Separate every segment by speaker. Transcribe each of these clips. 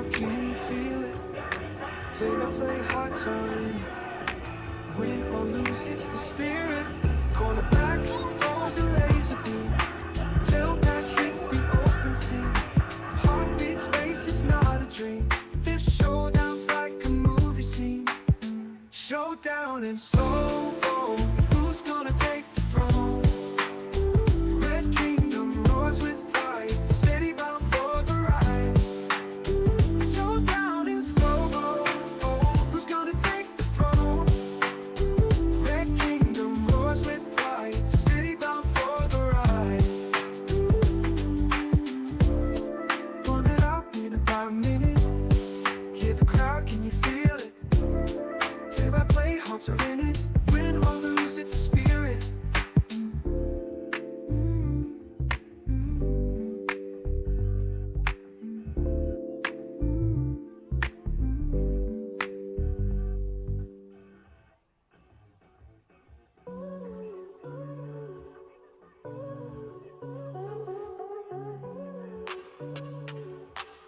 Speaker 1: crowd, can you feel it? Play-by-play, hearts are in it. Win or lose, it's the spirit. Quarterback throws a laser beam. Tailback hits the open seam. Heartbeats race, it's not a dream. This showdown's like a movie scene. Showdown in sobo. Who's gonna take the throne? Red Kingdom roars with pride. City bound for the ride. Showdown in sobo. Who's gonna take the throne? Red Kingdom roars with pride. City bound for the ride. Run it out minute by minute. Hear the crowd, can you feel it? Play-by-play, hearts are in it. Win or lose, it's a spirit.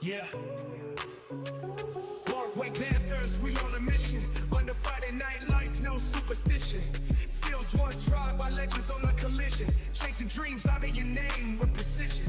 Speaker 2: Yeah. Parkway Panthers, we on a mission. Under Friday night lights, no superstition. Fields once tried by legends on a collision. Chasing dreams out of your name with precision.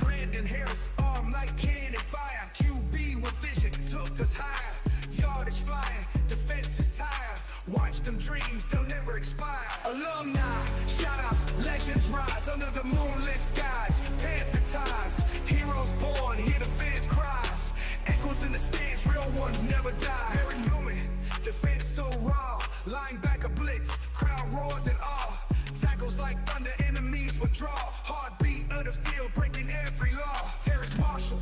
Speaker 2: Brandon Harris, arm like cannon fire. QB with vision, took us higher. Yardage flying, defense is tired. Watch them dreams, they'll never expire. Alumni, shoutouts, legends rise under the moonlit skies. Panther ties, heroes born, hear the fans' cries. Echoes in the stands, real ones never die. Very human, defense so raw. Linebacker blitz, crowd roars in awe. Tackles like thunder, enemies withdraw. Heartbeat of the field, breaking every law. Terrace Marshall,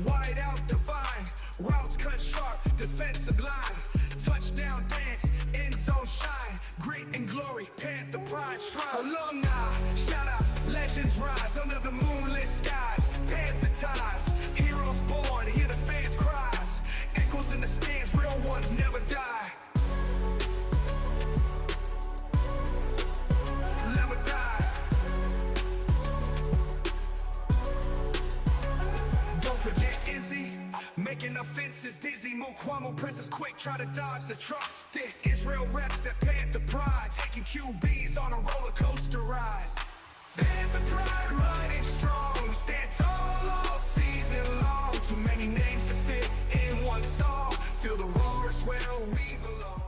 Speaker 2: wide out divine. Routes cut sharp, defensive line. Touchdown dance, end zone shine. Grit and glory, Panther pride shrine. Alumni, shoutouts, legends rise under the moonlit skies. Panther ties, heroes born, hear the fans' cries. Echoes in the stands, real ones never die. Never die. Don't forget Izzy, making offenses dizzy. Mukwamo presses quick, try to dodge the truck stick. Israel reps that Panther pride, taking QBs on a roller coaster ride. Panther pride riding strong, we stand tall all season long. Too many names to fit in one song. Feel the roar, it's where we belong.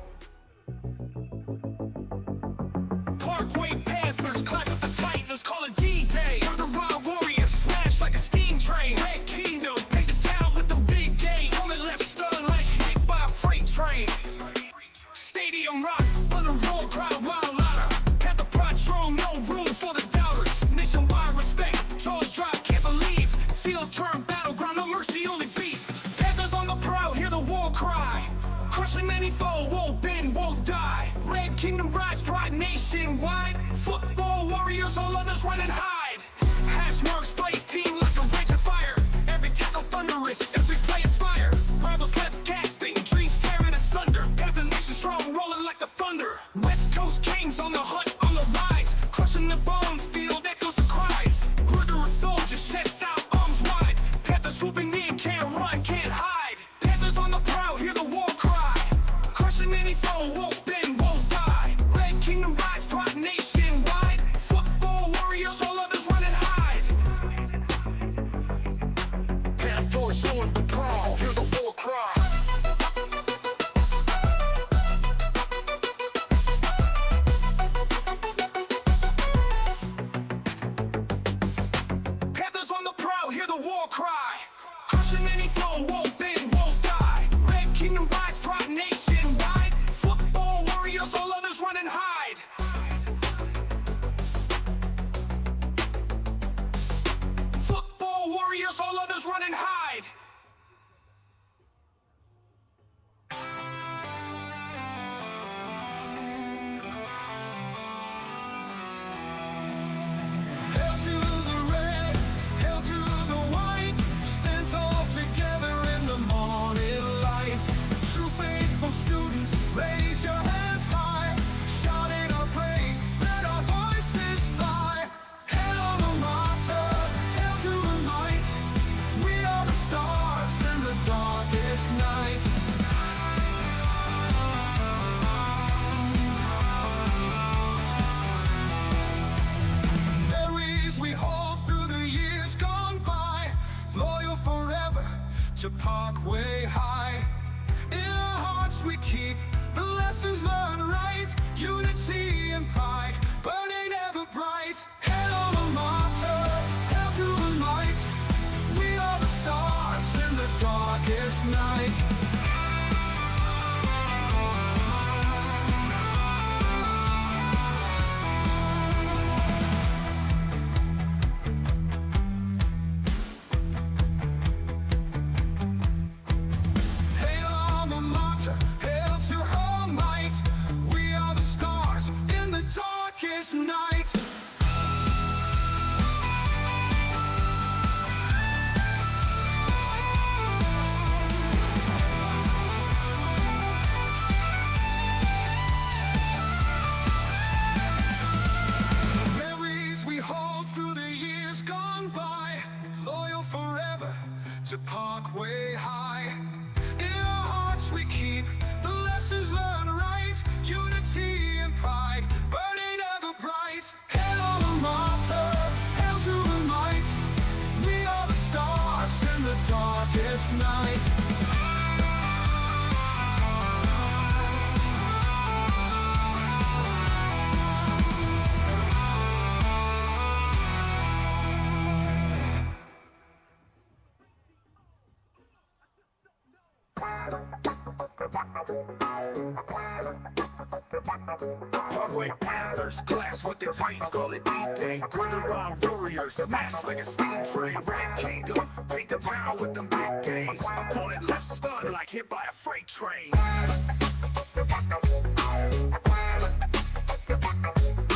Speaker 2: Parkway Panthers, clap at the Titans, call it D-Day. We're the raw warriors, smash like a steam train. Red Kingdom, take the town with the big game. Only left stunned like hit by a freight train. Stadium rock, for the roll crowd, wild louder. Panther pride strong, no room for the doubters. Nationwide respect, Charles Drive, can't believe. Field turn battleground, no mercy, only beast. Panthers on the prowl, hear the war cry. Crushing any foe, won't bend, won't die. Red Kingdom rise, pride nationwide. Football warriors, all others run and hide. Hash marks blaze, team like a rage of fire. Every tackle thunderous, every play inspire. Rivals left gasping, dreams tearing asunder. Panther nation strong, rolling like the thunder. West Coast kings on the hunt, on the rise. Crushing the bones, field echoes the cries. Rigorous soldiers, chests out, arms wide. Panther swooping in, can't run, can't hide. Panthers on the prowl, hear the war cry. Crushing any foe, won't bend, won't die. Red Kingdom rise, pride nationwide. Football warriors, all others run and hide. Panthers on the prowl, hear the war cry. Panthers on the prowl, hear the war cry. Crushing any foe, won't bend, won't die. Red Kingdom rise, pride nationwide. Football warriors, all others run and hide. Football warriors, all others run and hide. Hail to the red, hail to the white. Stand tall together in the
Speaker 1: darkest night. Memories we hold through the years gone by, loyal forever to Parkway High. In our hearts we keep the lessons learned right, unity and pride, burning ever bright. Hail alma mater, hail to the light. We are the stars in the darkest night. Hail alma mater, hail to her might. We are the stars in the darkest night. Memories we hold through the years gone by, loyal forever to Parkway High. In our hearts we keep the lessons learned right, unity and pride, burning ever bright. Hail alma mater, hail to the might. We are the stars in the darkest night.
Speaker 2: Parkway Panthers, clash with the Titans, call it D-Day. Good around warriors, smash like a steam train. Red Kingdom, paint the town with them big games. Opponent left stunned like hit by a freight train.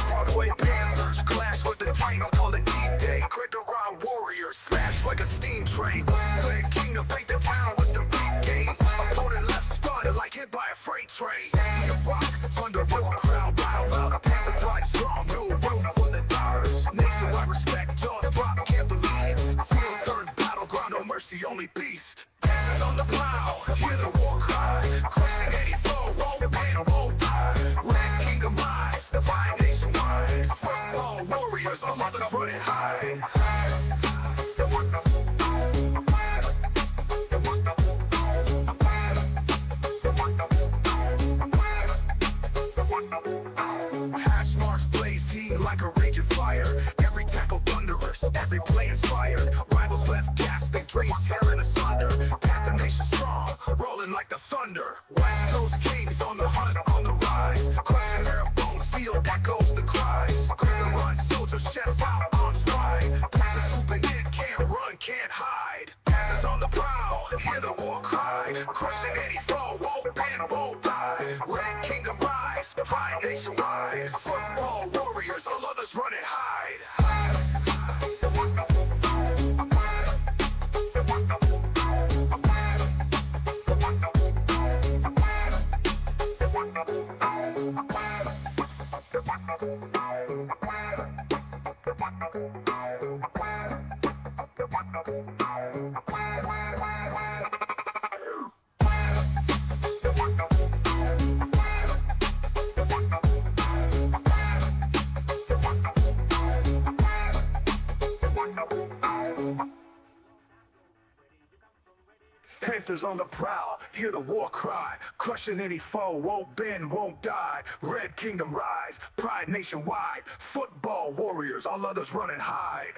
Speaker 2: Parkway Panthers, clash with the Titans, call it D-Day. Good around warriors, smash like a steam train. Red Kingdom, paint the town with them big games. Opponent left stunned like hit by a freight train. Stadium rock, thunder roar, crowd loud. Panther pride strong, no room for the doubters. Nationwide respect, jaws drop, can't believe. Field turned battleground, no mercy, only beast. Panthers on the plow, hear the war cry. Crushing any foe, won't bend, won't die. Red Kingdom rise, pride nationwide. Football warriors, our mothers run and hide. Hash marks blaze heat like a raging fire. Every tackle thunderous, every play inspired. Rivals left gasping, dreams tearing asunder. Panther nation strong, rolling like the thunder. West Coast kings on the hunt, on the rise. Crushing their bones, field echoes the cries. Quick to run, soldiers chest out, arms wide. Panther swooping in, can't run, can't hide. Panthers on the prowl, hear the war cry. Crushing any foe, won't bend, won't die. Red Kingdom rise, pride nationwide. Football warriors, all others run and hide. Panthers on the prowl, hear the war cry. Crushing any foe, won't bend, won't die. Red Kingdom rise, pride nationwide. Football warriors, all others run and hide.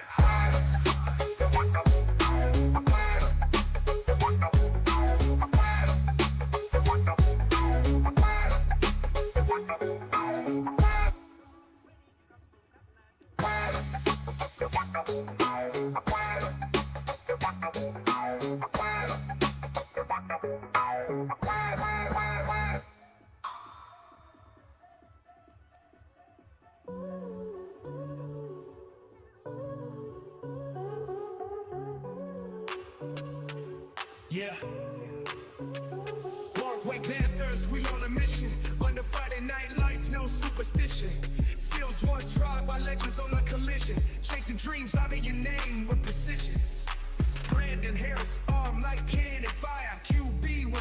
Speaker 2: Yeah. Parkway Panthers, we on a mission. Under Friday night lights, no superstition. Fields once tried by legends on a collision. Chasing dreams out of your name with precision. Brandon Harris, arm like cannon fire. QB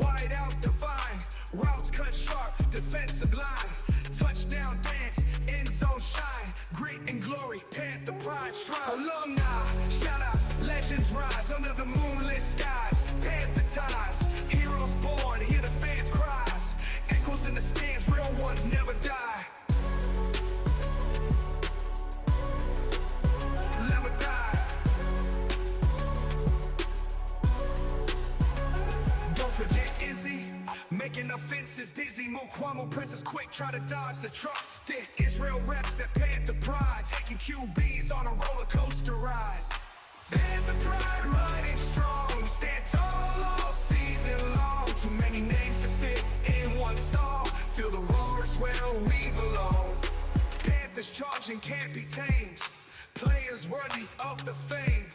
Speaker 2: wide out divine, routes cut sharp, defensive line, touchdown dance, end zone shine, grit and glory, Panther pride shrine. Alumni, shoutouts, legends rise under the moonlit skies, Panther ties, heroes born, hear the fans' cries, echoes in the stands, real ones never die. Never die. Don't forget Izzy, making offenses dizzy. Mukwamo presses quick, try to dodge the truck stick. Israel reps that Panther pride, taking QBs on a roller coaster ride. Panther pride riding strong, we stand tall all season long. Too many names to fit in one song. Feel the roars where we belong. Panthers charging can't be tamed. Players worthy of the fame.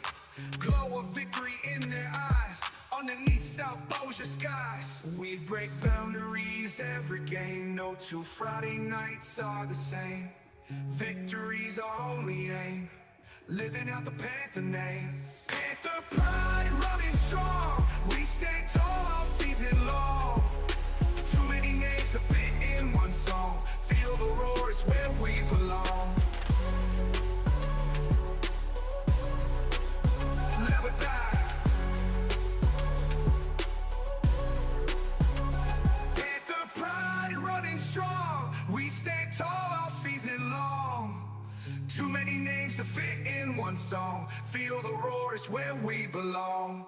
Speaker 2: Glow of victory in their eyes. Underneath South Bossier skies, we break boundaries every game. No two Friday nights are the same. Victory's our only aim. Living out the Panther name. Panther pride running strong. We stand tall all season long. Too many names to fit in one song. Feel the roars where we belong. Never die. Panther pride running strong. We stand tall all season long. Too many names to fit in one song. Feel the roars where we belong.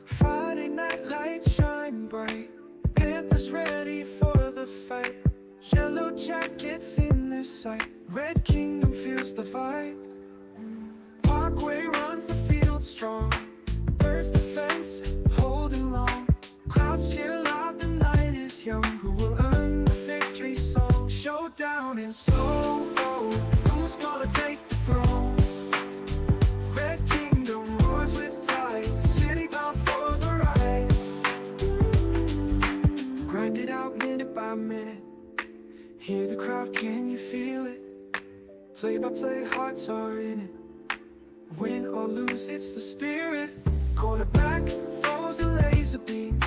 Speaker 1: Friday night lights shine bright, Panthers ready for the fight. Yellowjackets in their sight, Red Kingdom feels the vibe. Parkway runs the field strong, Bird's defense holding long. Clouds cheer loud, the night is young. Who will earn the victory song? Showdown in sobo, who's gonna take the throne? Red Kingdom roars with pride, city bound for the ride. Grind it out minute by minute. Hear the crowd, can you feel it? Play by play, hearts are in it. Win or lose, it's the spirit. Quarterback throws a laser beam,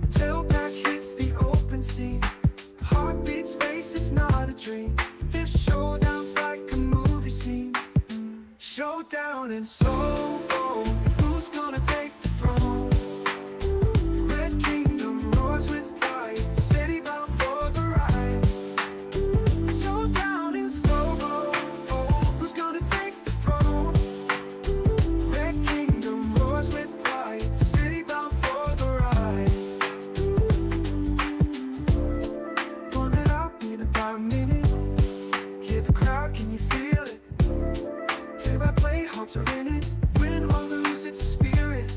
Speaker 1: tailback hits the open seam. Heartbeats race, it's not a dream. This showdown's like a movie scene. Showdown in sobo, who's gonna take the throne? Red Kingdom roars with pride, city bound for the ride. Showdown in sobo, who's gonna take the throne? Red Kingdom roars with pride, city bound for the ride. Run it out minute by minute. Hear the crowd, can you feel it? Play by play, hearts are in it. Win or lose, it's a spirit.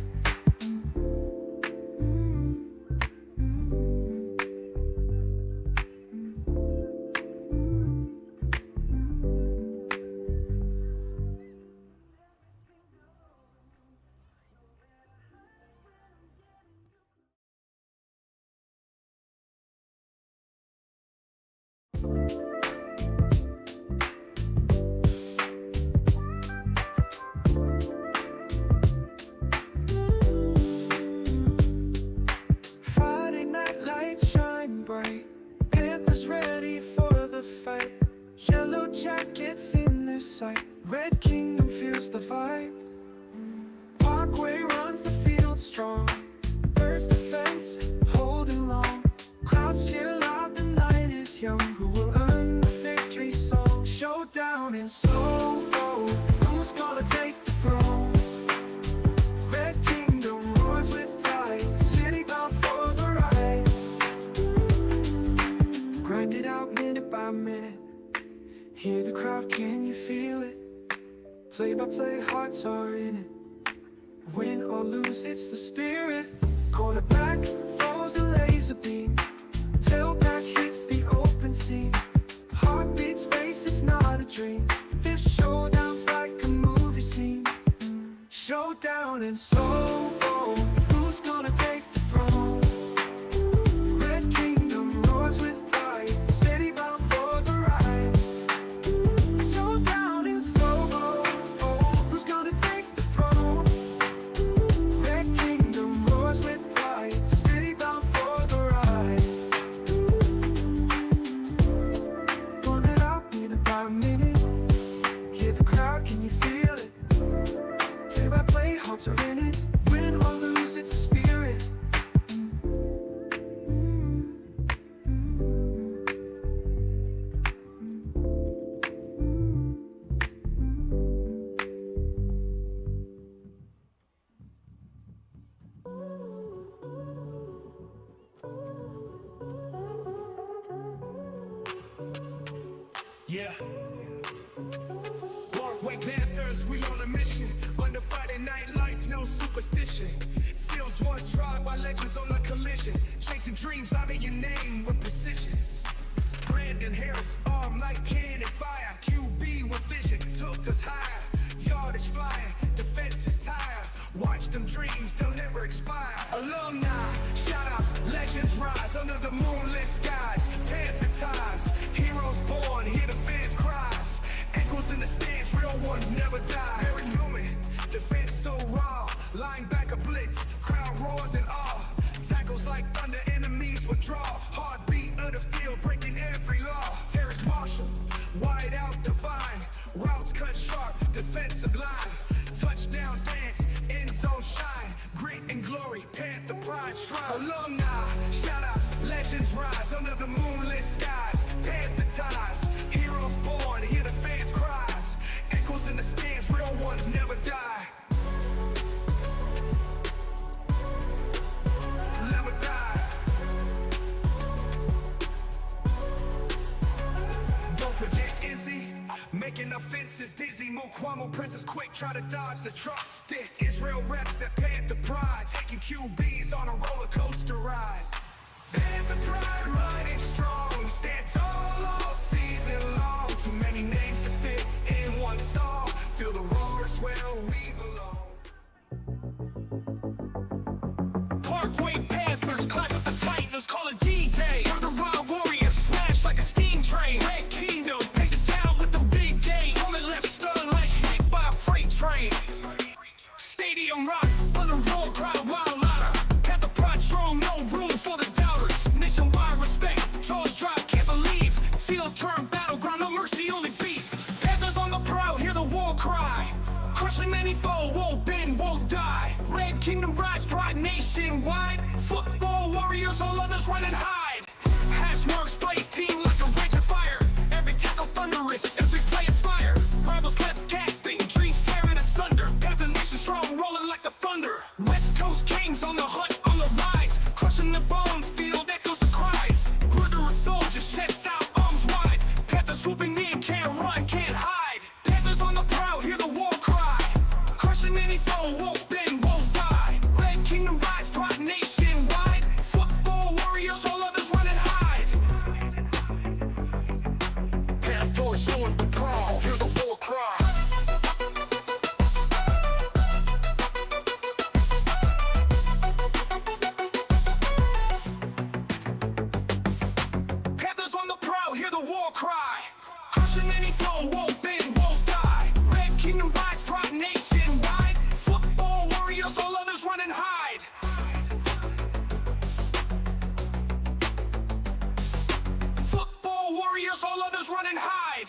Speaker 1: Friday night lights shine bright, Panthers ready for the fight. Yellowjackets in their sight, Red Kingdom feels the vibe. Parkway runs the field strong, Bird's defense holding long. Clouds cheer loud, the night is young. Who will earn the victory song? Showdown in sobo, who's gonna take the throne? Red Kingdom roars with pride, city bound for the ride. Grind it out minute by minute. Hear the crowd, can you feel it? Play by play, hearts are in it. Win or lose, it's the spirit. Quarterback throws a laser beam, tailback hits the open seam. Heartbeats race, it's not a dream. This showdown's like a movie scene. Showdown in soul.
Speaker 2: Yeah. Parkway Panthers, we on a mission. Under Friday night lights, no superstition. Fields once tried by legends on a collision. Chasing dreams out of your name with precision. Brandon Harris, arm like cannon fire. QB with vision, took us higher. Yardage flying, defense is tired. Watch them dreams, they'll never expire. Alumni, shoutouts, legends rise under the moonlit skies. Panther ties, heroes born, hear the fans' cries. Echoes in the stands, real ones never die. Very Newman, defense so raw. Linebacker blitz, crowd roars in awe. Tackles like thunder, enemies withdraw. Heartbeat of the field, breaking every law. Terrace Marshall, wide out divine. Routes cut sharp, defensive line. Touchdown dance, end zone shine. Grit and glory, Panther pride shrine. Alumni, shoutouts, legends rise under the moonlit skies. Panther ties, heroes born, hear the fans' cries. Echoes in the stands, real ones never die. Never die. Don't forget Izzy, making offenses dizzy. Mukwamo presses quick, try to dodge the truck stick. Israel reps that Panther pride, taking QBs on a roller coaster ride. Panther pride riding strong, stand tall all season long. Too many names to fit in one song. Feel the roars where we belong. Parkway Panthers, clash with the Titans, call it D-Day. We're the raw warriors, smash like a steam train. Red Kingdom, take the town with the big game. Only left stunned like hit by a freight train. Stadium rock, on the road, crowd wild louder. Panther pride strong, no room for the doubters. Nationwide respect, jaws drop, can't believe. Field turn, battleground, no mercy, only beast. Panthers on the prowl, hear the war cry. Crushing any foe, won't bend, won't die. Red Kingdom rise, pride nationwide. Football warriors, all others run and hide. Hash marks blaze, team like a raging fire. Every tackle thunderous, every play inspire. Rivals left gasping, dreams tearing asunder. Panther nation strong, rolling like the thunder. West Coast kings on the hunt, on the rise. Crushing the bones, field echoes the cries. Glitterous soldiers, chest out, arms wide. Panthers swooping in, can't run, can't hide. Panthers on the prowl, hear the war cry. Crushing any foe, won't bend, won't die. Red Kingdom rise, pride nationwide. Football warriors, all others run and hide. Panthers on the prowl, hear the war cry. Panthers on the prowl, hear the war cry. Crushing any foe, won't bend, won't die. Red Kingdom rise, pride nationwide. Football warriors, all others run and hide. Football warriors, all others run and hide.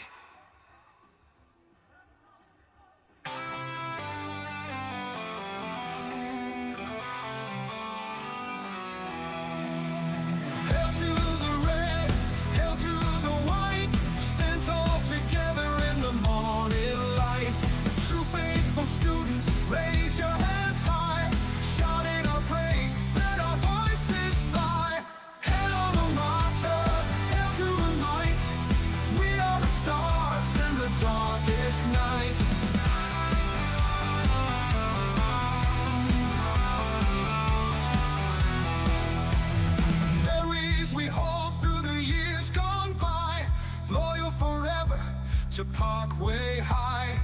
Speaker 2: Hail to the red, hail to the white. Stand tall together in the morning light. True faithful students, raise your hands high. Shouting our praise, let our voices fly. Hail alma mater, hail to the light. We are the stars in the darkest night. Memories we hold through the years gone by, loyal forever to Parkway High.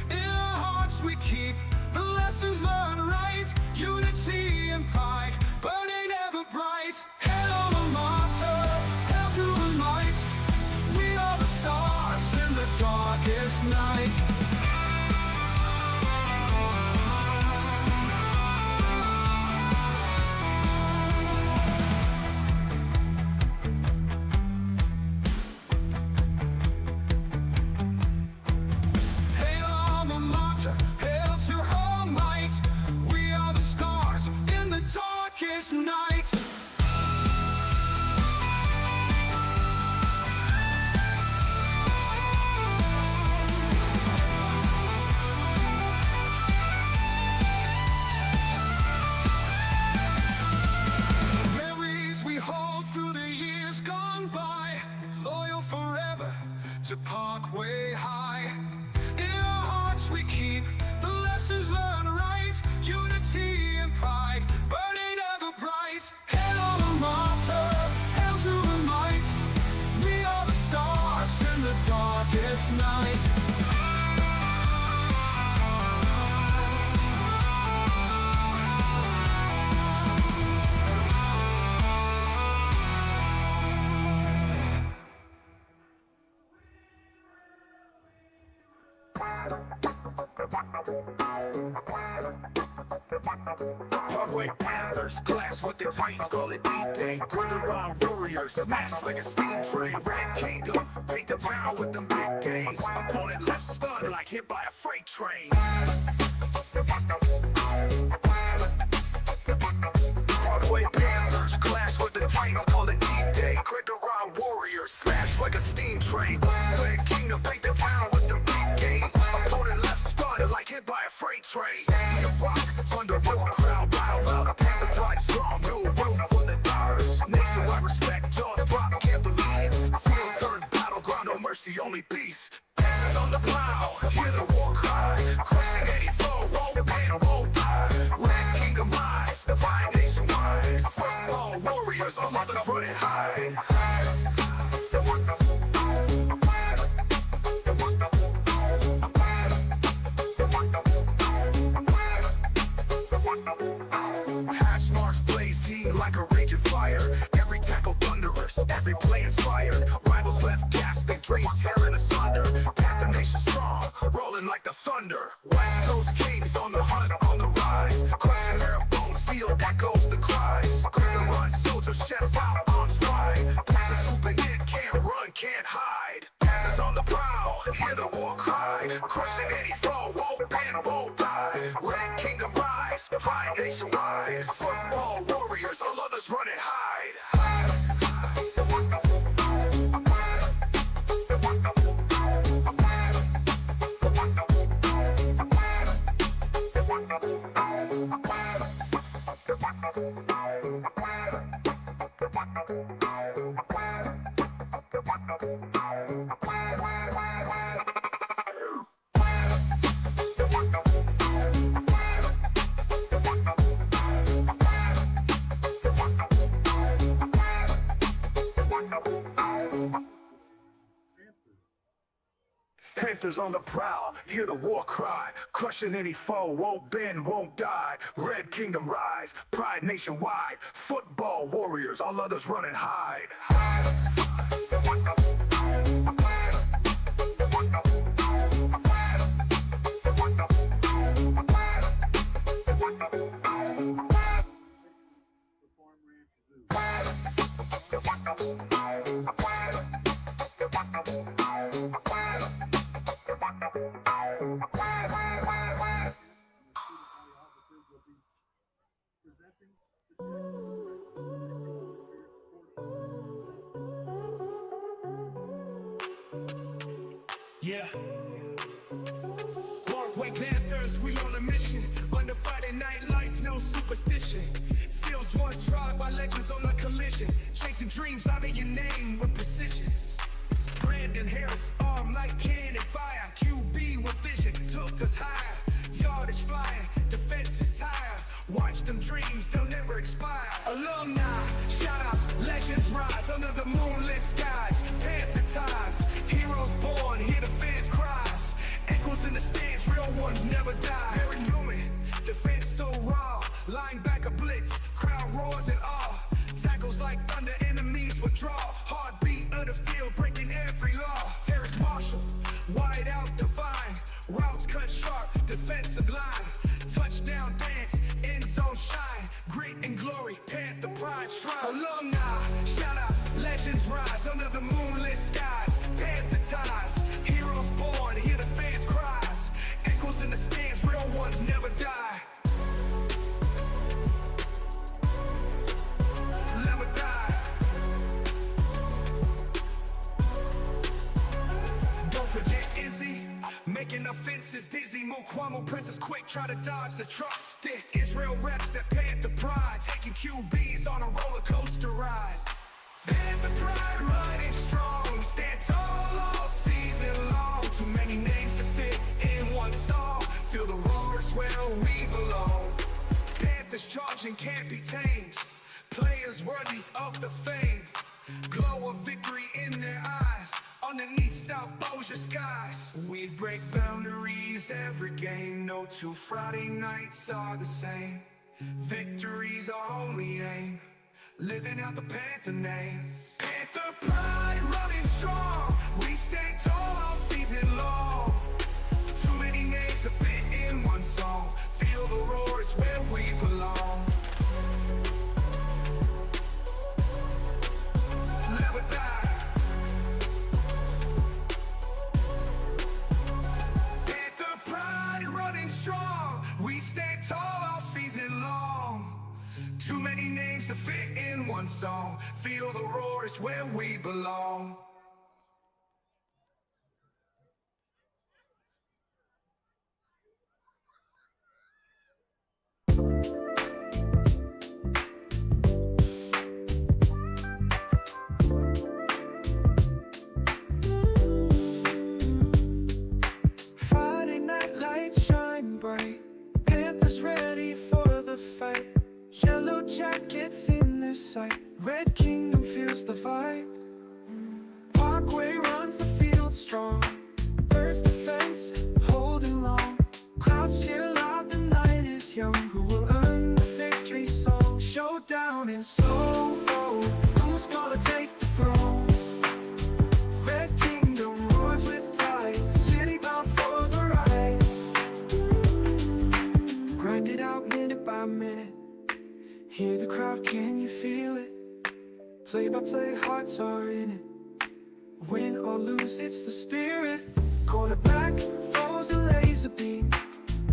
Speaker 2: In our hearts we keep the lessons learned right, unity and pride, burning ever bright. Hail alma mater, hail to the light. We are the stars in the darkest night. Hail alma mater, hail to her might. We are the stars in the darkest night. Memories we hold through the years gone by, loyal forever to Parkway. Parkway Panthers, clash with the Titans, call it D-Day. Good around Warriors, smash like a steam train. Red Kingdom, paint the town with them big games. Opponent left stunned like hit by a freight train. Parkway Panthers, clash with the Titans, call it D-Day. Good around Warriors, smash like a steam train. Red Kingdom, paint the town with them big games. Opponent left stunned like hit by a freight train. Stadium rock, thunder roar, crowd wild out. Panther pride strong, no room for the doubters. Nationwide respect, jaws drop, can't believe. Field turned battleground, no mercy, only beast. Panthers on the plow, hear the war cry. Crushing any foe, won't bend, won't die. Red Kingdom rise, divine nationwide. Football warriors, all others run and hide. Hash marks blazing like a raging fire. Every tackle thunderous, every play inspired. Rivals left gasping, dreams tearing asunder. Panther nation strong, rolling like the thunder. West Coast kings on the hunt, on the rise. Crushing their bones, field echoes the cries. Quick to run, soldiers chest out, arms wide. Panther swooping in, can't run, can't hide. Panthers on the prowl, hear the war cry. Crushing any foe, won't bend, won't die. Red Kingdom rise, pride nationwide. Football warriors, all others run and hide. Panthers on the prowl, hear the war cry. Crushing any foe, won't bend, won't die. Red Kingdom rise, pride nationwide. Football warriors, all others run and hide. Yeah. Parkway Panthers, we on a mission. Under Friday night lights, no superstition. Fields once trod by legends on a collision. Chasing dreams out of your name with precision. Brandon Harris, arm like cannon fire. QB with vision, took us higher. Yardage flying, defense is tired. Watch them dreams, they'll never expire. Alumni, shoutouts, legends rise under the moonlit skies. Panther ties, heroes born, hear the fans' cries. Echoes in the stands, real ones never die. Very Newman, defense so raw. Linebacker blitz, crowd roars in awe. Tackles like thunder, enemies withdraw. Heartbeat of the field, breaking every law. Terrace Marshall, wide out divine. Routes cut sharp, defensive line. Touchdown dance, end zone shine. Grit and glory, Panther pride shrine. Alumni, shoutouts, legends rise under the moonlit skies. Panther ties, heroes born, hear the fans' cries. Echoes in the stands, real ones never die. Never die. Don't forget Izzy, making offenses dizzy. Mukwamo presses quick, try to dodge the truck stick. Israel reps that Panther pride, taking QBs on a roller coaster ride. Panther pride running strong, we stand tall all season long. Too many names to fit in one song. Feel the roars where we belong. Panthers charging can't be tamed. Players worthy of the fame. Glow of victory in their eyes. Underneath South Bossier skies, we break boundaries every game. No two Friday nights are the same. Victories our only aim. Living out the Panther name. Panther pride running strong. We stay tall all season long. Too many names to fit in
Speaker 1: Too many names to fit in one song. Feel the roar is where we belong. Friday night lights shine bright. Panthers ready for the fight. Yellowjackets in their sight. Red Kingdom feels the vibe. Parkway runs the field strong. Bird's defense holding long. Clouds cheer loud, the night is young. Who will earn the victory song? Showdown in sobo. Who's gonna take the throne? Red Kingdom roars with pride. City bound for the ride. Grind it out minute by minute. Hear the crowd, can you feel it? Play by play, hearts are in it. Win or lose, it's the spirit. Quarterback throws a laser beam.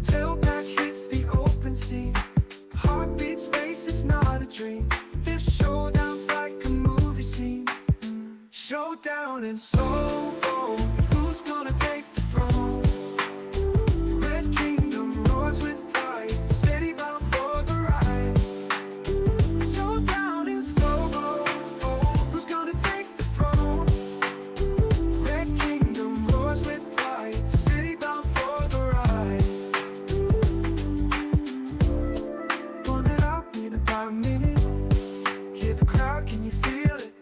Speaker 1: Tailback hits the open seam. Heartbeats race, it's not a dream. This showdown's like a movie scene. Showdown in sobo. Who's gonna take the throne? Red Kingdom roars with pride. City bound for the ride. Showdown in sobo. Who's gonna take the throne? Red Kingdom roars with pride. City bound for the ride. Run it out minute by minute. Hear the crowd, can you feel it?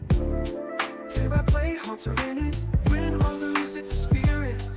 Speaker 1: Play by play, hearts are in it. Win or lose, it's a spirit.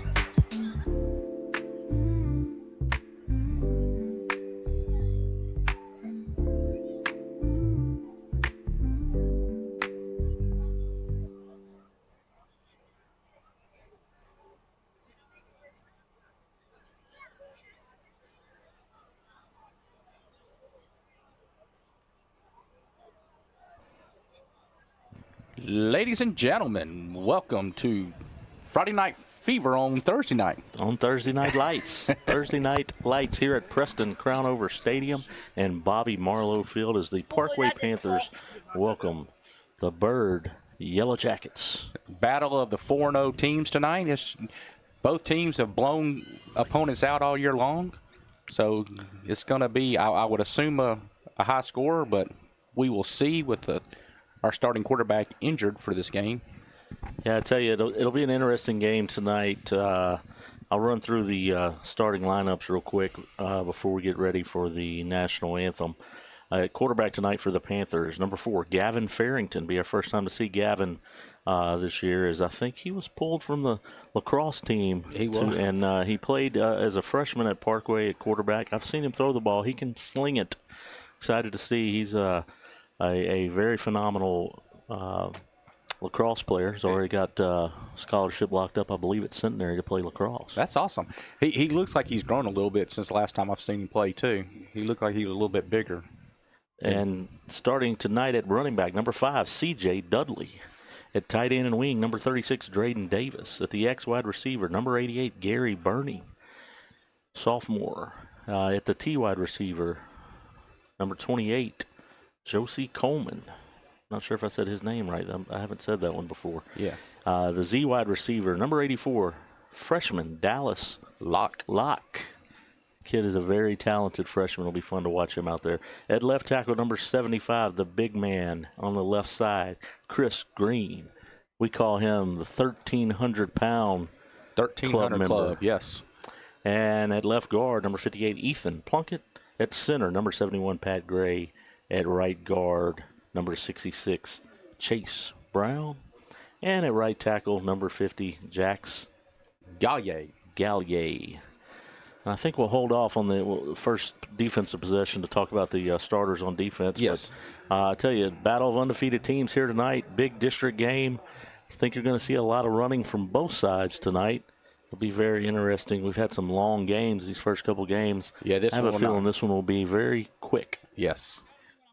Speaker 3: Ladies and gentlemen, welcome to Friday Night Fever on Thursday night.
Speaker 4: On Thursday Night Lights. Thursday Night Lights here at Preston Crownover Stadium and Bobby Marlowe Field as the Parkway Panthers welcome the Byrd Yellowjackets.
Speaker 3: Battle of the 4-0 teams tonight. Both teams have blown opponents out all year long, so it's going to be, I would assume, a high score, but we will see with our starting quarterback injured for this game.
Speaker 4: Yeah, I tell you, it'll be an interesting game tonight. I'll run through the starting lineups real quick before we get ready for the national anthem. Quarterback tonight for the Panthers, number 4, Gavin Farrington. Be our first time to see Gavin this year, as I think he was pulled from the lacrosse team.
Speaker 3: He was.
Speaker 4: And he played as a freshman at Parkway at quarterback. I've seen him throw the ball. He can sling it. Excited to see. He's a very phenomenal lacrosse player. He's already got scholarship locked up, I believe, at Centenary to play lacrosse.
Speaker 3: That's awesome. He looks like he's grown a little bit since the last time I've seen him play, too. He looked like he was a little bit bigger.
Speaker 4: And starting tonight at running back, number 5, C.J. Dudley. At tight end and wing, number 36, Drayden Davis. At the X wide receiver, number 88, Gary Burney, sophomore. At the T wide receiver, number 28, Josie Coleman. Not sure if I said his name right. I haven't said that one before.
Speaker 3: Yeah.
Speaker 4: The Z wide receiver, number 84, freshman Dallas Locke. Kid is a very talented freshman. It'll be fun to watch him out there. At left tackle, number 75, the big man on the left side, Chris Green. We call him the 1,300-pound
Speaker 3: 1,300 club, yes.
Speaker 4: And at left guard, number 58, Ethan Plunkett. At center, number 71, Pat Gray. At right guard, number 66, Chase Brown. And at right tackle, number 50, Jax Gallier. And I think we'll hold off on the first defensive possession to talk about the starters on defense.
Speaker 3: Yes.
Speaker 4: But I tell you, battle of undefeated teams here tonight. Big district game. I think you're going to see a lot of running from both sides tonight. It'll be very interesting. We've had some long games these first couple games.
Speaker 3: Yeah,
Speaker 4: I have a feeling this one will be very quick.
Speaker 3: Yes.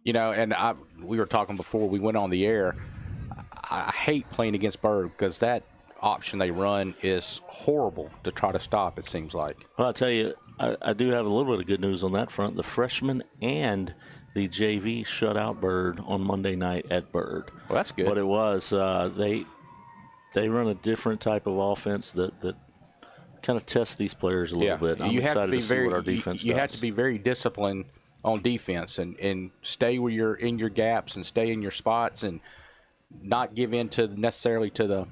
Speaker 3: You know, and we were talking before we went on the air. I hate playing against Byrd because that option they run is horrible to try to stop, it seems like.
Speaker 4: Well, I'll tell you, I do have a little bit of good news on that front. The freshman and the JV shutout Byrd on Monday night at Byrd.
Speaker 3: Well, that's good.
Speaker 4: But it was they run a different type of offense that kind of tests these players a little bit. I'm excited to see what our defense does.
Speaker 3: You have to be very disciplined on defense and stay where you're in your gaps and stay in your spots and not give in to necessarily to the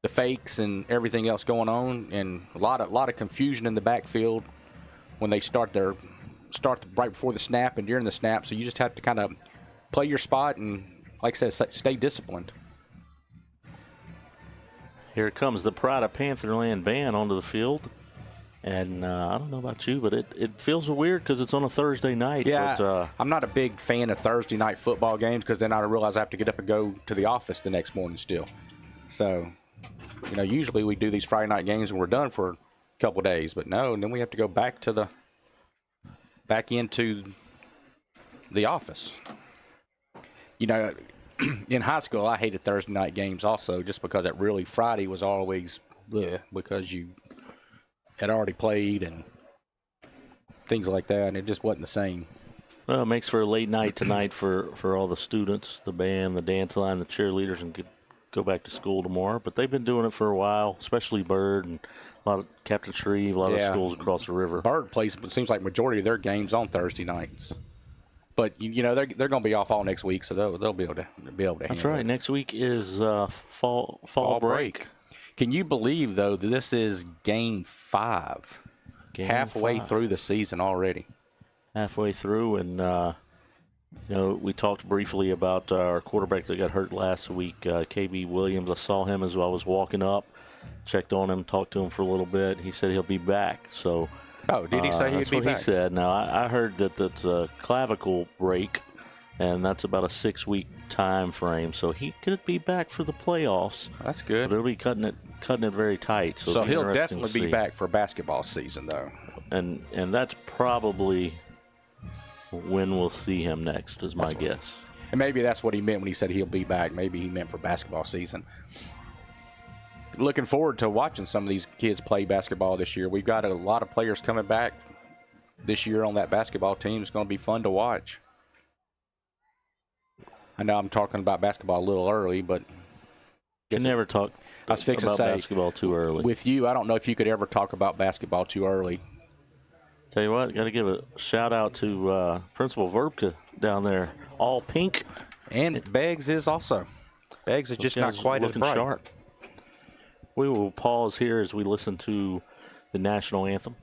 Speaker 3: fakes and everything else going on, and a lot of confusion in the backfield when they start right before the snap and during the snap. So you just have to kind of play your spot and, like I said, stay disciplined.
Speaker 4: Here comes the Pride of Pantherland band onto the field. And I don't know about you, but it feels weird because it's on a Thursday night.
Speaker 3: Yeah,
Speaker 4: but,
Speaker 3: I'm not a big fan of Thursday night football games because then I realize I have to get up and go to the office the next morning still. So, usually we do these Friday night games and we're done for a couple of days. But no, and then we have to go back into the office. In high school, I hated Thursday night games also just because Friday was always bleh, because you had already played and things like that, and it just wasn't the same.
Speaker 4: Well, it makes for a late night tonight for all the students, the band, the dance line, the cheerleaders, and go back to school tomorrow. But they've been doing it for a while, especially Byrd and a lot of Captain Shreve, a lot of schools across the river.
Speaker 3: Byrd plays, it seems like majority of their games on Thursday nights. But they're going to be off all next week, so they'll be able to handle it.
Speaker 4: That's right. Next week is fall break.
Speaker 3: Can you believe though that this is game 5, halfway through the season already?
Speaker 4: Halfway through, and we talked briefly about our quarterback that got hurt last week, KB Williams. I saw him as I was walking up, checked on him, talked to him for a little bit. He said he'll be back. So.
Speaker 3: Oh, did he say he'd be back?
Speaker 4: That's what he said. Now, I heard that that's a clavicle break, and that's about a 6-week time frame. So he could be back for the playoffs.
Speaker 3: That's good.
Speaker 4: But they'll be cutting it very tight. So
Speaker 3: he'll definitely be back for basketball season, though.
Speaker 4: And that's probably when we'll see him next, is my guess.
Speaker 3: And maybe that's what he meant when he said he'll be back. Maybe he meant for basketball season. Looking forward to watching some of these kids play basketball this year. We've got a lot of players coming back this year on that basketball team. It's going to be fun to watch. I know I'm talking about basketball a little early, but
Speaker 4: you can never talk about basketball too early.
Speaker 3: With you, I don't know if you could ever talk about basketball too early.
Speaker 4: Tell you what, got to give a shout out to Principal Verbka down there, all pink,
Speaker 3: and Beggs is also. Beggs is just not quite as bright.
Speaker 4: Sharp. We will pause here as we listen to the national anthem.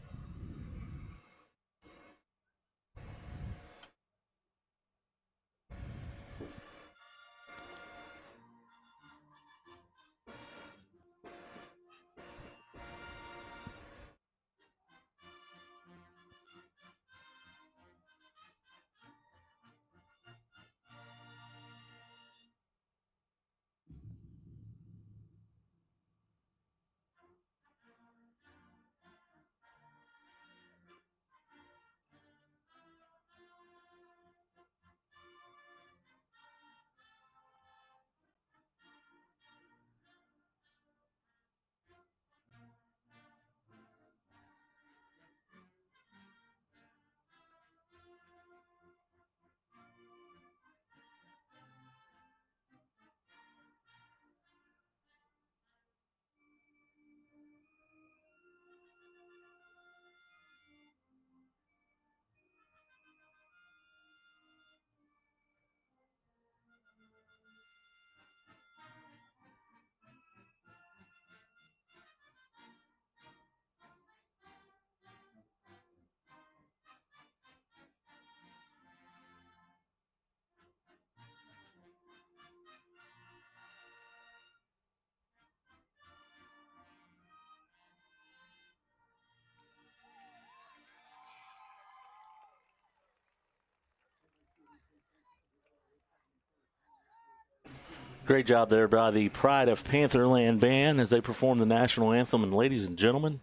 Speaker 4: Great job there by the Pride of Pantherland band as they perform the national anthem. And ladies and gentlemen,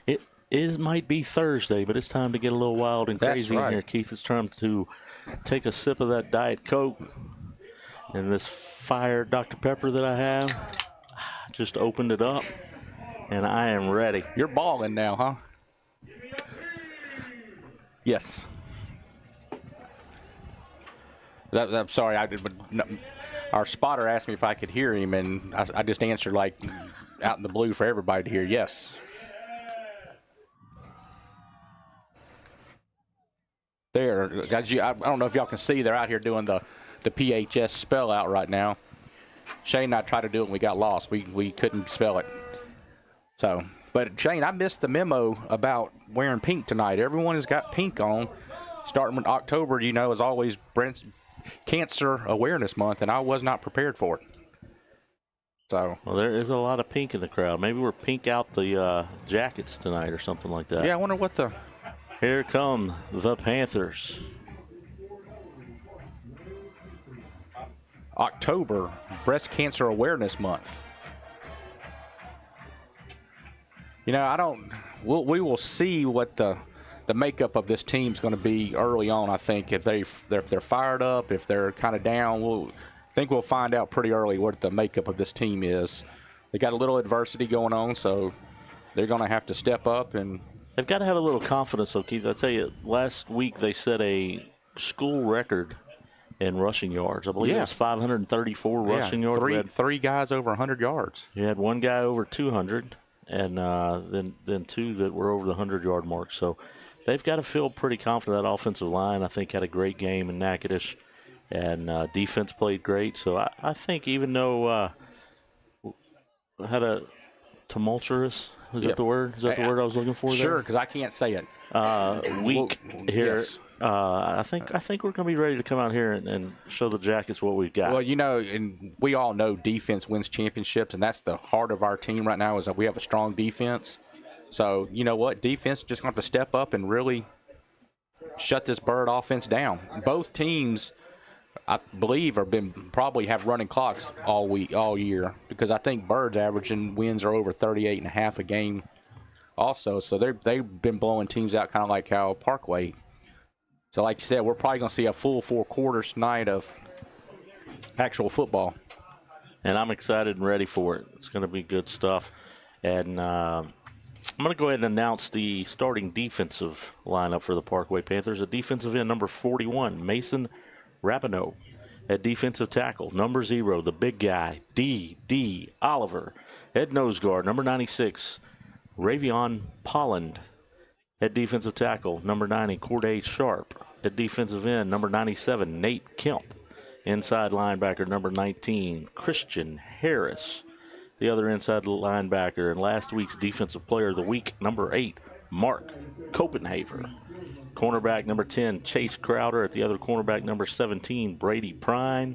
Speaker 4: it might be Thursday, but it's time to get a little wild and crazy in here, Keith. It's time to take a sip of that Diet Coke and this fire Dr. Pepper that I have. Just opened it up, and I am ready.
Speaker 3: You're balling now, huh? Yes. I'm sorry. Our spotter asked me if I could hear him, and I just answered like out in the blue for everybody to hear. Yes. There, guys. I don't know if y'all can see. They're out here doing the PHS spell out right now. Shane and I tried to do it, and we got lost. We couldn't spell it. So, but Shane, I missed the memo about wearing pink tonight. Everyone has got pink on. Starting with October, is always Brent's Cancer Awareness Month, and I was not prepared for it. So,
Speaker 4: well, there is a lot of pink in the crowd. Maybe we're pink out the jackets tonight or something like that.
Speaker 3: Yeah, I wonder what the.
Speaker 4: Here come the Panthers.
Speaker 3: October, Breast Cancer Awareness Month. We will see what the makeup of this team's going to be early on. I think if they're fired up, if they're kind of down, we'll find out pretty early what the makeup of this team is. They got a little adversity going on, so they're going to have to step up, and
Speaker 4: they've got to have a little confidence, though, Keith. I tell you, last week they set a school record in rushing yards. I believe it was 534 rushing yards.
Speaker 3: Three guys over 100 yards.
Speaker 4: You had one guy over 200, and then two that were over the 100-yard mark. So they've got to feel pretty confident. That offensive line, I think, had a great game in Natchitoches, and defense played great. So I think even though had a tumultuous, is that the word? Is that the word I was looking for there?
Speaker 3: Sure, because I can't say it.
Speaker 4: Week here.
Speaker 3: Yes.
Speaker 4: I think we're going to be ready to come out here and show the Jackets what we've got.
Speaker 3: Well, and we all know defense wins championships, and that's the heart of our team right now is that we have a strong defense. So, you know what? Defense just going to have to step up and really shut this Byrd offense down. Both teams, I believe, probably have running clocks all year, because I think Byrd's averaging wins are over 38.5 a game also. So they've been blowing teams out kind of like how Parkway. So like you said, we're probably going to see a full 4 quarters tonight of actual football.
Speaker 4: And I'm excited and ready for it. It's going to be good stuff. And I'm going to go ahead and announce the starting defensive lineup for the Parkway Panthers. At defensive end, number 41, Mason Rapinoe. At defensive tackle, number 0, the big guy, D. Oliver. At nose guard, number 96, Ravion Polland. At defensive tackle, number 90, Corday Sharp. At defensive end, number 97, Nate Kemp. Inside linebacker, number 19, Christian Harris. The other inside linebacker, and last week's defensive player of the week, number 8, Mark Copenhaver. Cornerback, number 10, Chase Crowder. At the other cornerback, number 17, Brady Prine.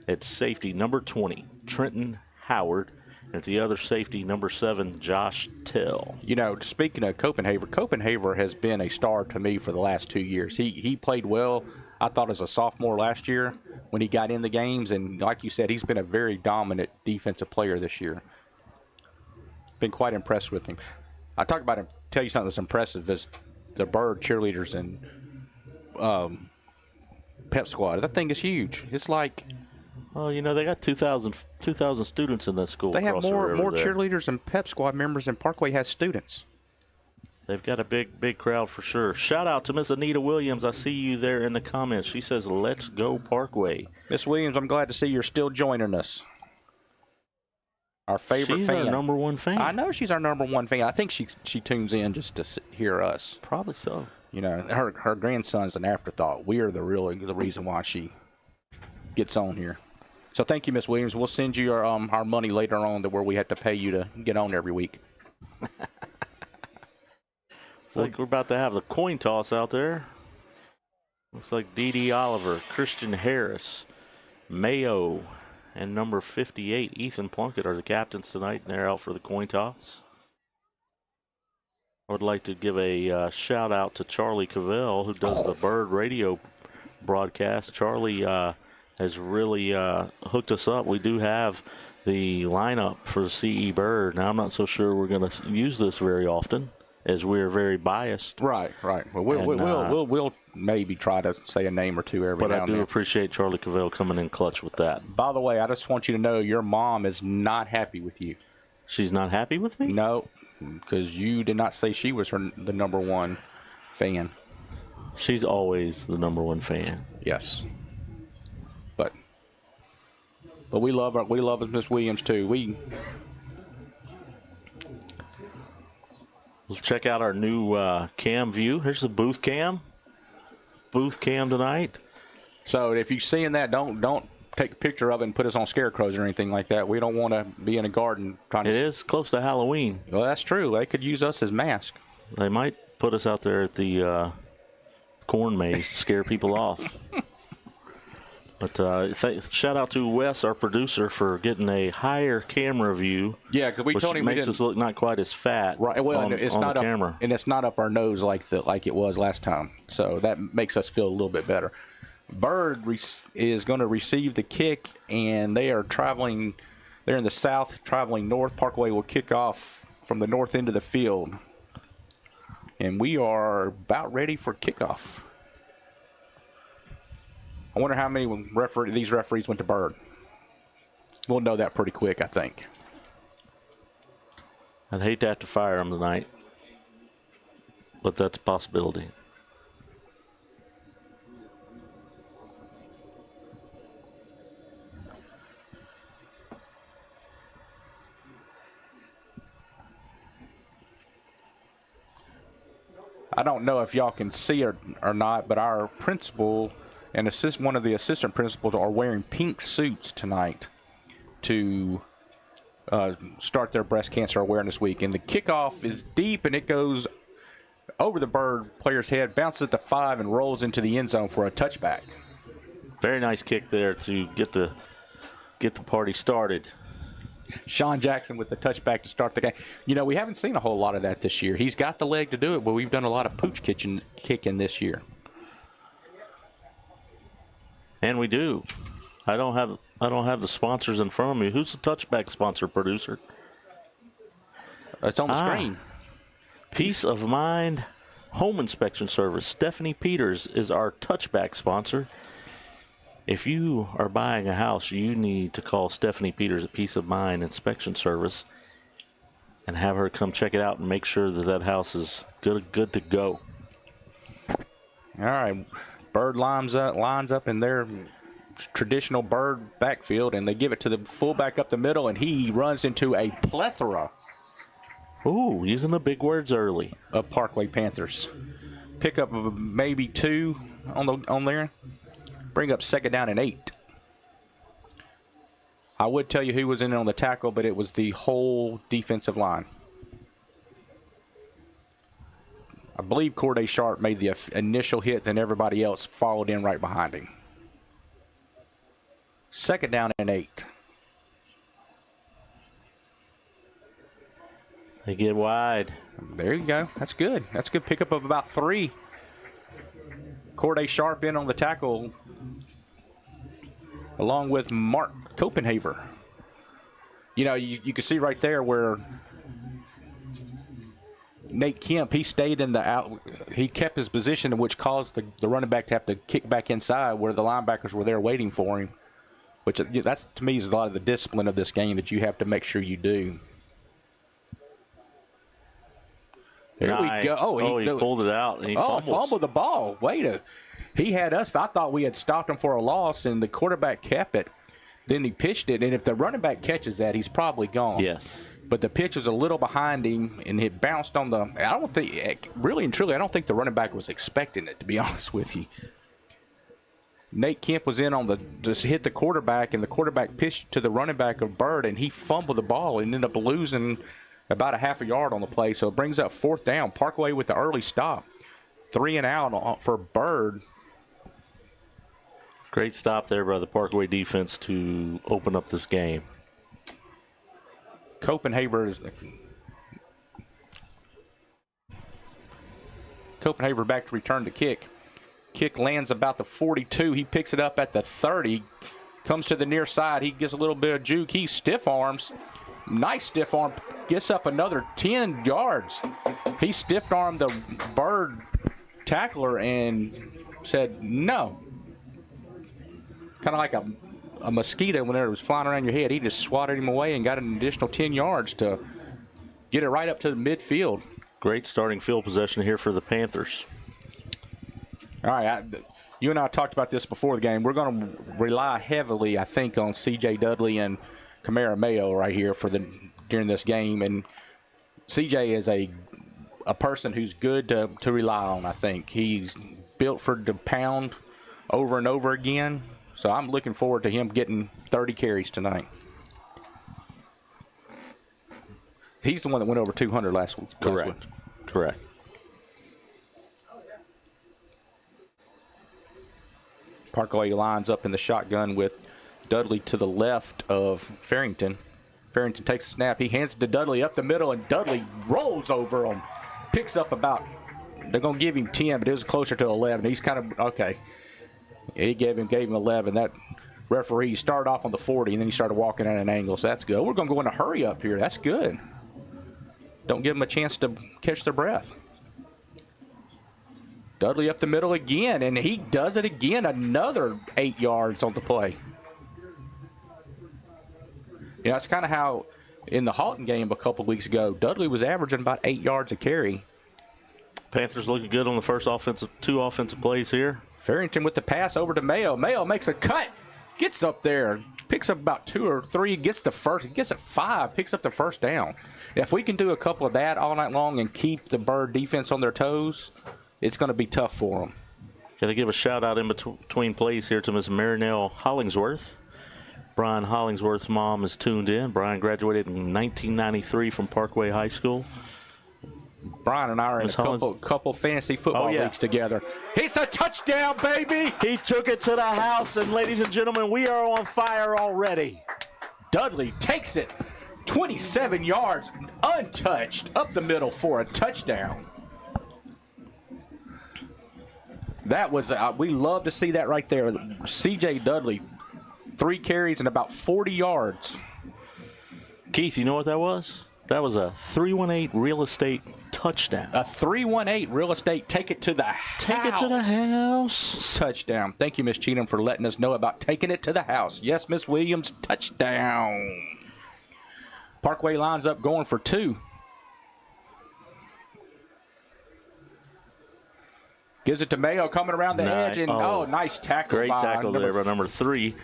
Speaker 4: At safety, number 20, Trenton Howard. At the other safety, number 7, Josh Tell.
Speaker 3: Speaking of Copenhaver has been a star to me for the last 2 years. He played well, I thought, as a sophomore last year when he got in the games. And like you said, he's been a very dominant defensive player this year. Been quite impressed with him. I talk about him, tell you something that's impressive is the Byrd cheerleaders and pep squad. That thing is huge. It's like...
Speaker 4: Well, they got 2,000 students in that school.
Speaker 3: They have more cheerleaders and pep squad members than Parkway has students.
Speaker 4: They've got a big crowd for sure. Shout out to Miss Anita Williams. I see you there in the comments. She says, "Let's go Parkway."
Speaker 3: Miss Williams, I'm glad to see you're still joining us. Our favorite fan.
Speaker 4: She's our number one fan.
Speaker 3: I know she's our number one fan. I think she tunes in just to hear us.
Speaker 4: Probably so.
Speaker 3: Her grandson's an afterthought. We are the reason why she gets on here. So thank you, Miss Williams. We'll send you our money later on to where we have to pay you to get on every week.
Speaker 4: It's like we're about to have the coin toss out there. Looks like D. Oliver, Christian Harris, Mayo, and number 58, Ethan Plunkett, are the captains tonight, and they're out for the coin toss. I would like to give a shout out to Charlie Cavell, who does the Byrd radio broadcast. Charlie has really hooked us up. We do have the lineup for CE Byrd. Now, I'm not so sure we're going to use this very often, as we're very biased.
Speaker 3: Right. Well, we'll maybe try to say a name or two every now and then.
Speaker 4: But I do appreciate Charlie Cavell coming in clutch with that.
Speaker 3: By the way, I just want you to know your mom is not happy with you.
Speaker 4: She's not happy with me?
Speaker 3: No, because you did not say she was the number one fan.
Speaker 4: She's always the number one fan.
Speaker 3: Yes. But we love Miss Williams too.
Speaker 4: Let's check out our new cam view. Here's the booth cam. Booth cam tonight.
Speaker 3: So if you're seeing that, don't take a picture of it and put us on scarecrows or anything like that. We don't want to be in a garden trying to.
Speaker 4: It is close to Halloween.
Speaker 3: Well, that's true. They could use us as masks.
Speaker 4: They might put us out there at the corn maze to scare people off. But shout out to Wes, our producer, for getting a higher camera view.
Speaker 3: Yeah, because we told him
Speaker 4: makes us look not quite as fat.
Speaker 3: Right. Well,
Speaker 4: on,
Speaker 3: it's
Speaker 4: on
Speaker 3: not
Speaker 4: the
Speaker 3: up,
Speaker 4: camera,
Speaker 3: and it's not up our nose like it was last time. So that makes us feel a little bit better. Byrd is going to receive the kick, and they are traveling. They're in the south, traveling north. Parkway will kick off from the north end of the field, and we are about ready for kickoff. I wonder how many these referees went to Byrd. We'll know that pretty quick, I think.
Speaker 4: I'd hate to have to fire them tonight, but that's a possibility.
Speaker 3: I don't know if y'all can see or not, but our principal and one of the assistant principals are wearing pink suits tonight to start their breast cancer awareness week. And the kickoff is deep, and it goes over the Byrd player's head, bounces at the 5, and rolls into the end zone for a touchback.
Speaker 4: Very nice kick there to get the party started.
Speaker 3: Sean Jackson with the touchback to start the game. You know, we haven't seen a whole lot of that this year. He's got the leg to do it, but we've done a lot of pooch kicking this year.
Speaker 4: And we do. I don't have the sponsors in front of me. Who's the touchback sponsor, producer?
Speaker 3: It's on the screen.
Speaker 4: Peace of Mind Home Inspection Service. Stephanie Peters is our touchback sponsor. If you are buying a house, you need to call Stephanie Peters at Peace of Mind Inspection Service and have her come check it out and make sure that house is good to go.
Speaker 3: All right. Byrd lines up in their traditional Byrd backfield, and they give it to the fullback up the middle, and he runs into a plethora.
Speaker 4: Ooh, using the big words early.
Speaker 3: Of Parkway Panthers. Pick up maybe 2 on there. Bring up 2nd down and 8. I would tell you who was in on the tackle, but it was the whole defensive line. I believe Corday Sharp made the initial hit, then everybody else followed in right behind him. 2nd down and 8.
Speaker 4: They get wide.
Speaker 3: There you go. That's good. That's a good pickup of about 3. Corday Sharp in on the tackle, along with Mark Copenhaver. You know, you can see right there where Nate Kemp, he stayed in the out. He kept his position, which caused the running back to have to kick back inside where the linebackers were there waiting for him. Which that's to me is a lot of the discipline of this game that you have to make sure you do. There
Speaker 4: nice.
Speaker 3: we go.
Speaker 4: He pulled it out and he
Speaker 3: fumbled the ball. He had us. I thought we had stopped him for a loss, and the quarterback kept it. Then he pitched it, and if the running back catches that, he's probably gone.
Speaker 4: Yes.
Speaker 3: But the pitch was a little behind him, and it bounced on the. I don't think, really and truly, I don't think the running back was expecting it, to be honest with you. Nate Kemp was in on just hit the quarterback, and the quarterback pitched to the running back of Byrd, and he fumbled the ball and ended up losing about a half a yard on the play. So it brings up 4th down. Parkway with the early stop. 3 and out for Byrd.
Speaker 4: Great stop there by the Parkway defense to open up this game.
Speaker 3: Copenhaver back to return the kick. Kick lands about the 42. He picks it up at the 30. Comes to the near side. He gets a little bit of juke. He stiff arms. Nice stiff arm. Gets up another 10 yards. He stiff armed the Byrd tackler and said no. Kind of like a mosquito whenever it was flying around your head. He just swatted him away and got an additional 10 yards to get it right up to the midfield.
Speaker 4: Great starting field possession here for the Panthers.
Speaker 3: All right, you and I talked about this before the game. We're going to rely heavily, I think, on C.J. Dudley and Camara Mayo right here during this game. And C.J. is a person who's good to rely on, I think. He's built for the pound over and over again. So I'm looking forward to him getting 30 carries tonight. He's the one that went over 200 last week.
Speaker 4: Correct.
Speaker 3: Parkway lines up in the shotgun with Dudley to the left of Farrington. Farrington takes a snap. He hands it to Dudley up the middle, and Dudley rolls over him. Picks up about, they're going to give him 10, but it was closer to 11. He's kind of, okay. He gave him 11. That referee started off on the 40, and then he started walking at an angle, so that's good. We're going to go in a hurry up here. That's good. Don't give them a chance to catch their breath. Dudley up the middle again, and he does it again. Another 8 yards on the play. Yeah, that's kind of how in the Halton game a couple weeks ago, Dudley was averaging about 8 yards a carry.
Speaker 4: Panthers looking good on the first two offensive plays here.
Speaker 3: Farrington with the pass over to Mayo. Mayo makes a cut, gets up there, picks up about 2 or 3, gets the first, gets at 5, picks up the first down. If we can do a couple of that all night long and keep the Byrd defense on their toes, it's going to be tough for them.
Speaker 4: Got to give a shout-out in between plays here to Ms. Marinelle Hollingsworth. Brian Hollingsworth's mom is tuned in. Brian graduated in 1993 from Parkway High School.
Speaker 3: Brian and I are in a couple fantasy football leagues together. It's a touchdown, baby!
Speaker 4: He took it to the house, and ladies and gentlemen, we are on fire already.
Speaker 3: Dudley takes it 27 yards, untouched, up the middle for a touchdown. That was, we love to see that right there. C.J. Dudley, 3 carries and about 40 yards.
Speaker 4: Keith, you know what that was? That was a 318 real estate touchdown.
Speaker 3: A 318 real estate, take it to the house.
Speaker 4: Take it to the house.
Speaker 3: Touchdown. Thank you, Miss Cheatham, for letting us know about taking it to the house. Yes, Miss Williams, touchdown. Parkway lines up going for 2. Gives it to Mayo coming around the edge, and nice tackle.
Speaker 4: Great tackle there by number 3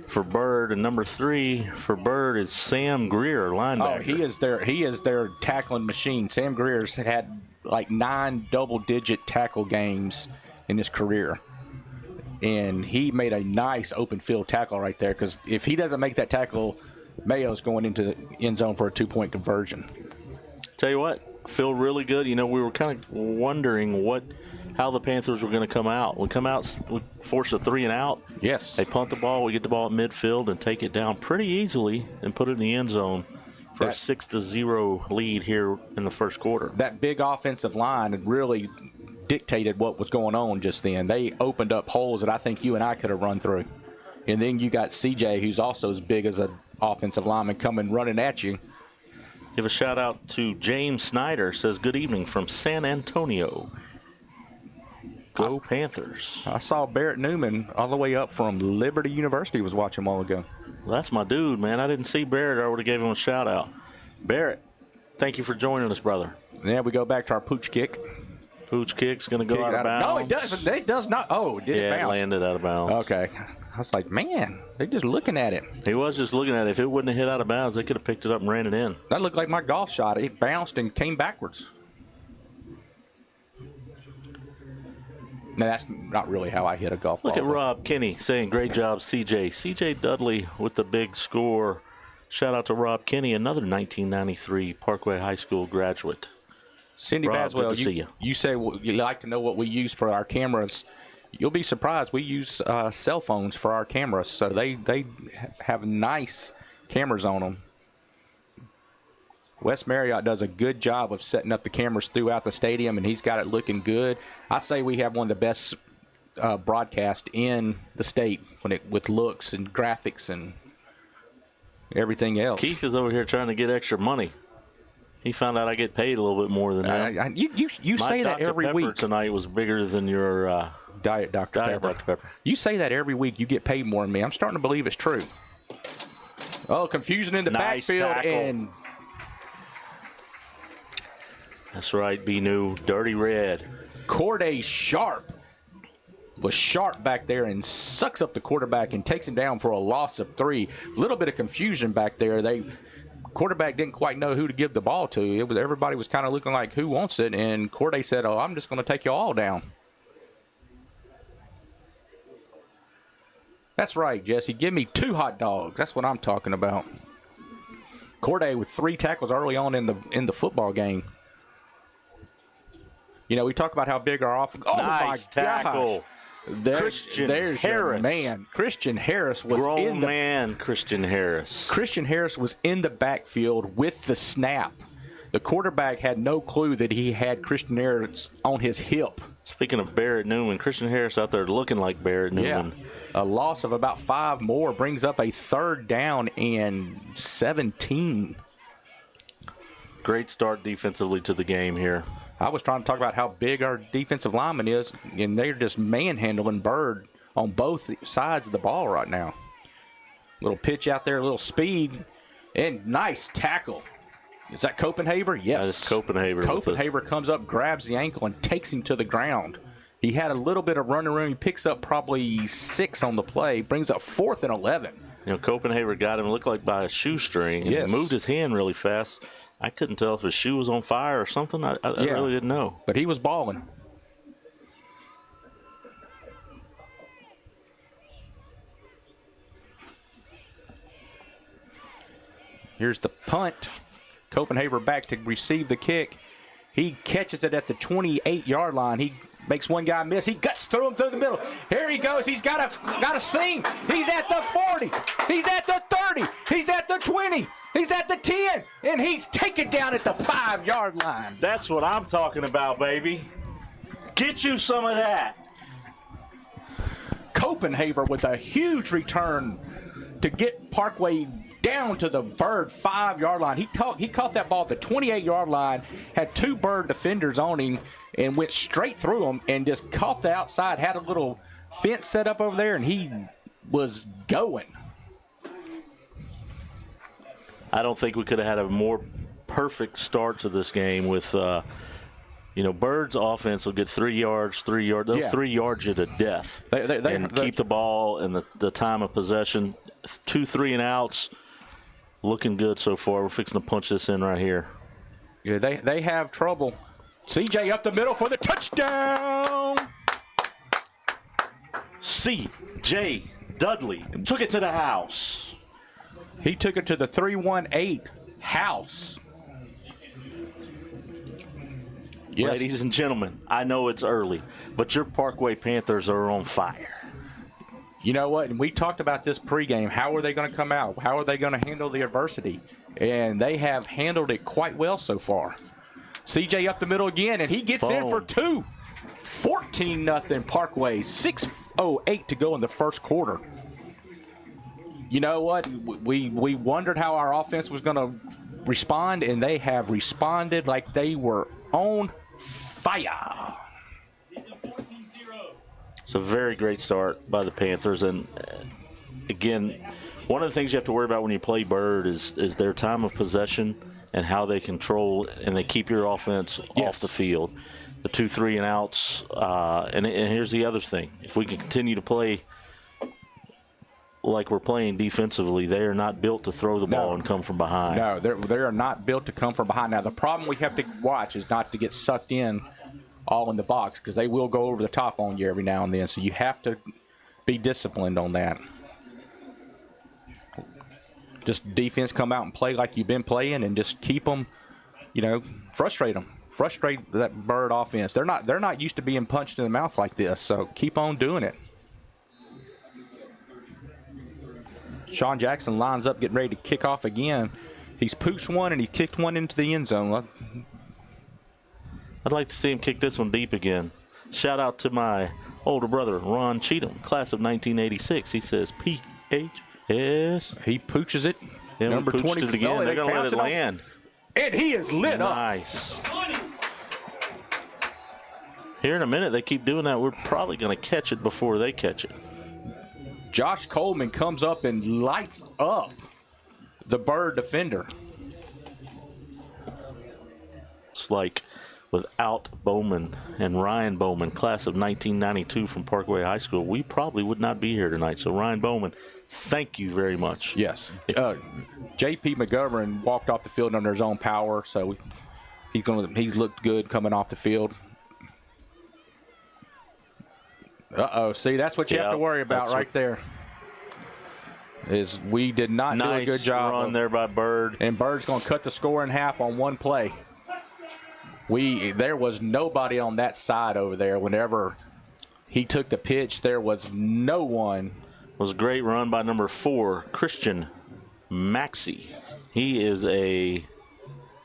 Speaker 4: for Byrd, and number 3 for Byrd is Sam Greer, linebacker.
Speaker 3: Oh, he is their tackling machine. Sam Greer's had like 9 double-digit tackle games in his career, and he made a nice open field tackle right there, because if he doesn't make that tackle, Mayo's going into the end zone for a 2-point conversion.
Speaker 4: Tell you what, feel really good. You know, we were kind of wondering how the Panthers were going to come out. We force a 3 and out.
Speaker 3: Yes.
Speaker 4: They punt the ball. We get the ball at midfield and take it down pretty easily and put it in the end zone for a 6-0 lead here in the first quarter.
Speaker 3: That big offensive line really dictated what was going on just then. They opened up holes that I think you and I could have run through. And then you got CJ, who's also as big as an offensive lineman, coming running at you.
Speaker 4: Give a shout out to James Snyder. Says, good evening from San Antonio. Go Panthers.
Speaker 3: I saw Barrett Newman all the way up from Liberty University was watching a while ago.
Speaker 4: Well, that's my dude, man. I didn't see Barrett. I would have gave him a shout out. Barrett, thank you for joining us, brother.
Speaker 3: Then we go back to our pooch kick.
Speaker 4: Pooch kick's going to go out of bounds.
Speaker 3: No, it doesn't. It does not. Oh, did it bounce?
Speaker 4: Yeah, it landed out of bounds.
Speaker 3: Okay. I was like, man, they're just looking at it.
Speaker 4: He was just looking at it. If it wouldn't have hit out of bounds, they could have picked it up and ran it in.
Speaker 3: That looked like my golf shot. It bounced and came backwards. Now, that's not really how I hit a golf ball.
Speaker 4: Look at Rob Kinney saying, great job, CJ. CJ Dudley with the big score. Shout out to Rob Kinney, another 1993 Parkway High School graduate.
Speaker 3: Cindy
Speaker 4: Rob,
Speaker 3: Baswell,
Speaker 4: good to see you.
Speaker 3: You say you like to know what we use for our cameras. You'll be surprised. We use cell phones for our cameras, so they have nice cameras on them. Wes Marriott does a good job of setting up the cameras throughout the stadium, and he's got it looking good. I say we have one of the best broadcasts in the state with looks and graphics and everything else.
Speaker 4: Keith is over here trying to get extra money. He found out I get paid a little bit more than that.
Speaker 3: You say that every
Speaker 4: Pepper
Speaker 3: week.
Speaker 4: Tonight was bigger than your
Speaker 3: Diet Dr. Pepper. You say that every week. You get paid more than me. I'm starting to believe it's true. Oh, confusion in the backfield
Speaker 4: tackle.
Speaker 3: and.
Speaker 4: That's right, B-New. Dirty Red.
Speaker 3: Corday Sharp was sharp back there and sucks up the quarterback and takes him down for a loss of 3. A little bit of confusion back there. Quarterback didn't quite know who to give the ball to. Everybody was kind of looking like who wants it, and Corday said, "Oh, I'm just going to take you all down." That's right, Jesse. Give me 2 hot dogs. That's what I'm talking about. Corday with 3 tackles early on in the football game. You know, we talk about how big our offense. Oh,
Speaker 4: nice
Speaker 3: my
Speaker 4: tackle.
Speaker 3: Gosh.
Speaker 4: Christian
Speaker 3: There's
Speaker 4: Harris.
Speaker 3: Man, Christian Harris was
Speaker 4: Grown man Christian Harris.
Speaker 3: Christian Harris was in the backfield with the snap. The quarterback had no clue that he had Christian Harris on his hip.
Speaker 4: Speaking of Barrett Newman, Christian Harris out there looking like Barrett Newman.
Speaker 3: Yeah. A loss of about 5 more brings up a 3rd down and 17.
Speaker 4: Great start defensively to the game here.
Speaker 3: I was trying to talk about how big our defensive lineman is, and they're just manhandling Byrd on both sides of the ball right now. Little pitch out there, a little speed, and nice tackle. Is that Copenhaver? Yes.
Speaker 4: That is Copenhaver.
Speaker 3: Copenhaver comes up, grabs the ankle, and takes him to the ground. He had a little bit of running room. He picks up probably 6 on the play, brings up 4th and 11.
Speaker 4: You know, Copenhaver got him, looked like by a shoestring, and
Speaker 3: Yes.
Speaker 4: moved his hand really fast. I couldn't tell if his shoe was on fire or something. I really didn't know.
Speaker 3: But he was balling. Here's the punt. Copenhaver back to receive the kick. He catches it at the 28-yard line. He makes one guy miss. He guts through him through the middle. Here he goes. He's got a seam. He's at the 40. He's at the 30. He's at the 20. He's at the 10. And he's taken down at the 5-yard line.
Speaker 4: That's what I'm talking about, baby. Get you some of that.
Speaker 3: Copenhaver with a huge return to get Parkway down to the Byrd 5-yard line. He caught that ball at the 28-yard line, had 2 Byrd defenders on him, and went straight through them and just caught the outside, had a little fence set up over there, and he was going.
Speaker 4: I don't think we could have had a more perfect start to this game with, Bird's offense will get 3 yards, 3 yards. They'll 3 yard you to death and keep the ball and the time of possession. 2 3 and outs. Looking good so far. We're fixing to punch this in right here.
Speaker 3: Yeah, they have trouble. CJ up the middle for the touchdown.
Speaker 4: C.J. Dudley took it to the house.
Speaker 3: He took it to the 318 house. Yes.
Speaker 4: Ladies and gentlemen, I know it's early, but your Parkway Panthers are on fire.
Speaker 3: You know what? And we talked about this pregame. How are they going to come out? How are they going to handle the adversity? And they have handled it quite well so far. CJ up the middle again, and he gets in for 2. 14-0 Parkway. 6:08 to go in the first quarter. You know what? We wondered how our offense was going to respond, and they have responded like they were on fire.
Speaker 4: It's a very great start by the Panthers. And, again, one of the things you have to worry about when you play Byrd is their time of possession and how they control and they keep your offense off the field. The 2 3 and outs. And here's the other thing. If we can continue to play like we're playing defensively, they are not built to throw the ball and come from behind.
Speaker 3: No, they are not built to come from behind. Now, the problem we have to watch is not to get sucked in all in the box, because they will go over the top on you every now and then. So you have to be disciplined on that. Just defense, come out and play like you've been playing, and just keep them, frustrate them. Frustrate that Byrd offense. They're not used to being punched in the mouth like this, so keep on doing it. Sean Jackson lines up, getting ready to kick off again. He's pooched one, and he kicked one into the end zone.
Speaker 4: I'd like to see him kick this one deep again. Shout out to my older brother, Ron Cheatham, class of 1986. He says P-H-S.
Speaker 3: He pooches it.
Speaker 4: Yeah,
Speaker 3: Number 20.
Speaker 4: It again. They're going to let it land.
Speaker 3: And he is lit up.
Speaker 4: Nice. Here in a minute, they keep doing that. We're probably going to catch it before they catch it.
Speaker 3: Josh Coleman comes up and lights up the Byrd defender.
Speaker 4: It's like without Bowman and Ryan Bowman, class of 1992 from Parkway High School, we probably would not be here tonight. So, Ryan Bowman, thank you very much.
Speaker 3: Yes. J.P. McGovern walked off the field under his own power, so he's looked good coming off the field. Uh-oh. See, that's what you have to worry about right there. Is we did not do a good job.
Speaker 4: Nice run there by Byrd.
Speaker 3: And Bird's going to cut the score in half on one play. There was nobody on that side over there. Whenever he took the pitch, there was no one.
Speaker 4: It was a great run by number 4, Christian Maxey. He is a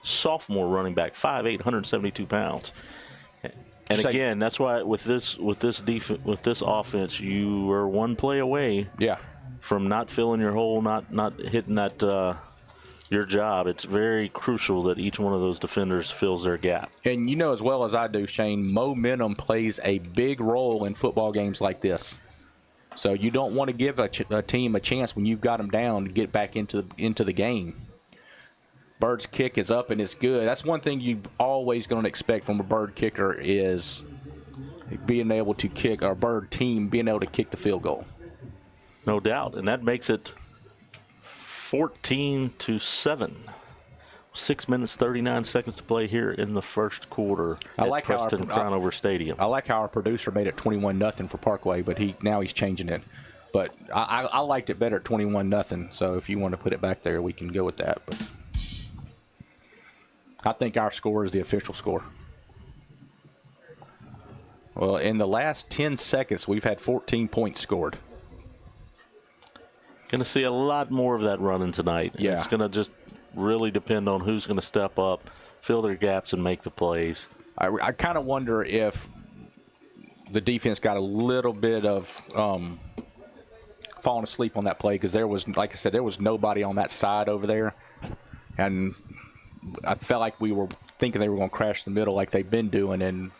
Speaker 4: sophomore running back, 5'8", 172 pounds. And again, that's why with this offense, you are one play away from not filling your hole, not hitting that your job. It's very crucial that each one of those defenders fills their gap.
Speaker 3: And you know as well as I do, Shane, momentum plays a big role in football games like this. So you don't want to give a team a chance when you've got them down to get back into the game. Bird's kick is up and it's good. That's one thing you always going to expect from a Bird kicker is being able to kick, our Bird team being able to kick the field goal.
Speaker 4: No doubt, and that makes it 14-7. 6 minutes, 39 seconds to play here in the first quarter at Preston Crownover Stadium.
Speaker 3: I like how our producer made it 21-0 for Parkway, but now he's changing it. But I liked it better at 21-0, so if you want to put it back there, we can go with that. But I think our score is the official score. Well, in the last 10 seconds, we've had 14 points scored.
Speaker 4: Going to see a lot more of that running tonight.
Speaker 3: Yeah.
Speaker 4: It's going to just really depend on who's going to step up, fill their gaps, and make the plays.
Speaker 3: I kind of wonder if the defense got a little bit of falling asleep on that play because there was, like I said, there was nobody on that side over there. And I felt like we were thinking they were going to crash the middle like they've been doing, and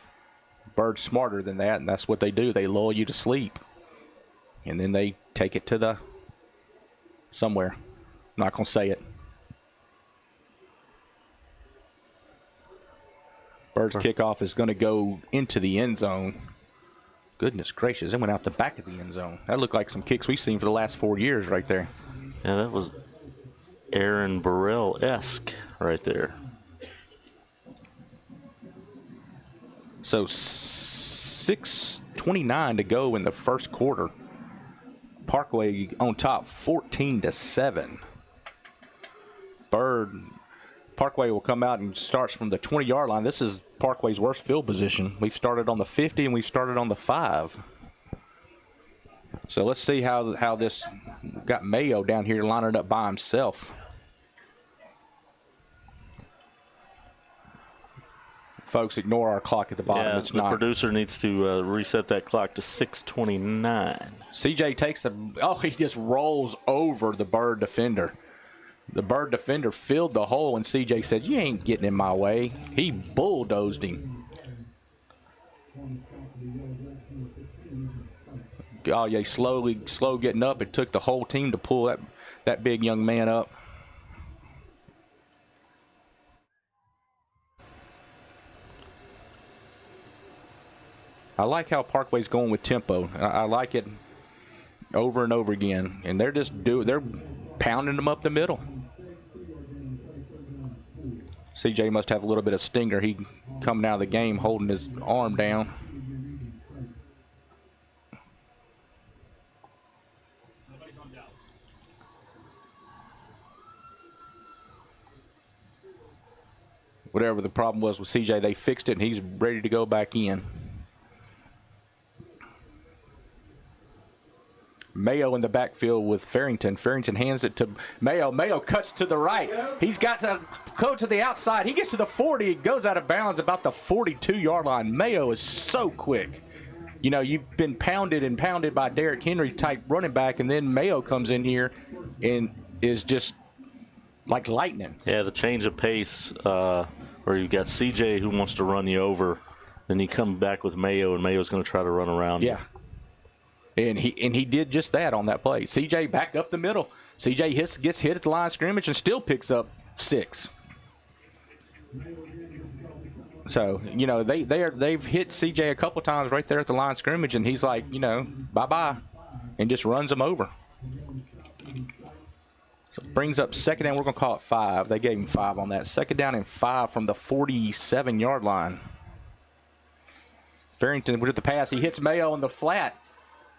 Speaker 3: Bird's smarter than that, and that's what they do. They lull you to sleep, and then they take it to the somewhere. I'm not going to say it. Bird's kickoff is going to go into the end zone. Goodness gracious, it went out the back of the end zone. That looked like some kicks we've seen for the last 4 years right there.
Speaker 4: Yeah, that was Aaron Burrell-esque right there.
Speaker 3: So 6:29 to go in the first quarter. Parkway on top, 14-7. Parkway will come out and starts from the 20-yard line. This is Parkway's worst field position. We've started on the 50 and we've started on the 5. So let's see how this got Mayo down here lining up by himself. Folks, ignore our clock at the bottom.
Speaker 4: Yeah,
Speaker 3: it's
Speaker 4: the producer needs to reset that clock to 6:29.
Speaker 3: CJ takes he just rolls over the Bird defender. The Bird defender filled the hole, and CJ said, "You ain't getting in my way." He bulldozed him. Oh, yeah, slow getting up. It took the whole team to pull that big young man up. I like how Parkway's going with tempo. I like it over and over again, and they're pounding them up the middle. CJ must have a little bit of stinger. He coming out of the game holding his arm down. Whatever the problem was with CJ, they fixed it, and he's ready to go back in. Mayo in the backfield with Farrington. Farrington hands it to Mayo. Mayo cuts to the right. He's got to go to the outside. He gets to the 40. He goes out of bounds about the 42-yard line. Mayo is so quick. You know, you've been pounded by Derrick Henry type running back, and then Mayo comes in here and is just like lightning.
Speaker 4: Yeah, the change of pace where you've got CJ who wants to run you over, then you come back with Mayo, and Mayo's going to try to run around you.
Speaker 3: And he did just that on that play. CJ back up the middle. CJ gets hit at the line of scrimmage and still picks up 6. So, you know, they've hit CJ a couple times right there at the line of scrimmage, and he's like, you know, bye-bye, and just runs them over. So it brings up second down. We're going to call it 5. They gave him 5 on that. Second down and 5 from the 47-yard line. Farrington with the pass. He hits Mayo on the flat.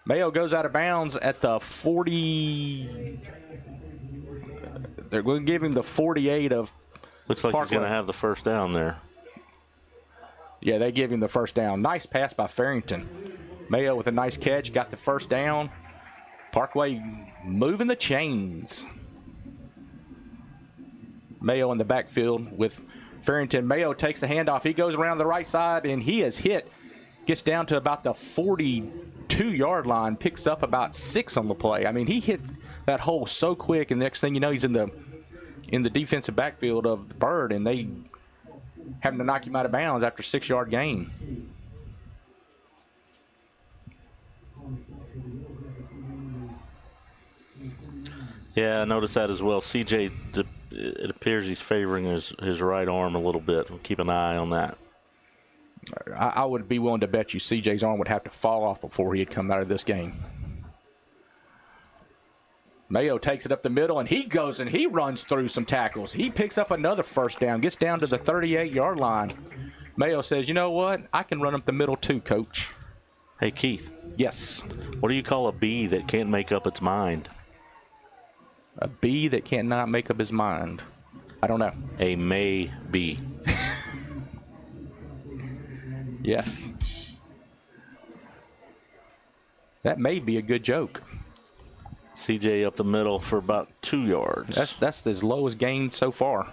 Speaker 3: Mayo goes out of bounds at the 40. They're going to give him the 48 of
Speaker 4: Looks like
Speaker 3: Parkway.
Speaker 4: he's going to have the first down there.
Speaker 3: Yeah, they give him the first down. Nice pass by Farrington. Mayo with a nice catch, got the first down. Parkway moving the chains. Mayo in the backfield with Farrington. Mayo takes the handoff. He goes around the right side, and he is hit. Gets down to about the 42-yard line, picks up about 6 on the play. I mean, he hit that hole so quick, and the next thing you know, he's in the defensive backfield of the Byrd, and they having to knock him out of bounds after a 6-yard gain.
Speaker 4: Yeah, I noticed that as well. CJ, it appears he's favoring his right arm a little bit. We'll keep an eye on that.
Speaker 3: I would be willing to bet you CJ's arm would have to fall off before he'd come out of this game. Mayo takes it up the middle, and he goes and he runs through some tackles. He picks up another first down, gets down to the 38-yard line. Mayo says, you know what? I can run up the middle too, coach.
Speaker 4: Hey, Keith.
Speaker 3: Yes.
Speaker 4: What do you call a bee that can't make up its mind?
Speaker 3: A bee that cannot make up his mind. I don't know.
Speaker 4: A may bee.
Speaker 3: Yes. That may be a good joke.
Speaker 4: CJ up the middle for about 2 yards.
Speaker 3: That's his lowest gain so far.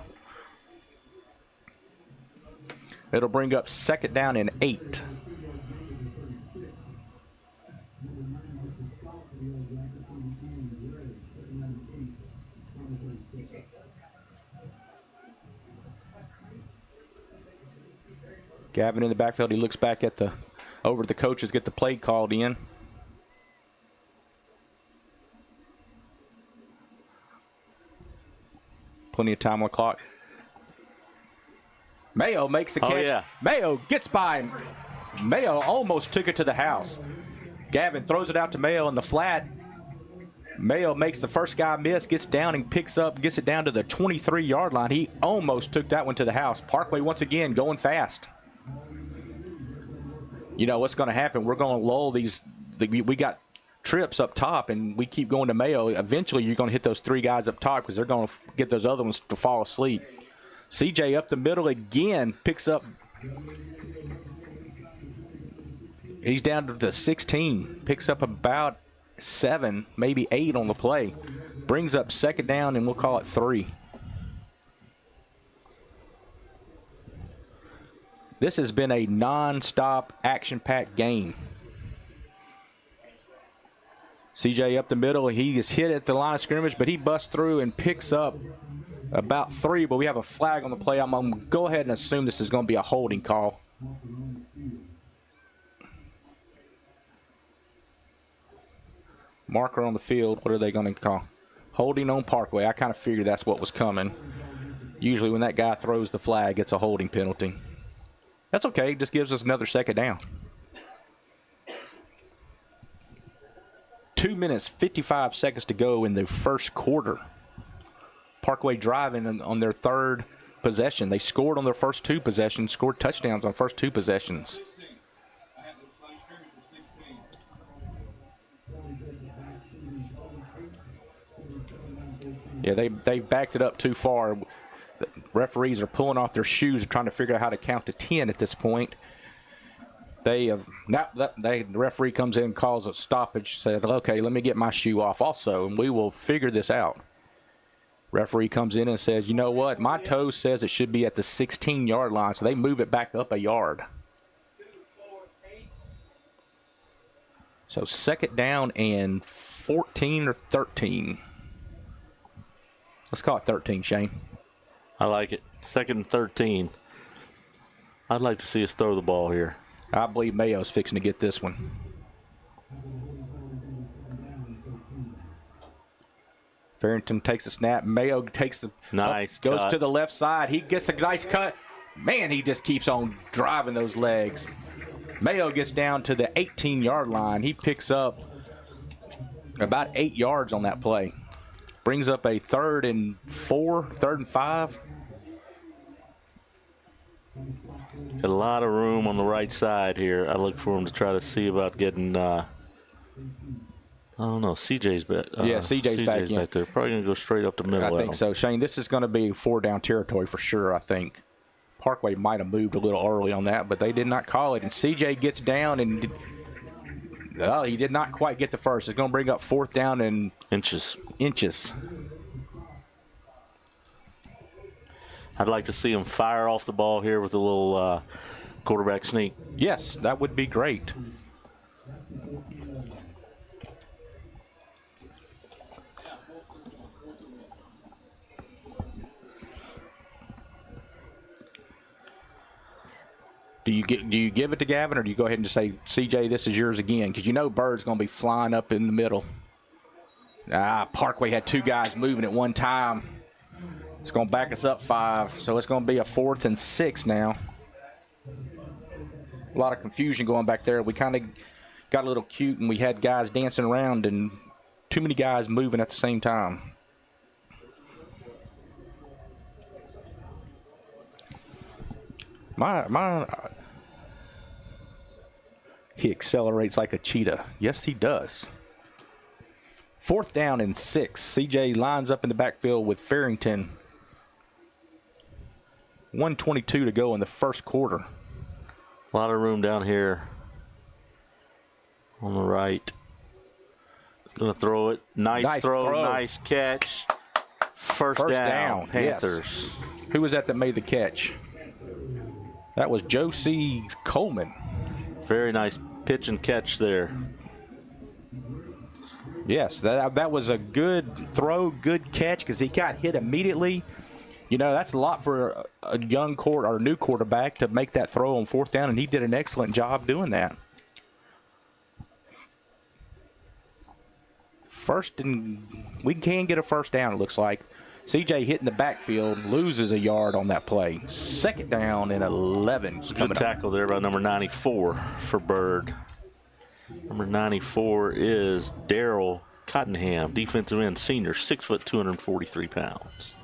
Speaker 3: It'll bring up second down and 8. Gavin in the backfield. He looks back at over at the coaches, get the play called in. Plenty of time on the clock. Mayo makes the catch.
Speaker 4: Oh, yeah.
Speaker 3: Mayo gets by him. Mayo almost took it to the house. Gavin throws it out to Mayo in the flat. Mayo makes the first guy miss, gets down and gets it down to the 23-yard line. He almost took that one to the house. Parkway once again going fast. You know what's going to happen? We're going to lull these. We got trips up top, and we keep going to Mayo. Eventually, you're going to hit those 3 guys up top because they're going to get those other ones to fall asleep. CJ up the middle again, picks up. He's down to the 16, picks up about 7, maybe 8 on the play. Brings up second down, and we'll call it 3. This has been a non-stop, action-packed game. CJ up the middle. He is hit at the line of scrimmage, but he busts through and picks up about 3, but we have a flag on the play. I'm going to go ahead and assume this is going to be a holding call. Marker on the field. What are they going to call? Holding on Parkway. I kind of figured that's what was coming. Usually when that guy throws the flag, it's a holding penalty. That's okay. It just gives us another second down. 2 minutes, 55 seconds to go in the first quarter. Parkway driving on their 3rd possession. They scored on their first 2 possessions, scored touchdowns on first 2 possessions. Yeah, they backed it up too far. The referees are pulling off their shoes and trying to figure out how to count to 10 at this point. The referee comes in and calls a stoppage, said, okay, let me get my shoe off also, and we will figure this out. Referee comes in and says, you know what, my toe says it should be at the 16-yard line, so they move it back up a yard. So second down and 14 or 13. Let's call it 13, Shane.
Speaker 4: I like it. 2nd and 13. I'd like to see us throw the ball here.
Speaker 3: I believe Mayo's fixing to get this one. Farrington takes a snap. Mayo takes the
Speaker 4: nice
Speaker 3: goes
Speaker 4: cut.
Speaker 3: to the left side. He gets a nice cut. Man, he just keeps on driving those legs. Mayo gets down to the 18-yard line. He picks up about 8 yards on that play. Brings up a 3rd and 4, 3rd and 5.
Speaker 4: A lot of room on the right side here. I look for him to try to see about getting, I don't know, CJ's back.
Speaker 3: Yeah, CJ's back in.
Speaker 4: there. Probably going to go straight up the middle.
Speaker 3: I think so. Shane, this is going to be 4-down territory for sure, I think. Parkway might have moved a little early on that, but they did not call it. And CJ gets down, and he did not quite get the first. It's going to bring up 4th down and inches.
Speaker 4: I'd like to see him fire off the ball here with a little quarterback sneak.
Speaker 3: Yes, that would be great. Do you give it to Gavin, or do you go ahead and just say, CJ, this is yours again? Because you know Bird's going to be flying up in the middle. Parkway had 2 guys moving at one time. It's going to back us up 5, so it's going to be a 4th and 6 now. A lot of confusion going back there. We kind of got a little cute, and we had guys dancing around and too many guys moving at the same time. He accelerates like a cheetah. Yes, he does. 4th down and 6. CJ lines up in the backfield with Farrington. 1:22 to go in the first quarter.
Speaker 4: A lot of room down here on the right. He's going to throw it. Nice throw. Nice catch. First down. Panthers.
Speaker 3: Yes. Who was that made the catch? That was Josie Coleman.
Speaker 4: Very nice pitch and catch there.
Speaker 3: Yes, that was a good throw, good catch, because he got hit immediately. You know, that's a lot for a young or new quarterback to make that throw on 4th down, and he did an excellent job doing that. We can get a 1st down, it looks like. CJ hitting the backfield, loses a yard on that play. 2nd down and 11.
Speaker 4: Good tackle there by number 94 for Byrd. Number 94 is Daryl Cottenham, defensive end, senior, 6 foot, 243 pounds.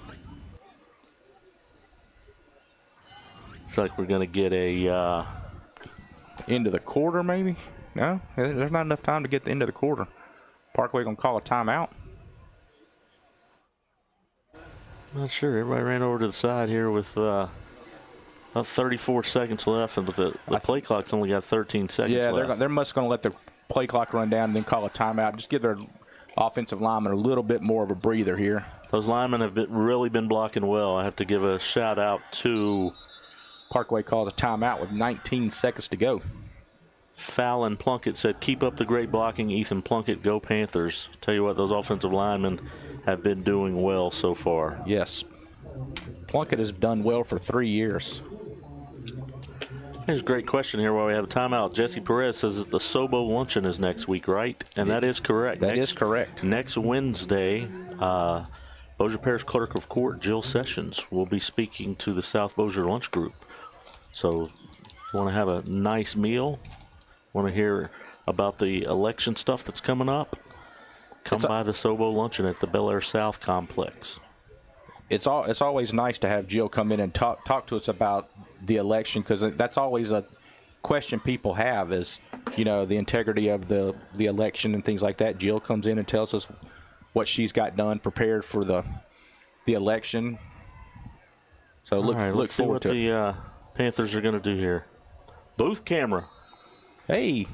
Speaker 4: Looks like we're going to get a
Speaker 3: into the quarter, maybe. No, there's not enough time to get the end of the quarter. Parkway going to call a timeout.
Speaker 4: Not sure. Everybody ran over to the side here with about 34 seconds left, and the play clock's only got 13 seconds left.
Speaker 3: Yeah, they're must going to let the play clock run down and then call a timeout. Just give their offensive linemen a little bit more of a breather here.
Speaker 4: Those linemen have really been blocking well. I have to give a shout out to
Speaker 3: Parkway calls a timeout with 19 seconds to go.
Speaker 4: Fallon Plunkett said, keep up the great blocking, Ethan Plunkett, go Panthers. Tell you what, those offensive linemen have been doing well so far.
Speaker 3: Yes. Plunkett has done well for 3 years.
Speaker 4: There's a great question here while we have a timeout. Jesse Perez says that the Sobo luncheon is next week, right? And that is correct.
Speaker 3: That is correct.
Speaker 4: Next Wednesday, Bossier Parish Clerk of Court Jill Sessions will be speaking to the South Bossier Lunch Group. So want to have a nice meal, want to hear about the election stuff that's coming up, come by the Sobo luncheon at the Bel Air South complex.
Speaker 3: It's always nice to have Jill come in and talk to us about the election, because that's always a question people have is, you know, the integrity of the election and things like that. Jill comes in and tells us what she's got done, prepared for the election. So look forward to it.
Speaker 4: The Panthers are going to do here. Booth camera.
Speaker 3: Hey.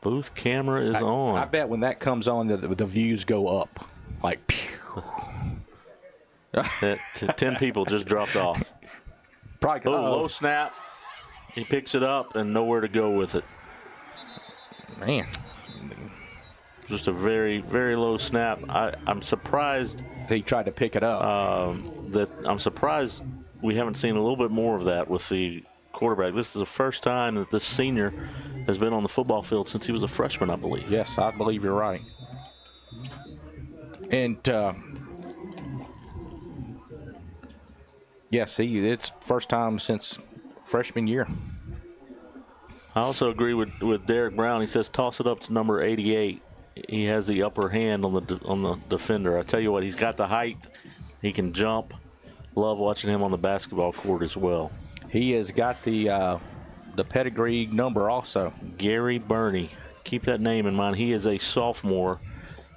Speaker 4: Booth camera is on.
Speaker 3: I bet when that comes on, the views go up. Like, pew.
Speaker 4: 10 people just dropped off.
Speaker 3: Probably
Speaker 4: low snap. He picks it up and nowhere to go with it.
Speaker 3: Man.
Speaker 4: Just a very, very low snap. I'm surprised.
Speaker 3: He tried to pick it up.
Speaker 4: I'm surprised we haven't seen a little bit more of that with the quarterback. This is the first time that this senior has been on the football field since he was a freshman, I believe.
Speaker 3: Yes, I believe you're right. And Yes, it's first time since freshman year.
Speaker 4: I also agree with Derek Brown. He says toss it up to number 88. He has the upper hand on the defender. I tell you what, he's got the height. He can jump. Love watching him on the basketball court as well.
Speaker 3: He has got the pedigree number also.
Speaker 4: Gary Burney. Keep that name in mind. He is a sophomore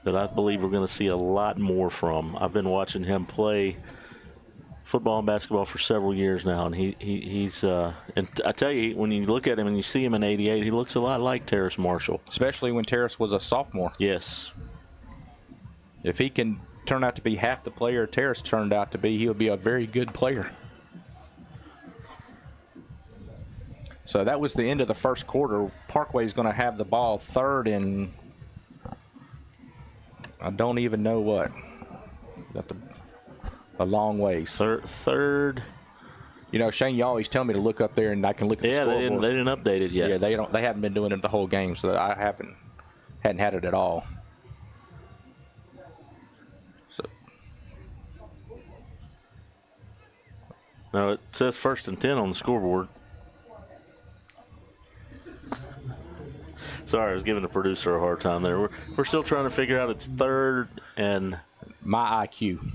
Speaker 4: that I believe we're going to see a lot more from. I've been watching him play football and basketball for several years now, and he's and I tell you, when you look at him and you see him in 88, he looks a lot like Terrace Marshall.
Speaker 3: Especially when Terrace was a sophomore.
Speaker 4: Yes.
Speaker 3: If he can turn out to be half the player Terrace turned out to be, he'll be a very good player. So that was the end of the first quarter. Parkway's going to have the ball third and I don't even know what. Got a long ways.
Speaker 4: Third.
Speaker 3: You know, Shane, you always tell me to look up there, and I can look at the scoreboard.
Speaker 4: they didn't update it yet.
Speaker 3: Yeah, they haven't been doing it the whole game, so I hadn't had it at all. So
Speaker 4: no, it says 1st and 10 on the scoreboard. Sorry, I was giving the producer a hard time there. We're still trying to figure out it's third and
Speaker 3: my IQ.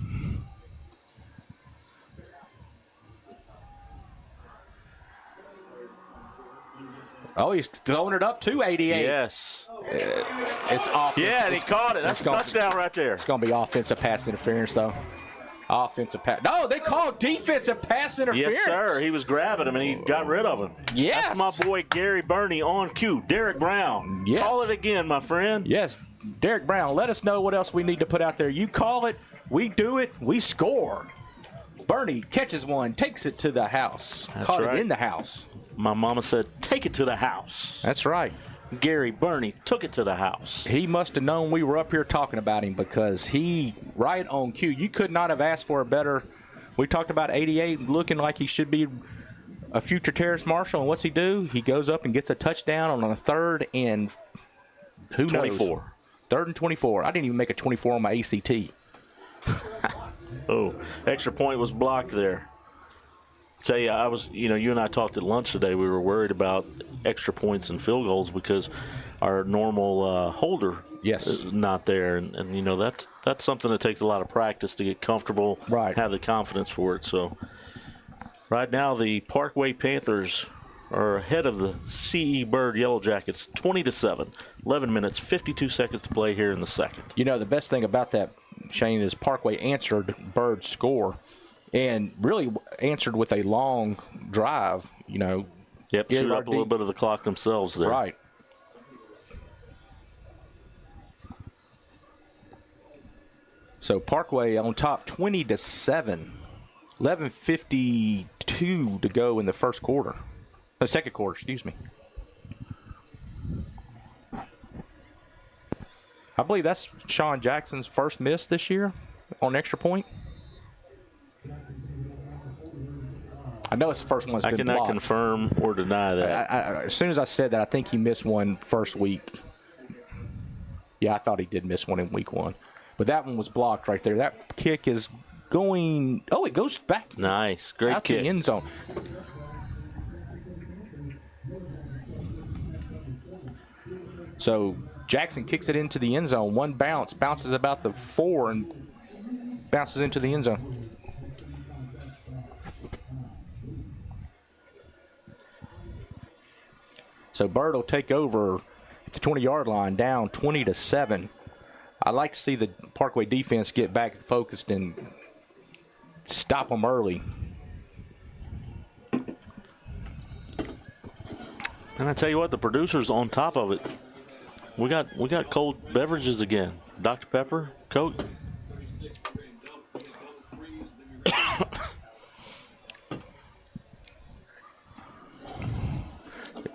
Speaker 3: Oh, he's throwing it up to 88.
Speaker 4: yes.
Speaker 3: It's off.
Speaker 4: Yeah, and he caught it. That's a touchdown right there.
Speaker 3: It's going to be offensive pass interference, though. Offensive pass. No, they called defensive pass interference.
Speaker 4: Yes, sir. He was grabbing him, and he got rid of him.
Speaker 3: Yes.
Speaker 4: That's my boy Gary Burney on cue. Derek Brown.
Speaker 3: Yes.
Speaker 4: Call it again, my friend.
Speaker 3: Yes, Derek Brown, let us know what else we need to put out there. You call it, we do it, we score. Burney catches one, takes it to the house.
Speaker 4: That's
Speaker 3: Caught
Speaker 4: right.
Speaker 3: it in the house.
Speaker 4: My mama said, take it to the house.
Speaker 3: That's right.
Speaker 4: Gary Burney took it to the house.
Speaker 3: He must have known we were up here talking about him because he, right on cue, you could not have asked for a better. We talked about 88 looking like he should be a future Terrace Marshall, and what's he do? He goes up and gets a touchdown on a third and who
Speaker 4: 24.
Speaker 3: knows? Third and 24. I didn't even make a 24 on my ACT.
Speaker 4: Oh, extra point was blocked there. Tell you, you and I talked at lunch today. We were worried about extra points and field goals because our normal holder is not there, and you know that's something that takes a lot of practice to get comfortable,
Speaker 3: right?
Speaker 4: Have the confidence for it. So, right now the Parkway Panthers are ahead of the CE Byrd Yellowjackets, 20-7. 11 minutes, 52 seconds to play here in the second.
Speaker 3: You know, the best thing about that, Shane, is Parkway answered Byrd's score. And really answered with a long drive, you know.
Speaker 4: Yep, chewed up a little bit of the clock themselves there.
Speaker 3: Right. So Parkway on top 20-7. 11:52 to go in the first quarter. The second quarter, excuse me. I believe that's Sean Jackson's first miss this year on extra point. I know it's the first one that's been blocked.
Speaker 4: I cannot confirm or deny that.
Speaker 3: As soon as I said that, I think he missed one first week. Yeah, I thought he did miss one in week one. But that one was blocked right there. That kick is going – oh, it goes back.
Speaker 4: Nice. Great
Speaker 3: out
Speaker 4: kick.
Speaker 3: To the end zone. So Jackson kicks it into the end zone. One bounce. Bounces about the 4 and bounces into the end zone. So Byrd will take over at the 20-yard line, down 20-7. I'd like to see the Parkway defense get back focused and stop them early.
Speaker 4: And I tell you what, the producer's on top of it. We got cold beverages again. Dr. Pepper, Coke.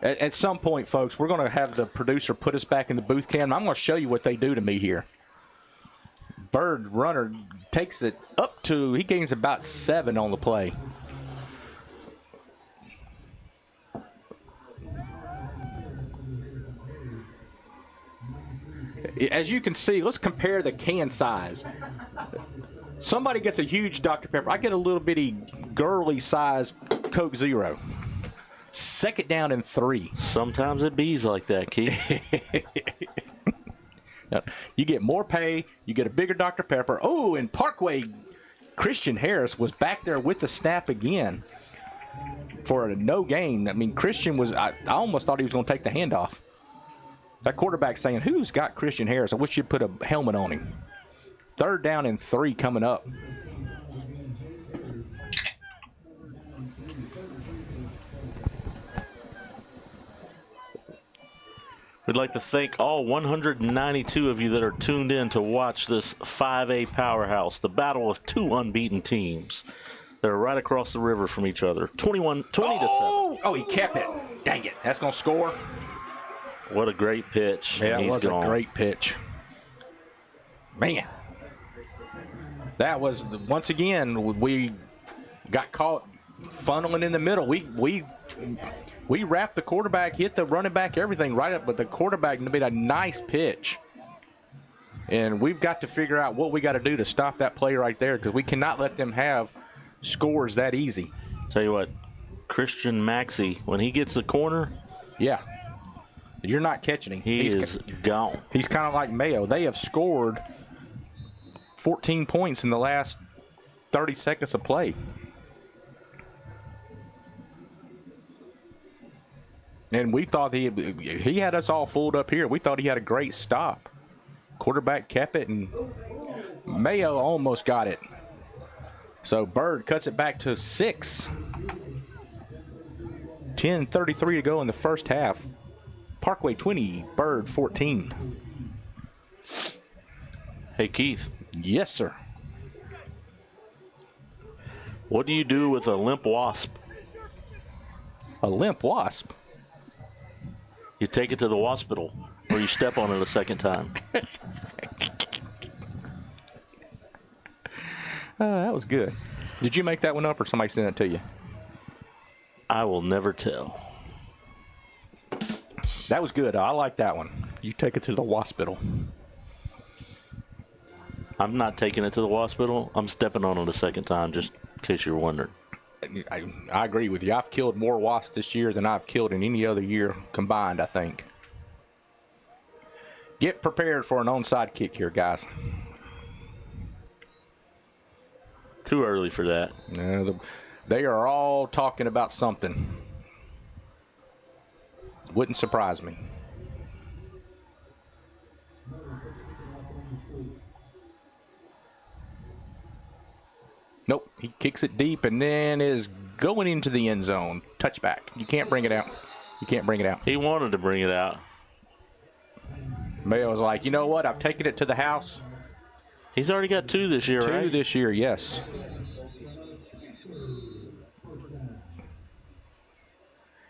Speaker 3: At some point, folks, we're going to have the producer put us back in the booth cam. I'm going to show you what they do to me here. Byrd runner takes it up to, he gains about 7 on the play. As you can see, let's compare the can size. Somebody gets a huge Dr. Pepper. I get a little bitty girly size Coke Zero. 2nd down and 3.
Speaker 4: Sometimes it bees like that, Keith.
Speaker 3: You get more pay. You get a bigger Dr. Pepper. Oh, and Parkway, Christian Harris was back there with the snap again for a no gain. I mean, Christian was, I almost thought he was going to take the handoff. That quarterback saying, who's got Christian Harris? I wish you'd put a helmet on him. 3rd down and 3 coming up.
Speaker 4: We'd like to thank all 192 of you that are tuned in to watch this 5A powerhouse, the battle of 2 unbeaten teams. They're right across the river from each other. 20 to 7.
Speaker 3: Oh, he kept it. Dang it. That's going to score.
Speaker 4: What a great pitch.
Speaker 3: Yeah,
Speaker 4: it was
Speaker 3: a great pitch. Man. That was, once again, we got caught funneling in the middle. We wrapped the quarterback, hit the running back, everything right up, but the quarterback made a nice pitch. And we've got to figure out what we got to do to stop that play right there, because we cannot let them have scores that easy.
Speaker 4: Tell you what, Christian Maxey, when he gets the corner,
Speaker 3: yeah, you're not catching him.
Speaker 4: He's gone.
Speaker 3: He's kind of like Mayo. They have scored 14 points in the last 30 seconds of play. And we thought he had us all fooled up here. We thought he had a great stop. Quarterback kept it, and Mayo almost got it. So Byrd cuts it back to 6. 10:33 to go in the first half. Parkway 20, Byrd 14.
Speaker 4: Hey, Keith.
Speaker 3: Yes, sir.
Speaker 4: What do you do with a limp wasp?
Speaker 3: A limp wasp?
Speaker 4: You take it to the hospital, or you step on it a second time.
Speaker 3: That was good. Did you make that one up, or somebody sent it to you?
Speaker 4: I will never tell.
Speaker 3: That was good. I like that one. You take it to the hospital.
Speaker 4: I'm not taking it to the hospital. I'm stepping on it a second time, just in case you're wondering.
Speaker 3: I agree with you. I've killed more wasps this year than I've killed in any other year combined, I think. Get prepared for an onside kick here, guys.
Speaker 4: Too early for that.
Speaker 3: They are all talking about something. Wouldn't surprise me. Nope, he kicks it deep and then is going into the end zone. Touchback. You can't bring it out. You can't bring it out.
Speaker 4: He wanted to bring it out.
Speaker 3: Mayo was like, you know what? I've taken it to the house.
Speaker 4: He's already got 2 this year, right?
Speaker 3: 2 this year, yes.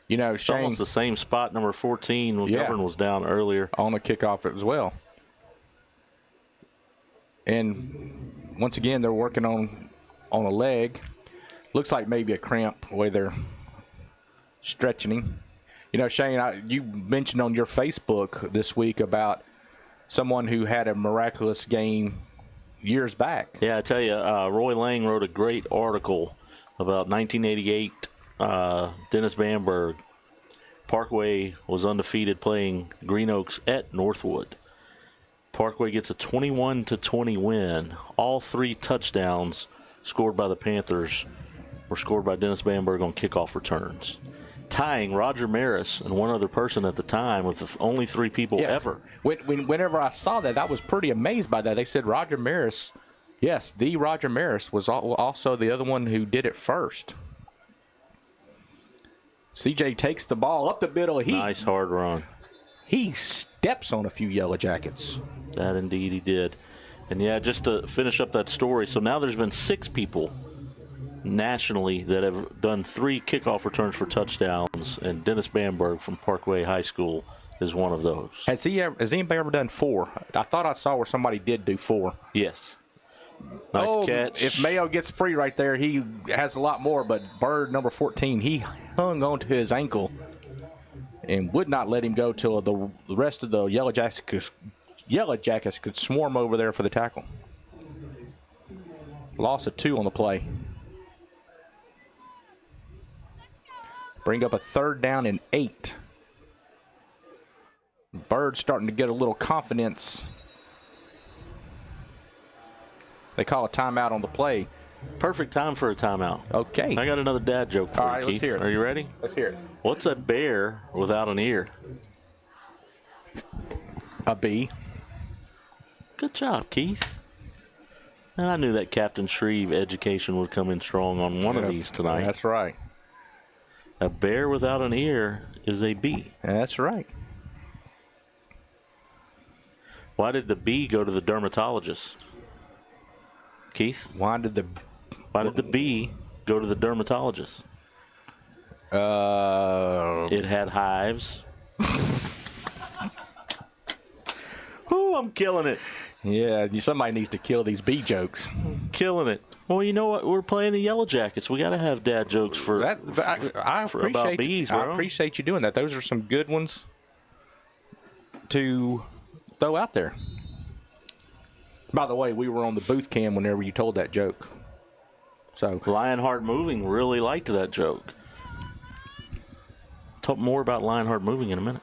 Speaker 3: You know,
Speaker 4: it's
Speaker 3: Shane,
Speaker 4: almost the same spot, number 14. McGovern was down earlier.
Speaker 3: On the kickoff as well. And once again, they're working on a leg. Looks like maybe a cramp, the way they're stretching him. You know, Shane, you mentioned on your Facebook this week about someone who had a miraculous game years back.
Speaker 4: Yeah, I tell you, Roy Lang wrote a great article about 1988. Dennis Bamberg. Parkway was undefeated playing Green Oaks at Northwood. Parkway gets a 21-20 win. All 3 touchdowns scored by the Panthers were scored by Dennis Bamberg on kickoff returns, tying Roger Maris and one other person at the time with only 3 people ever.
Speaker 3: Whenever I saw that, I was pretty amazed by that. They said Roger Maris, yes, the Roger Maris was also the other one who did it first. CJ takes the ball up the middle.
Speaker 4: Nice hard run.
Speaker 3: He steps on a few Yellowjackets.
Speaker 4: That indeed he did. And yeah, just to finish up that story, so now there's been 6 people nationally that have done 3 kickoff returns for touchdowns, and Dennis Bamberg from Parkway High School is one of those.
Speaker 3: Has anybody ever done 4? I thought I saw where somebody did do 4.
Speaker 4: Yes. Nice catch.
Speaker 3: If Mayo gets free right there, he has a lot more, but Byrd, number 14, he hung onto his ankle and would not let him go till the rest of the Yellowjackets could swarm over there for the tackle. Loss of 2 on the play. Bring up a 3rd down and 8. Byrd starting to get a little confidence. They call a timeout on the play.
Speaker 4: Perfect time for a timeout.
Speaker 3: Okay.
Speaker 4: I got another dad joke for
Speaker 3: All
Speaker 4: you,
Speaker 3: right,
Speaker 4: Keith.
Speaker 3: let's hear it.
Speaker 4: Are you ready?
Speaker 3: Let's hear it.
Speaker 4: What's a bear without an ear?
Speaker 3: A bee.
Speaker 4: Good job, Keith. And I knew that Captain Shreve education would come in strong on one of these tonight.
Speaker 3: That's right.
Speaker 4: A bear without an ear is a bee.
Speaker 3: That's right.
Speaker 4: Why did the bee go to the dermatologist? Keith?
Speaker 3: Why did the
Speaker 4: bee go to the dermatologist? It had hives. Ooh, I'm killing it.
Speaker 3: Yeah, somebody needs to kill these bee jokes.
Speaker 4: Killing it. Well, you know what? We're playing the Yellowjackets. We got to have dad jokes for
Speaker 3: that. I
Speaker 4: about
Speaker 3: appreciate
Speaker 4: bees,
Speaker 3: I
Speaker 4: bro.
Speaker 3: appreciate you doing that. Those are some good ones to throw out there. By the way, we were on the booth cam whenever you told that joke. So
Speaker 4: Lionheart Moving really liked that joke. Talk more about Lionheart Moving in a minute.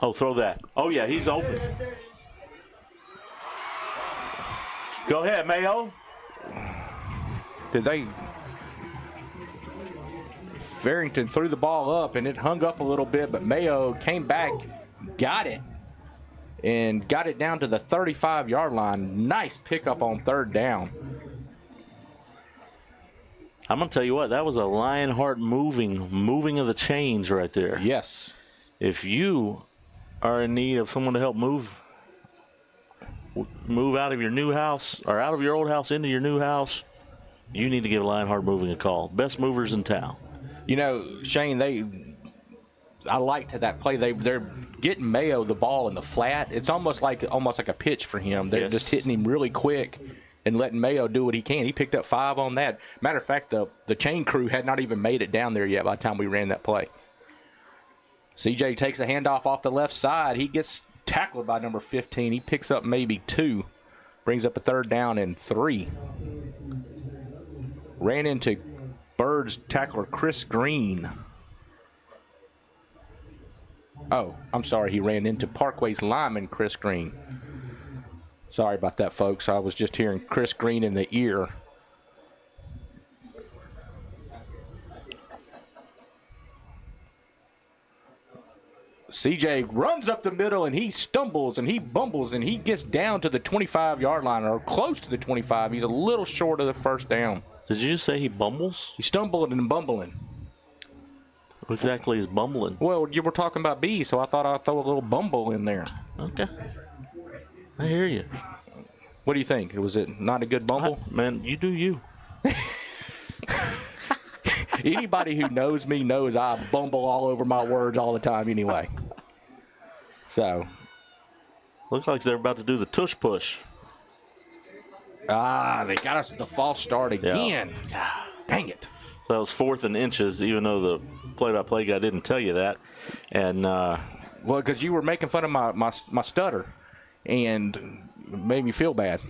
Speaker 4: Oh, throw that. Oh, yeah, he's open. Go ahead, Mayo.
Speaker 3: did they? Farrington threw the ball up and it hung up a little bit, but Mayo came back, got it, and got it down to the 35-yard line. Nice pickup on 3rd down.
Speaker 4: I'm going to tell you what, that was a Lionheart moving of the chains right there.
Speaker 3: Yes.
Speaker 4: If you are in need of someone to help move out of your new house or out of your old house into your new house, you need to give Lionheart Moving a call. Best movers in town.
Speaker 3: You know, Shane, I liked that play. They're getting Mayo the ball in the flat. It's almost like a pitch for him. They're just hitting him really quick and letting Mayo do what he can. He picked up 5 on that. Matter of fact, the chain crew had not even made it down there yet by the time we ran that play. CJ takes a handoff off the left side. He gets tackled by number 15. He picks up maybe 2. Brings up a 3rd down and 3. Ran into Bird's tackler, Chris Green. Oh, I'm sorry. He ran into Parkway's lineman, Chris Green. Sorry about that, folks. I was just hearing Chris Green in the ear. CJ runs up the middle, and he stumbles, and he bumbles, and he gets down to the 25-yard line, or close to the 25. He's a little short of the 1st down.
Speaker 4: Did you just say he bumbles?
Speaker 3: He's stumbling and bumbling.
Speaker 4: What exactly is bumbling?
Speaker 3: Well, you were talking about bees, so I thought I'd throw a little bumble in there.
Speaker 4: Okay. I hear you.
Speaker 3: What do you think? Was it not a good bumble?
Speaker 4: Man, you do you.
Speaker 3: Anybody who knows me knows I bumble all over my words all the time anyway. So.
Speaker 4: Looks like they're about to do the tush push.
Speaker 3: They got us the false start again.
Speaker 4: Yeah.
Speaker 3: Dang it.
Speaker 4: So that was 4th and inches, even though the play-by-play guy didn't tell you that. And
Speaker 3: well, because you were making fun of my stutter and made me feel bad.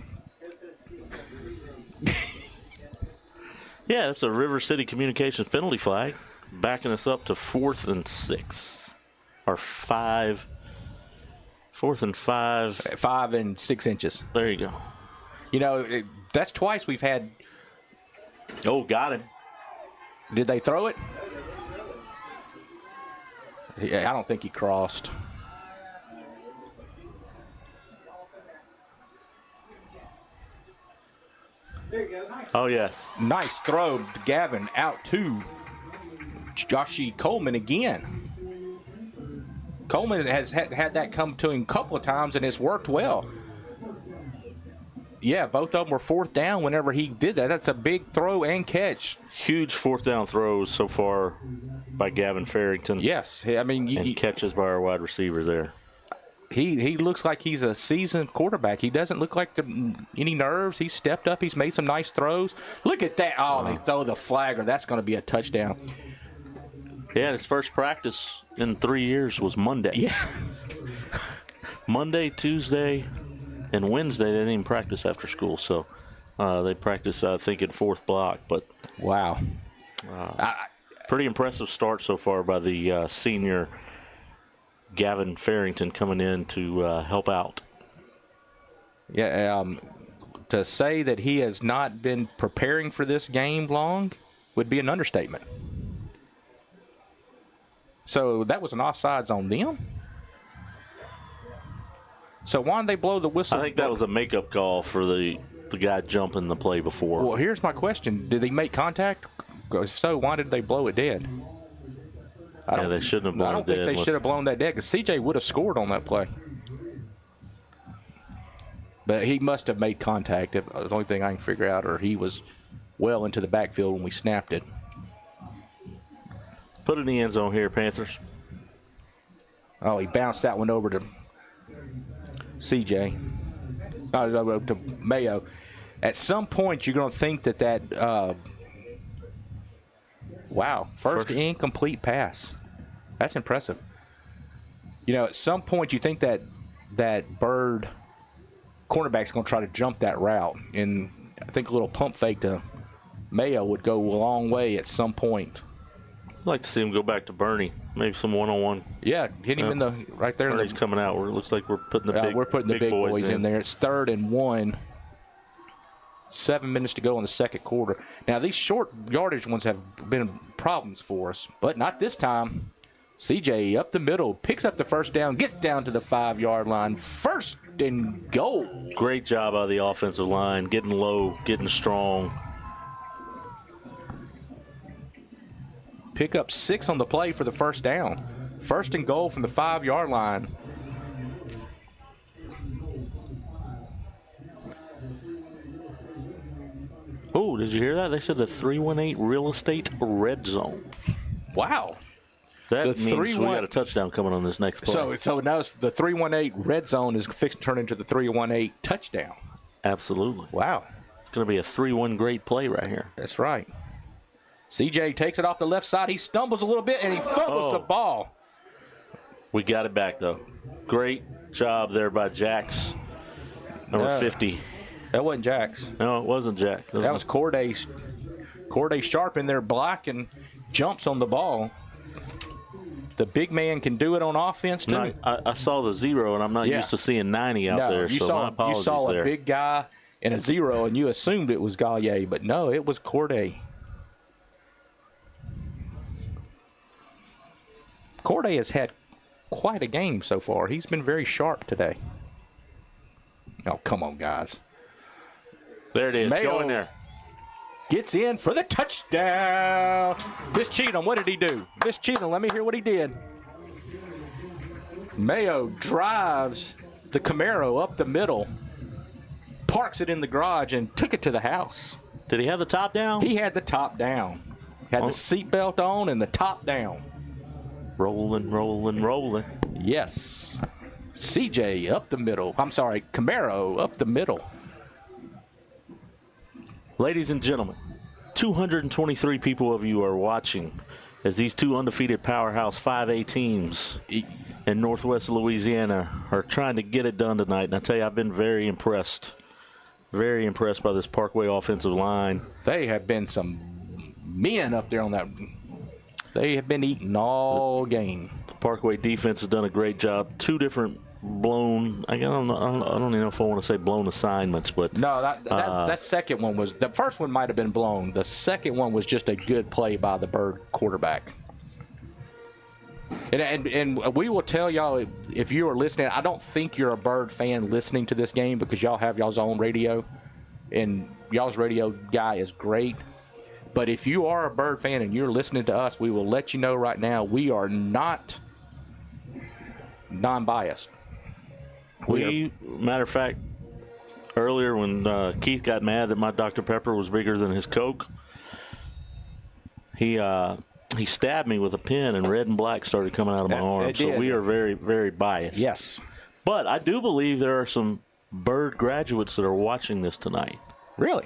Speaker 4: yeah, that's a River City Communications penalty flag, backing us up to 4th and 6, or 5. 4th and 5.
Speaker 3: 5 and 6 inches.
Speaker 4: There you go.
Speaker 3: You know, that's twice we've had.
Speaker 4: Oh, got him.
Speaker 3: Did they throw it? Yeah, I don't think he crossed.
Speaker 4: Oh, yes.
Speaker 3: Nice throw to Gavin out to Joshy Coleman again. Coleman has had that come to him a couple of times, and it's worked well. Yeah, both of them were 4th down whenever he did that. That's a big throw and catch.
Speaker 4: Huge 4th down throws so far by Gavin Farrington.
Speaker 3: Yes. I mean,
Speaker 4: and catches by our wide receiver there.
Speaker 3: He looks like he's a seasoned quarterback. He doesn't look like any nerves. He's stepped up. He's made some nice throws. Look at that. Oh, they throw the flagger. That's going to be a touchdown.
Speaker 4: Yeah, his first practice in 3 years was Monday.
Speaker 3: Yeah.
Speaker 4: Monday, Tuesday, and Wednesday they didn't even practice after school. So They practice, I think, in 4th block. But
Speaker 3: wow.
Speaker 4: Pretty impressive start so far by the senior Gavin Farrington coming in to help out.
Speaker 3: Yeah, to say that he has not been preparing for this game long would be an understatement. So that was an offsides on them? So why didn't they blow the whistle?
Speaker 4: I think that was a makeup call for the guy jumping the play before.
Speaker 3: Well, here's my question. Did he make contact? If so, why did they blow it dead?
Speaker 4: They shouldn't have blown it dead.
Speaker 3: I don't think they should have blown that dead because CJ would have scored on that play. But he must have made contact. The only thing I can figure out, or he was well into the backfield when we snapped it.
Speaker 4: Put it in the end zone here, Panthers.
Speaker 3: Oh, he bounced that one over to CJ. To Mayo. At some point, you're going to think that wow, first incomplete pass. That's impressive. At some point, you think that Byrd cornerback's going to try to jump that route, and I think a little pump fake to Mayo would go a long way at some point.
Speaker 4: I'd like to see him go back to Bernie, maybe some one-on-one.
Speaker 3: Yeah, hit him in the right there.
Speaker 4: Bernie's coming out. It looks like we're putting the big
Speaker 3: boys in there. It's 3rd and 1. 7 minutes to go in the second quarter. Now these short yardage ones have been problems for us, but not this time. CJ up the middle, picks up the first down, gets down to the 5-yard line. 1st and goal.
Speaker 4: Great job out of the offensive line, getting low, getting strong.
Speaker 3: Pick up 6 on the play for the first down. 1st and goal from the 5-yard line.
Speaker 4: Oh, did you hear that? They said the 318 real estate red zone.
Speaker 3: Wow.
Speaker 4: That means we got a touchdown coming on this next play.
Speaker 3: So now the 318 red zone is fixed to turn into the 318 touchdown.
Speaker 4: Absolutely.
Speaker 3: Wow.
Speaker 4: It's going to be a 3-1 great play right here.
Speaker 3: That's right. CJ takes it off the left side. He stumbles a little bit, and he fumbles the ball.
Speaker 4: We got it back, though. Great job there by Jax, number 50.
Speaker 3: That wasn't Jax.
Speaker 4: No, it wasn't Jax.
Speaker 3: That was Corday. Corday Sharp in there blocking, jumps on the ball. The big man can do it on offense, too.
Speaker 4: No, I saw the 0, and I'm not used to seeing 90 out there, so my apologies
Speaker 3: you saw
Speaker 4: there.
Speaker 3: A big guy and a 0, and you assumed it was Gallier, but no, it was Corday. Corday has had quite a game so far. He's been very sharp today. Oh, come on, guys.
Speaker 4: There it is.
Speaker 3: Mayo
Speaker 4: Go in there.
Speaker 3: Gets in for the touchdown. Miss Cheatham, what did he do? Miss Cheatham, let me hear what he did. Mayo drives the Camaro up the middle, parks it in the garage, and took it to the house.
Speaker 4: Did he have the top down?
Speaker 3: He had the top down. Had the seatbelt on and the top down.
Speaker 4: Rolling, rolling, rolling.
Speaker 3: Yes. CJ up the middle. I'm sorry, Camaro up the middle.
Speaker 4: Ladies and gentlemen, 223 people of you are watching as these two undefeated powerhouse 5A teams in Northwest Louisiana are trying to get it done tonight. And I tell you, I've been very impressed by this Parkway offensive line.
Speaker 3: They have been some men up there on that. They have been eating all game.
Speaker 4: The Parkway defense has done a great job. 2 different blown, I don't even know if I want to say blown assignments, but
Speaker 3: no, that second one was, the first one might have been blown. The second one was just a good play by the Byrd quarterback. And we will tell y'all, if you are listening, I don't think you're a Byrd fan listening to this game because y'all have y'all's own radio, and y'all's radio guy is great. But if you are a Byrd fan and you're listening to us, we will let you know right now we are not non-biased.
Speaker 4: Matter of fact, earlier when Keith got mad that my Dr. Pepper was bigger than his Coke, he stabbed me with a pen and red and black started coming out of my arm. So we are very, very biased.
Speaker 3: Yes.
Speaker 4: But I do believe there are some Byrd graduates that are watching this tonight.
Speaker 3: Really?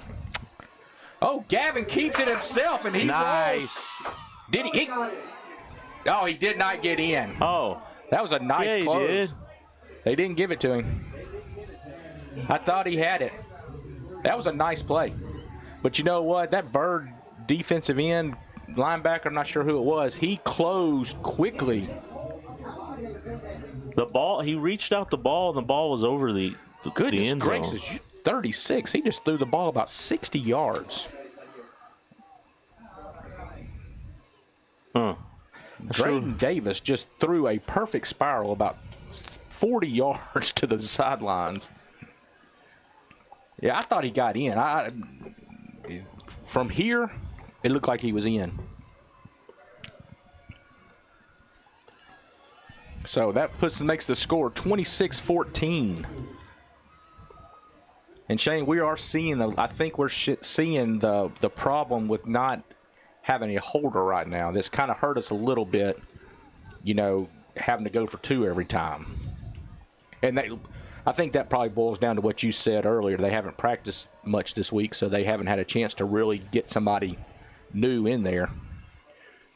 Speaker 3: Oh, Gavin keeps it himself, and he
Speaker 4: nice.
Speaker 3: Rolls. Did he? Oh, he did not get in.
Speaker 4: Oh.
Speaker 3: That was a nice close.
Speaker 4: Did.
Speaker 3: They didn't give it to him. I thought he had it. That was a nice play. But you know what? That Byrd defensive end, linebacker, I'm not sure who it was, he closed quickly.
Speaker 4: The ball, he reached out the ball, and the ball was over the end zone.
Speaker 3: Goodness gracious, 36. He just threw the ball about 60 yards. Drayden Davis just threw a perfect spiral about 40 yards to the sidelines. Yeah, I thought he got in. From here, it looked like he was in. So that makes the score 26-14. And Shane, we are seeing I think we're seeing the problem with not having a holder right now. This kind of hurt us a little bit, you know, having to go for 2 every time. And I think that probably boils down to what you said earlier. They haven't practiced much this week, so they haven't had a chance to really get somebody new in there.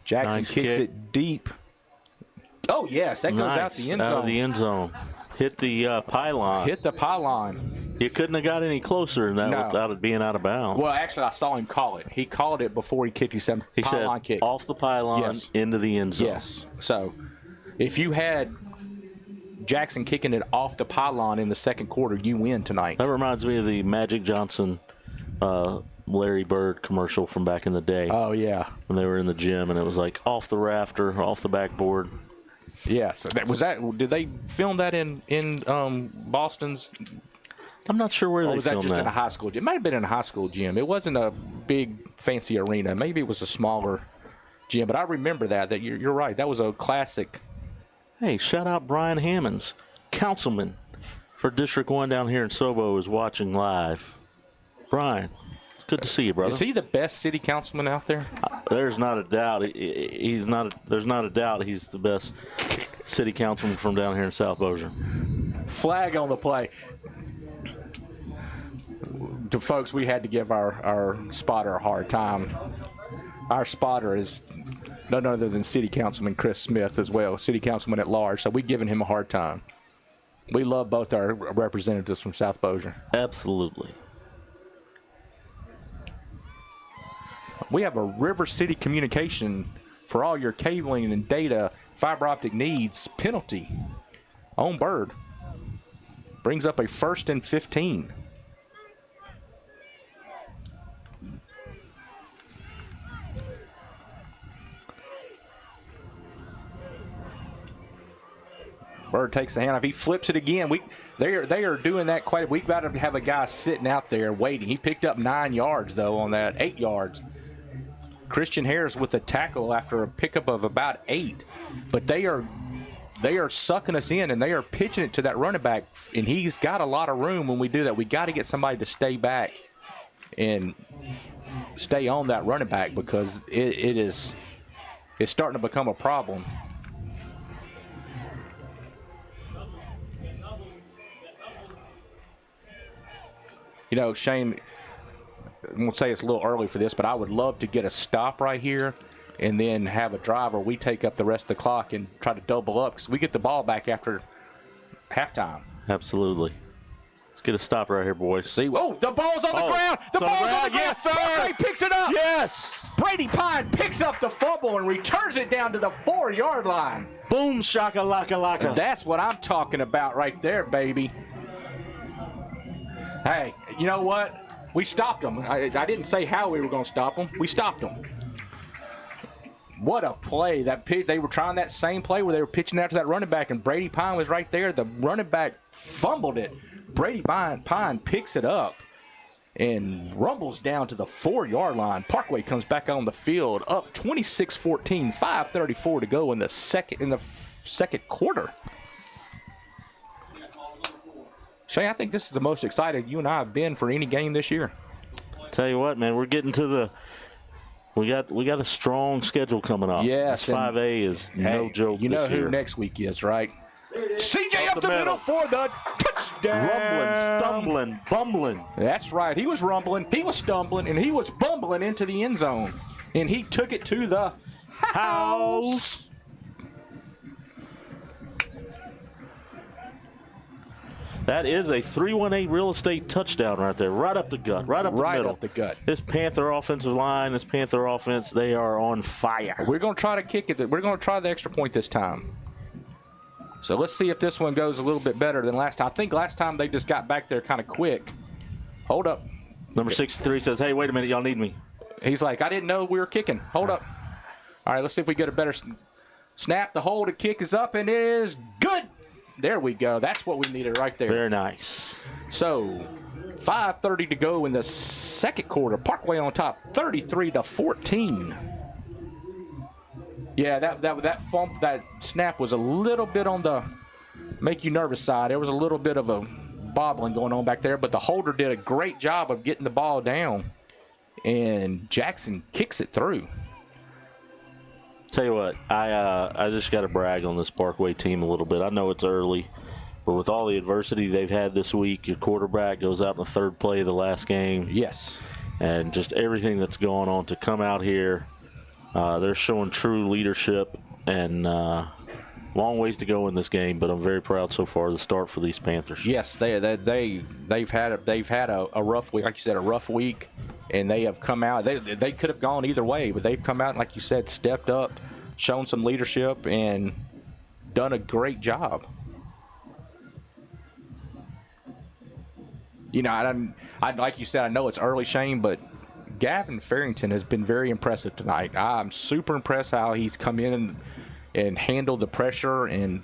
Speaker 3: Jackson
Speaker 4: Nice
Speaker 3: kicks
Speaker 4: kick.
Speaker 3: it deep. Oh, yes, that goes out the end zone.
Speaker 4: Out of the end zone. Hit the pylon.
Speaker 3: Hit the pylon.
Speaker 4: You couldn't have got any closer than that
Speaker 3: No.
Speaker 4: without it being out of bounds.
Speaker 3: Well, actually, I saw him call it. He called it before he kicked his
Speaker 4: He
Speaker 3: pylon
Speaker 4: said
Speaker 3: kick.
Speaker 4: off the pylon
Speaker 3: Yes.
Speaker 4: into the end zone.
Speaker 3: Yes. So, if you had Jackson kicking it off the pylon in the second quarter, you win tonight.
Speaker 4: That reminds me of the Magic Johnson, Larry Bird commercial from back in the day
Speaker 3: Oh, yeah.
Speaker 4: when they were in the gym, and it was like off the rafter, off the backboard.
Speaker 3: Yes. Did they film that in Boston's?
Speaker 4: I'm not sure where
Speaker 3: Or
Speaker 4: they
Speaker 3: was that
Speaker 4: filmed
Speaker 3: just in
Speaker 4: that.
Speaker 3: a high school gym? It might have been in a high school gym. It wasn't a big, fancy arena. Maybe it was a smaller gym. But I remember that you're right. That was a classic.
Speaker 4: Hey, shout out Brian Hammonds, councilman for District 1 down here in Sobo, is watching live. Brian, it's good to see you, brother.
Speaker 3: Is he the best city councilman out there?
Speaker 4: There's not a doubt. There's not a doubt he's the best city councilman from down here in South Bossier.
Speaker 3: Flag on the play. To folks, we had to give our spotter a hard time. Our spotter is none other than City Councilman Chris Smith as well, City Councilman at large, so we're giving him a hard time. We love both our representatives from South Bossier.
Speaker 4: Absolutely.
Speaker 3: We have a River City Communication for all your cabling and data, fiber optic needs, penalty on Byrd. Brings up a 1st and 15. Byrd takes the handoff. He flips it again. They are doing that quite. We've got to have a guy sitting out there waiting. He picked up 9 yards though on that, 8 yards. Christian Harris with the tackle after a pickup of about 8, but they are sucking us in and they are pitching it to that running back, and he's got a lot of room when we do that. We got to get somebody to stay back and stay on that running back because it's starting to become a problem. You know, Shane, I'm going to say it's a little early for this, but I would love to get a stop right here and then have a drive where we take up the rest of the clock and try to double up because we get the ball back after halftime.
Speaker 4: Absolutely. Let's get a stop right here, boys.
Speaker 3: See, oh, the ball's on the ground. The ball's on the ground.
Speaker 4: Yes, sir.
Speaker 3: Parkway picks it up.
Speaker 4: Yes.
Speaker 3: Brady Pine picks up the fumble and returns it down to the 4-yard line.
Speaker 4: Boom, shaka-laka-laka.
Speaker 3: And that's what I'm talking about right there, baby. Hey, you know what? We stopped them. I didn't say how we were going to stop them. We stopped them. What a play. They were trying that same play where they were pitching out to that running back, and Brady Pine was right there. The running back fumbled it. Brady Pine picks it up and rumbles down to the 4-yard line. Parkway comes back on the field, up 26-14, 5:34 to go in the second quarter. Shane, I think this is the most excited you and I have been for any game this year.
Speaker 4: Tell you what, man, we're getting to we got a strong schedule coming up.
Speaker 3: Yes,
Speaker 4: This 5A is no joke.
Speaker 3: You know
Speaker 4: this year.
Speaker 3: who next week is, right? CJ up the middle for the touchdown.
Speaker 4: Rumbling, stumbling, bumbling.
Speaker 3: That's right. He was rumbling, he was stumbling, and he was bumbling into the end zone. And he took it to the house.
Speaker 4: That is a 318 real estate touchdown right there. Right up the gut. Right up the
Speaker 3: Right
Speaker 4: middle.
Speaker 3: up the gut.
Speaker 4: This Panther offensive line, this Panther offense, they are on fire.
Speaker 3: We're going to try to kick it. We're going to try the extra point this time. So let's see if this one goes a little bit better than last time. I think last time they just got back there kind of quick. Hold up.
Speaker 4: Number 63 says, hey, wait a minute, y'all need me.
Speaker 3: He's like, I didn't know we were kicking. Hold up. All right, let's see if we get a better snap. The hold, the kick is up, and it is good. There we go. That's what we needed right there.
Speaker 4: Very nice.
Speaker 3: So 5:30 to go in the second quarter. Parkway on top, 33-14. Yeah, that snap was a little bit on the make you nervous side. There was a little bit of a bobbling going on back there, but the holder did a great job of getting the ball down, and Jackson kicks it through.
Speaker 4: Tell you what, I just got to brag on this Parkway team a little bit. I know it's early, but with all the adversity they've had this week, your quarterback goes out in the third play of the last game.
Speaker 3: Yes.
Speaker 4: And just everything that's going on to come out here, they're showing true leadership, and long ways to go in this game, but I'm very proud so far of the start for these Panthers.
Speaker 3: Yes, they've had a rough week, like you said, a rough week, and they have come out. They could have gone either way, but they've come out and, like you said, stepped up, shown some leadership, and done a great job. You know, I like you said, I know it's early, Shane, but Gavin Farrington has been very impressive tonight. I'm super impressed how he's come in and handled the pressure and,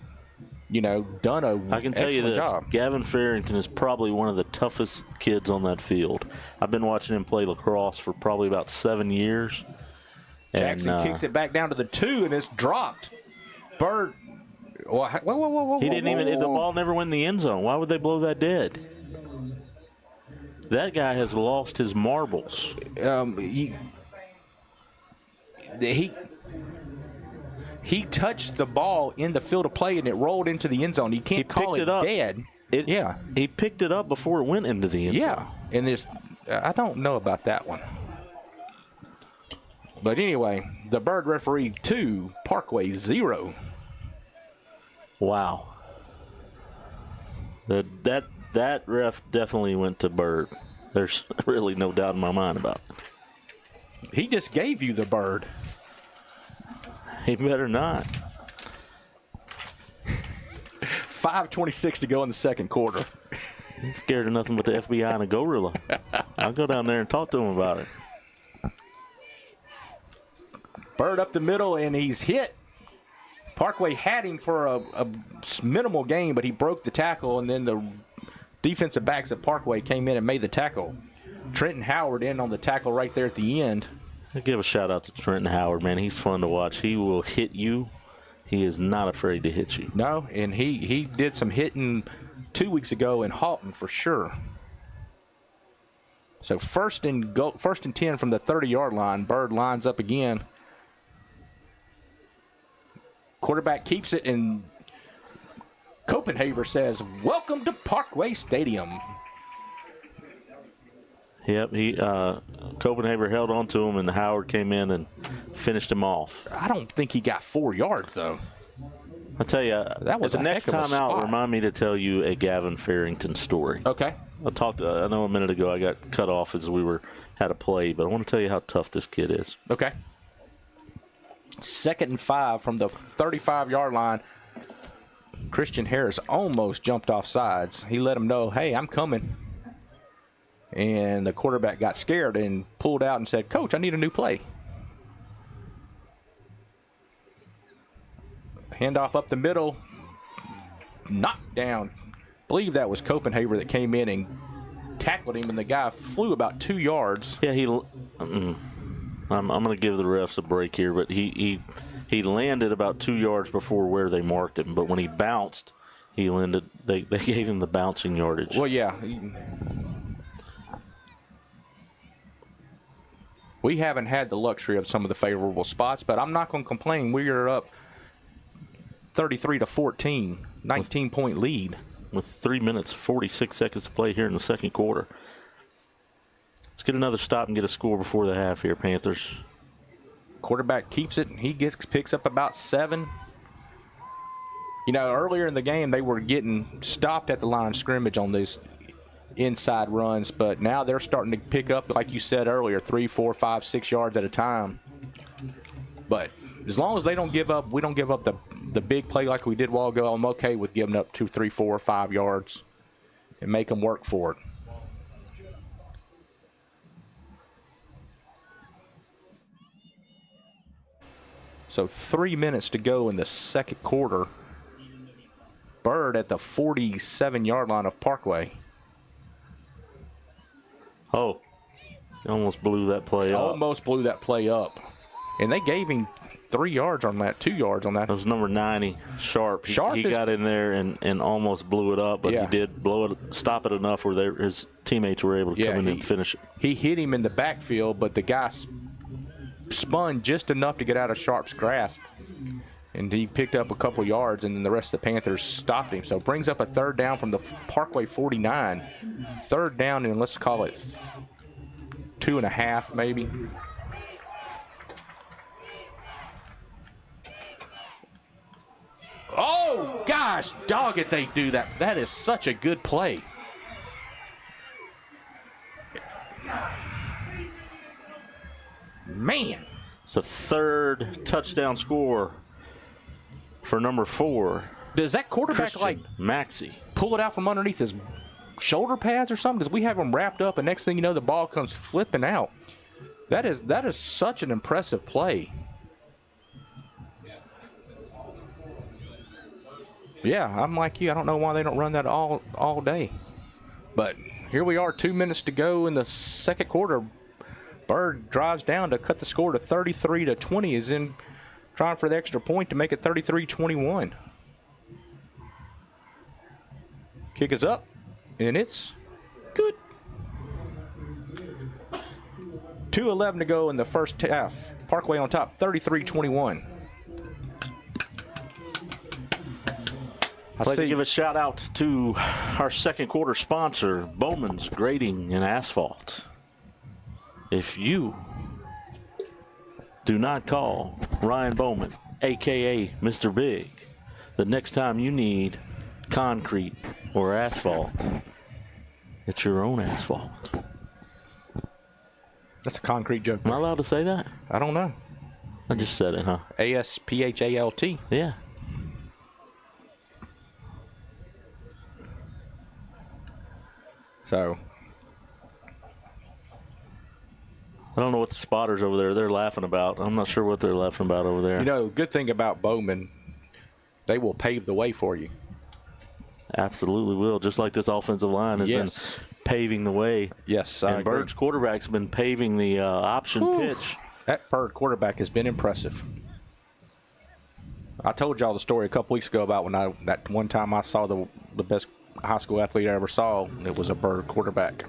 Speaker 3: you know, done a
Speaker 4: I can tell you this,
Speaker 3: job.
Speaker 4: Gavin Farrington is probably one of the toughest kids on that field. I've been watching him play lacrosse for probably about 7 years.
Speaker 3: Jackson kicks it back down to the 2, and it's dropped. Byrd, whoa.
Speaker 4: He didn't even, the ball never went in the end zone. Why would they blow that dead? That guy has lost his marbles.
Speaker 3: He touched the ball in the field of play, and it rolled into the end zone. You can't call it dead. Yeah.
Speaker 4: He picked it up before it went into the end zone.
Speaker 3: Yeah, and I don't know about that one. But anyway, the Byrd referee 2, Parkway 0.
Speaker 4: Wow. That ref definitely went to Byrd. There's really no doubt in my mind about it.
Speaker 3: He just gave you the Byrd.
Speaker 4: He better not.
Speaker 3: 5:26 to go in the second quarter.
Speaker 4: I'm scared of nothing but the FBI and a gorilla. I'll go down there and talk to him about it.
Speaker 3: Byrd up the middle, and he's hit. Parkway had him for a minimal gain, but he broke the tackle, and then the defensive backs at Parkway came in and made the tackle. Trenton Howard in on the tackle right there at the end.
Speaker 4: I give a shout out to Trenton Howard, man. He's fun to watch. He will hit you. He is not afraid to hit you.
Speaker 3: No, and he did some hitting 2 weeks ago in Halton for sure. So first and 10 from the 30-yard line. Byrd lines up again. Quarterback keeps it, and Copenhaver says, "Welcome to Parkway Stadium."
Speaker 4: Yep, Copenhaver held on to him, and Howard came in and finished him off.
Speaker 3: I don't think he got 4 yards, though.
Speaker 4: I'll tell you,
Speaker 3: that was
Speaker 4: the next time out, remind me to tell you a Gavin Farrington story.
Speaker 3: Okay.
Speaker 4: I know a minute ago I got cut off as we had a play, but I want to tell you how tough this kid is.
Speaker 3: Okay. 2nd and 5 from the 35-yard line. Christian Harris almost jumped off sides. He let him know, hey, I'm coming. And the quarterback got scared and pulled out and said, "Coach, I need a new play." Handoff up the middle. Knocked down. I believe that was Copenhaver that came in and tackled him, and the guy flew about 2 yards.
Speaker 4: Yeah, I'm going to give the refs a break here, but he landed about 2 yards before where they marked him. But when he bounced, he landed. They gave him the bouncing yardage.
Speaker 3: Well, yeah. We haven't had the luxury of some of the favorable spots, but I'm not going to complain. We are up 33-14, 19-point lead.
Speaker 4: With 3 minutes, 46 seconds to play here in the second quarter. Let's get another stop and get a score before the half here, Panthers.
Speaker 3: Quarterback keeps it, and he picks up about 7. You know, earlier in the game, they were getting stopped at the line of scrimmage on these inside runs, but now they're starting to pick up, like you said earlier, 3, 4, 5, 6 yards at a time. But as long as they don't give up, we don't give up the big play like we did a while ago, I'm okay with giving up 2, 3, 4, 5 yards and make them work for it. So 3 minutes to go in the second quarter. Byrd at the 47-yard line of Parkway.
Speaker 4: Oh, almost blew that play up.
Speaker 3: Almost blew that play up. And they gave him 3 yards on that, 2 yards on that.
Speaker 4: That was number 90, Sharp. He got in there and almost blew it up, but he did stop it enough where his teammates were able to come in and finish it.
Speaker 3: He hit him in the backfield, but the guy spun just enough to get out of Sharp's grasp. And he picked up a couple yards, and then the rest of the Panthers stopped him. So it brings up a third down from the Parkway 49. Third down, and let's call it 2.5 maybe. Oh, gosh, dog it, they do that. That is such a good play. Man.
Speaker 4: It's a third touchdown score for number 4.
Speaker 3: Does that quarterback
Speaker 4: Christian Maxey
Speaker 3: pull it out from underneath his shoulder pads or something? Because we have him wrapped up, and next thing you know, the ball comes flipping out. That is such an impressive play. Yeah, I'm like you. I don't know why they don't run that all day. But here we are, 2 minutes to go in the second quarter. Byrd drives down to cut the score to 33-20. Is in trying for the extra point to make it 33-21. Kick is up, and it's good. 2:11 to go in the first half. Parkway on top, 33-21.
Speaker 4: I'd like to give a shout out to our second quarter sponsor, Bowman's Grading and Asphalt. If you do not call Ryan Bowman, a.k.a. Mr. Big, the next time you need concrete or asphalt, it's your own asphalt.
Speaker 3: That's a concrete joke.
Speaker 4: Am I allowed to say that?
Speaker 3: I don't know.
Speaker 4: I just said it, huh?
Speaker 3: ASPHALT.
Speaker 4: Yeah.
Speaker 3: So
Speaker 4: I don't know what the spotters over there, they're laughing about. I'm not sure what they're laughing about over there.
Speaker 3: you know, good thing about Bowman, they will pave the way for you.
Speaker 4: Absolutely will. Just like this offensive line has been paving the way.
Speaker 3: Yes, I
Speaker 4: and
Speaker 3: agree.
Speaker 4: Bird's quarterback's been paving the option pitch.
Speaker 3: That Byrd quarterback has been impressive. I told y'all the story a couple weeks ago about when that one time I saw the best high school athlete I ever saw. It was a Byrd quarterback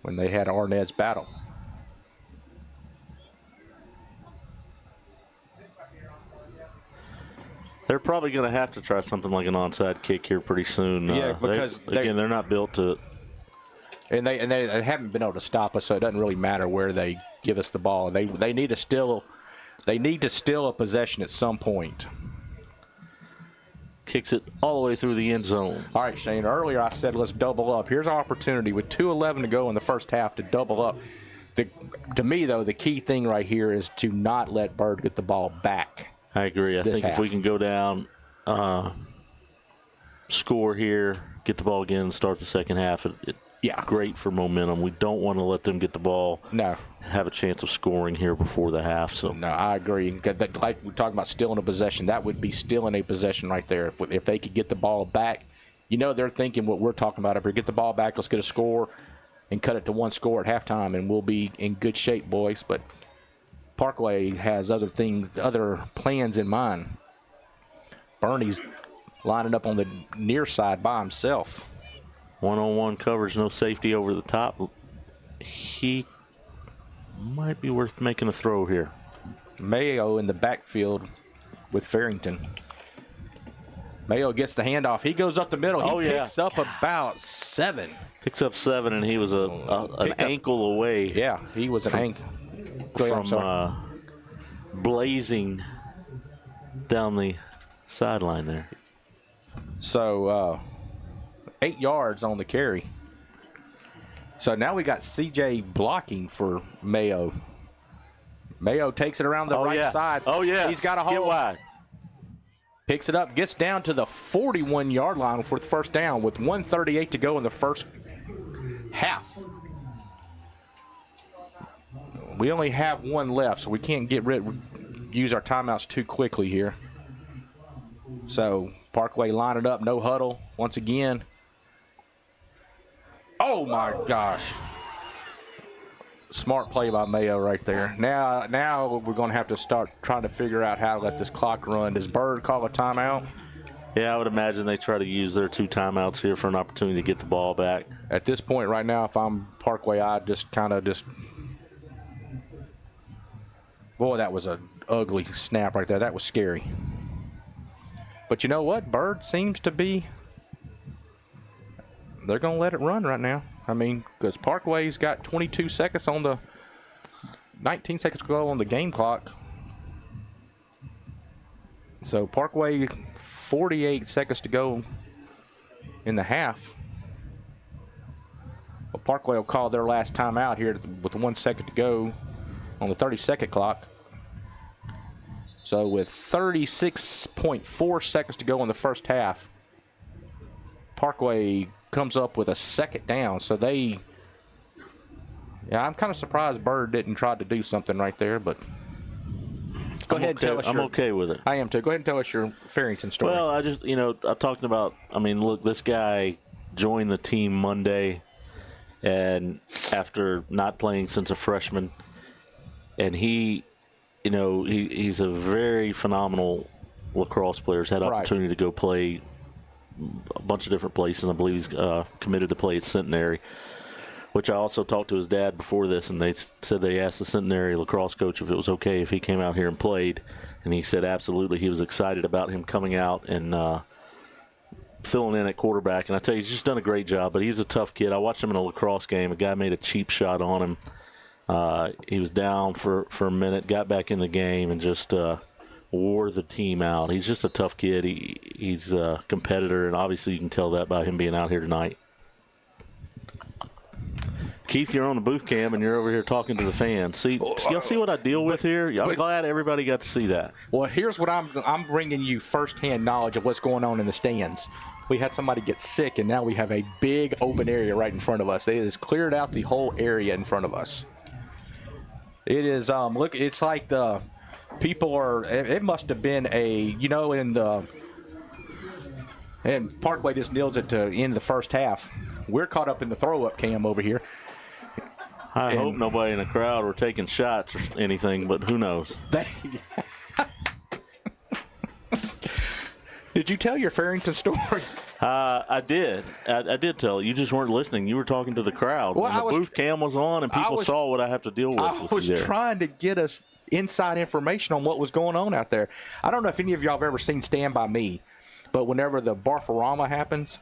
Speaker 3: when they had Arnett's battle.
Speaker 4: They're probably going to have to try something like an onside kick here pretty soon.
Speaker 3: Yeah, because
Speaker 4: they're not built to.
Speaker 3: And they haven't been able to stop us, so it doesn't really matter where they give us the ball. They need to steal a possession at some point.
Speaker 4: Kicks it all the way through the end zone.
Speaker 3: All right, Shane, earlier I said let's double up. Here's our opportunity with 2:11 to go in the first half to double up. To me, though, the key thing right here is to not let Byrd get the ball back.
Speaker 4: I agree. I think if we can go down, score here, get the ball again, and start the second half, great for momentum. We don't want to let them get the ball.
Speaker 3: No.
Speaker 4: Have a chance of scoring here before the half. So
Speaker 3: no, I agree. Like we talked about stealing a possession, that would be stealing a possession right there. If they could get the ball back, you know they're thinking what we're talking about up here. Get the ball back, let's get a score, and cut it to one score at halftime, and we'll be in good shape, boys. But Parkway has other plans in mind. Bernie's lining up on the near side by himself.
Speaker 4: One-on-one coverage, no safety over the top. He might be worth making a throw here.
Speaker 3: Mayo in the backfield with Farrington. Mayo gets the handoff. He goes up the middle. He picks up about 7.
Speaker 4: Picks up 7, and he was an ankle away.
Speaker 3: Yeah, he was an ankle.
Speaker 4: From blazing down the sideline there.
Speaker 3: So 8 yards on the carry. So now we got CJ blocking for Mayo. Mayo takes it around the right side.
Speaker 4: Oh, yeah.
Speaker 3: He's got a
Speaker 4: Get
Speaker 3: hole.
Speaker 4: wide.
Speaker 3: Picks it up, gets down to the 41-yard line for the first down with 1:38 to go in the first half. We only have one left, so we can't use our timeouts too quickly here. So Parkway line it up, no huddle once again. Oh my gosh. Smart play by Mayo right there. Now we're going to have to start trying to figure out how to let this clock run. Does Byrd call a timeout?
Speaker 4: Yeah, I would imagine they try to use their 2 timeouts here for an opportunity to get the ball back.
Speaker 3: At this point right now, if I'm Parkway, I'd just kind of boy, that was an ugly snap right there. That was scary. But you know what? Byrd seems to be, they're going to let it run right now. I mean, because Parkway's got 22 seconds on the, 19 seconds to go on the game clock. So Parkway, 48 seconds to go in the half. Well, Parkway will call their last timeout here with 1 second to go on the 30-second clock. So with 36.4 seconds to go in the first half, Parkway comes up with a second down. So I'm kind of surprised Byrd didn't try to do something right there, but go ahead and tell us.
Speaker 4: I'm okay with it.
Speaker 3: I am too. Go ahead and tell us your Farrington story.
Speaker 4: Well, I just, I'm talking about, look, this guy joined the team Monday, and after not playing since a freshman, and he's a very phenomenal lacrosse player. He's had opportunity to go play a bunch of different places. I believe he's committed to play at Centenary, which I also talked to his dad before this, and they said they asked the Centenary lacrosse coach if it was okay if he came out here and played, and he said absolutely. He was excited about him coming out and filling in at quarterback, and I tell you, he's just done a great job, but he's a tough kid. I watched him in a lacrosse game. A guy made a cheap shot on him. He was down for a minute, got back in the game, and just wore the team out. He's just a tough kid. He's a competitor, and obviously you can tell that by him being out here tonight. Keith, you're on the booth cam, and you're over here talking to the fans. Y'all see what I deal with here? I'm glad everybody got to see that.
Speaker 3: Well, here's what I'm bringing you firsthand knowledge of what's going on in the stands. We had somebody get sick, and now we have a big open area right in front of us. They just cleared out the whole area in front of us. It is, look, it's like the people are, it must have been and Parkway just nails it to end the first half. We're caught up in the throw-up cam over here.
Speaker 4: I hope nobody in the crowd were taking shots or anything, but who knows?
Speaker 3: Did you tell your Farrington story?
Speaker 4: I did. I did tell it. You just weren't listening. You were talking to the crowd.
Speaker 3: Well,
Speaker 4: when the booth cam was on and people saw what I have to deal with.
Speaker 3: I was trying to get us inside information on what was going on out there. I don't know if any of y'all have ever seen Stand By Me, but whenever the Barfarama happens,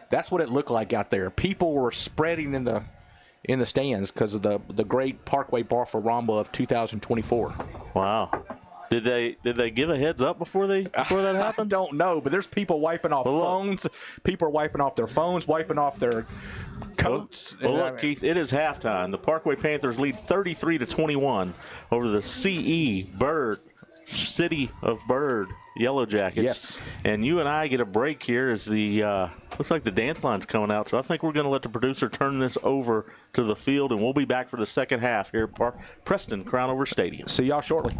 Speaker 3: that's what it looked like out there. People were spreading in the stands because of the great Parkway Barfarama of 2024.
Speaker 4: Wow. Did they give a heads up before that happened?
Speaker 3: I don't know, but there's people wiping off phones. People are wiping off their phones, wiping off their coats.
Speaker 4: Well, look, Keith, it is halftime. The Parkway Panthers lead 33-21 over the CE Byrd, City of Byrd Yellowjackets.
Speaker 3: Yes.
Speaker 4: And you and I get a break here as the looks like the dance line's coming out. So I think we're going to let the producer turn this over to the field, and we'll be back for the second half here at Preston Crownover Stadium.
Speaker 3: See y'all shortly.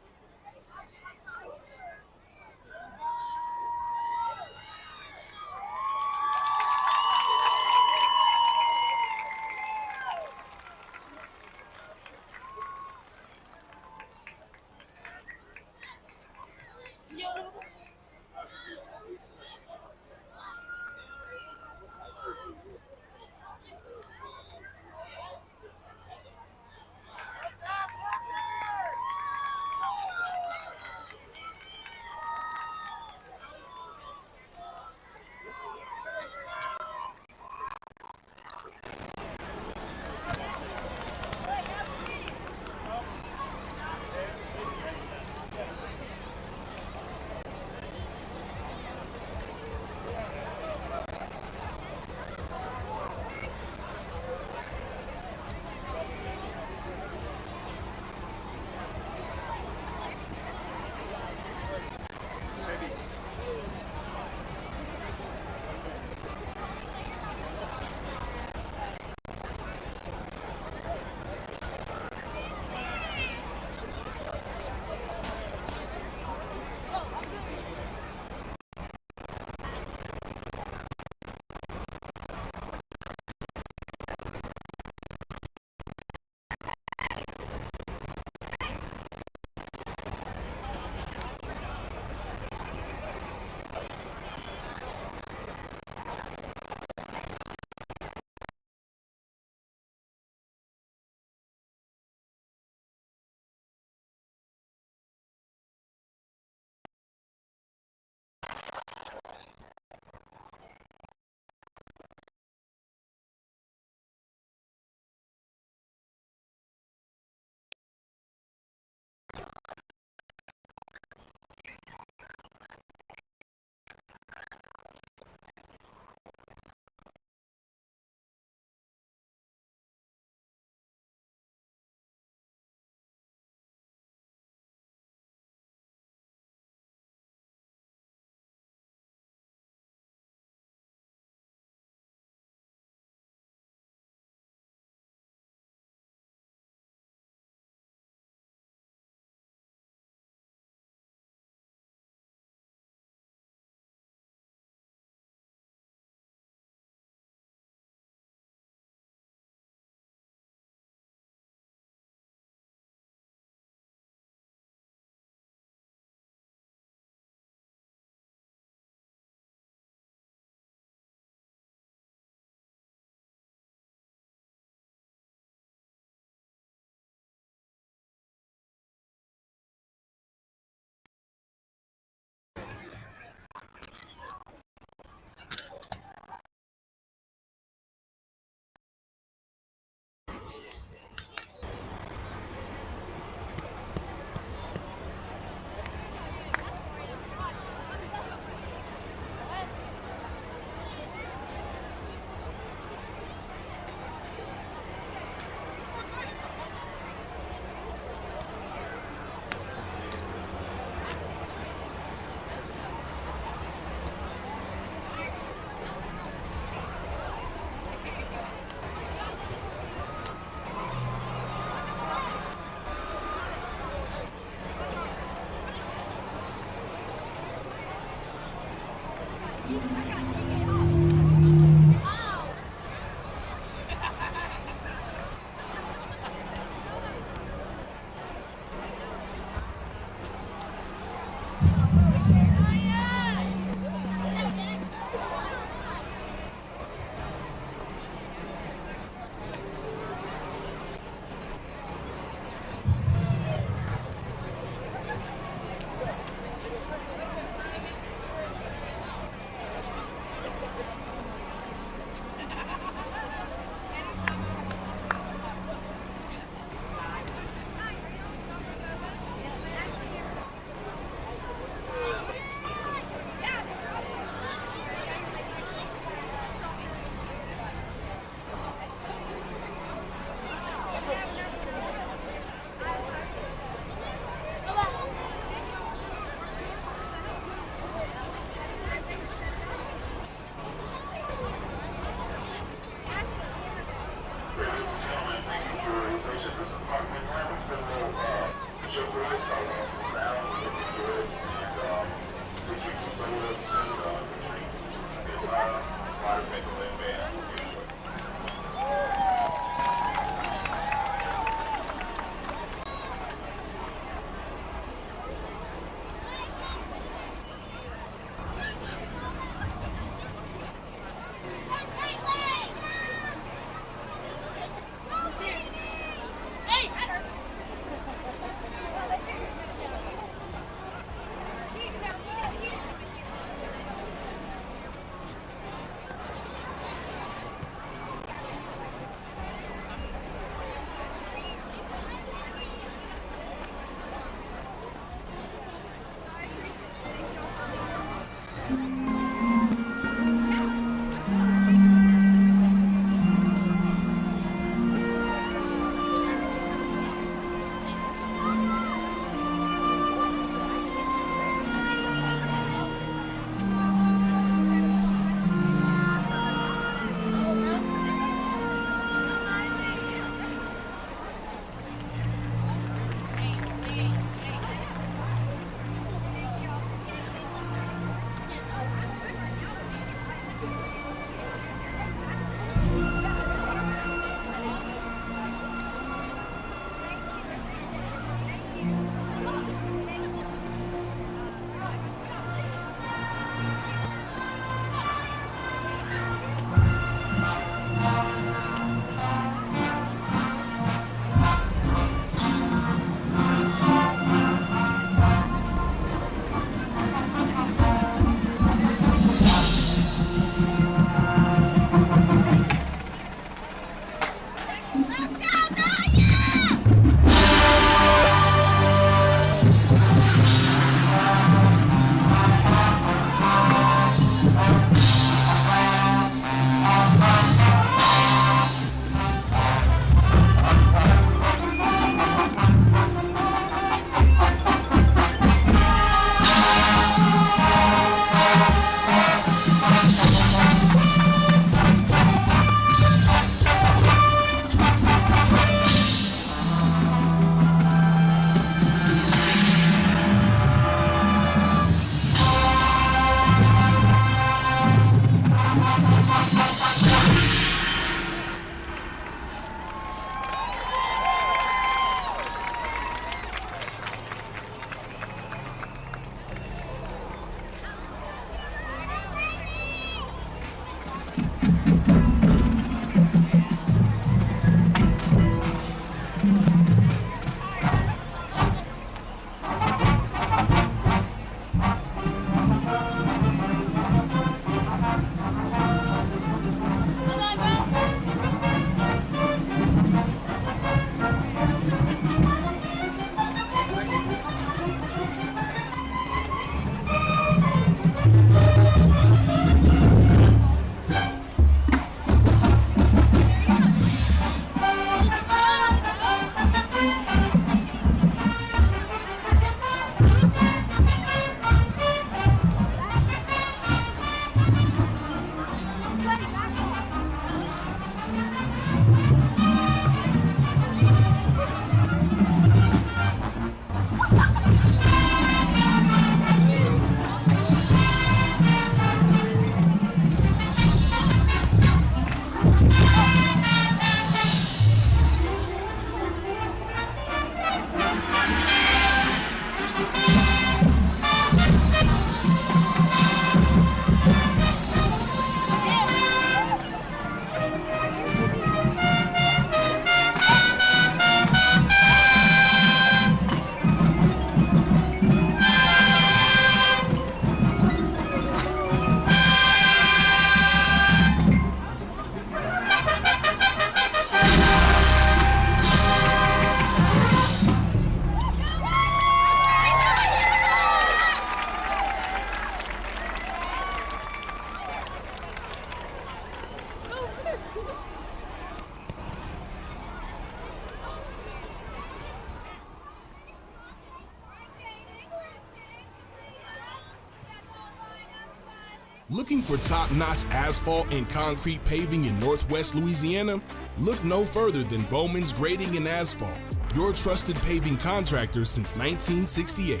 Speaker 5: Looking for top-notch asphalt and concrete paving in Northwest Louisiana? Look no further than Bowman's Grading and Asphalt, your trusted paving contractor since 1968.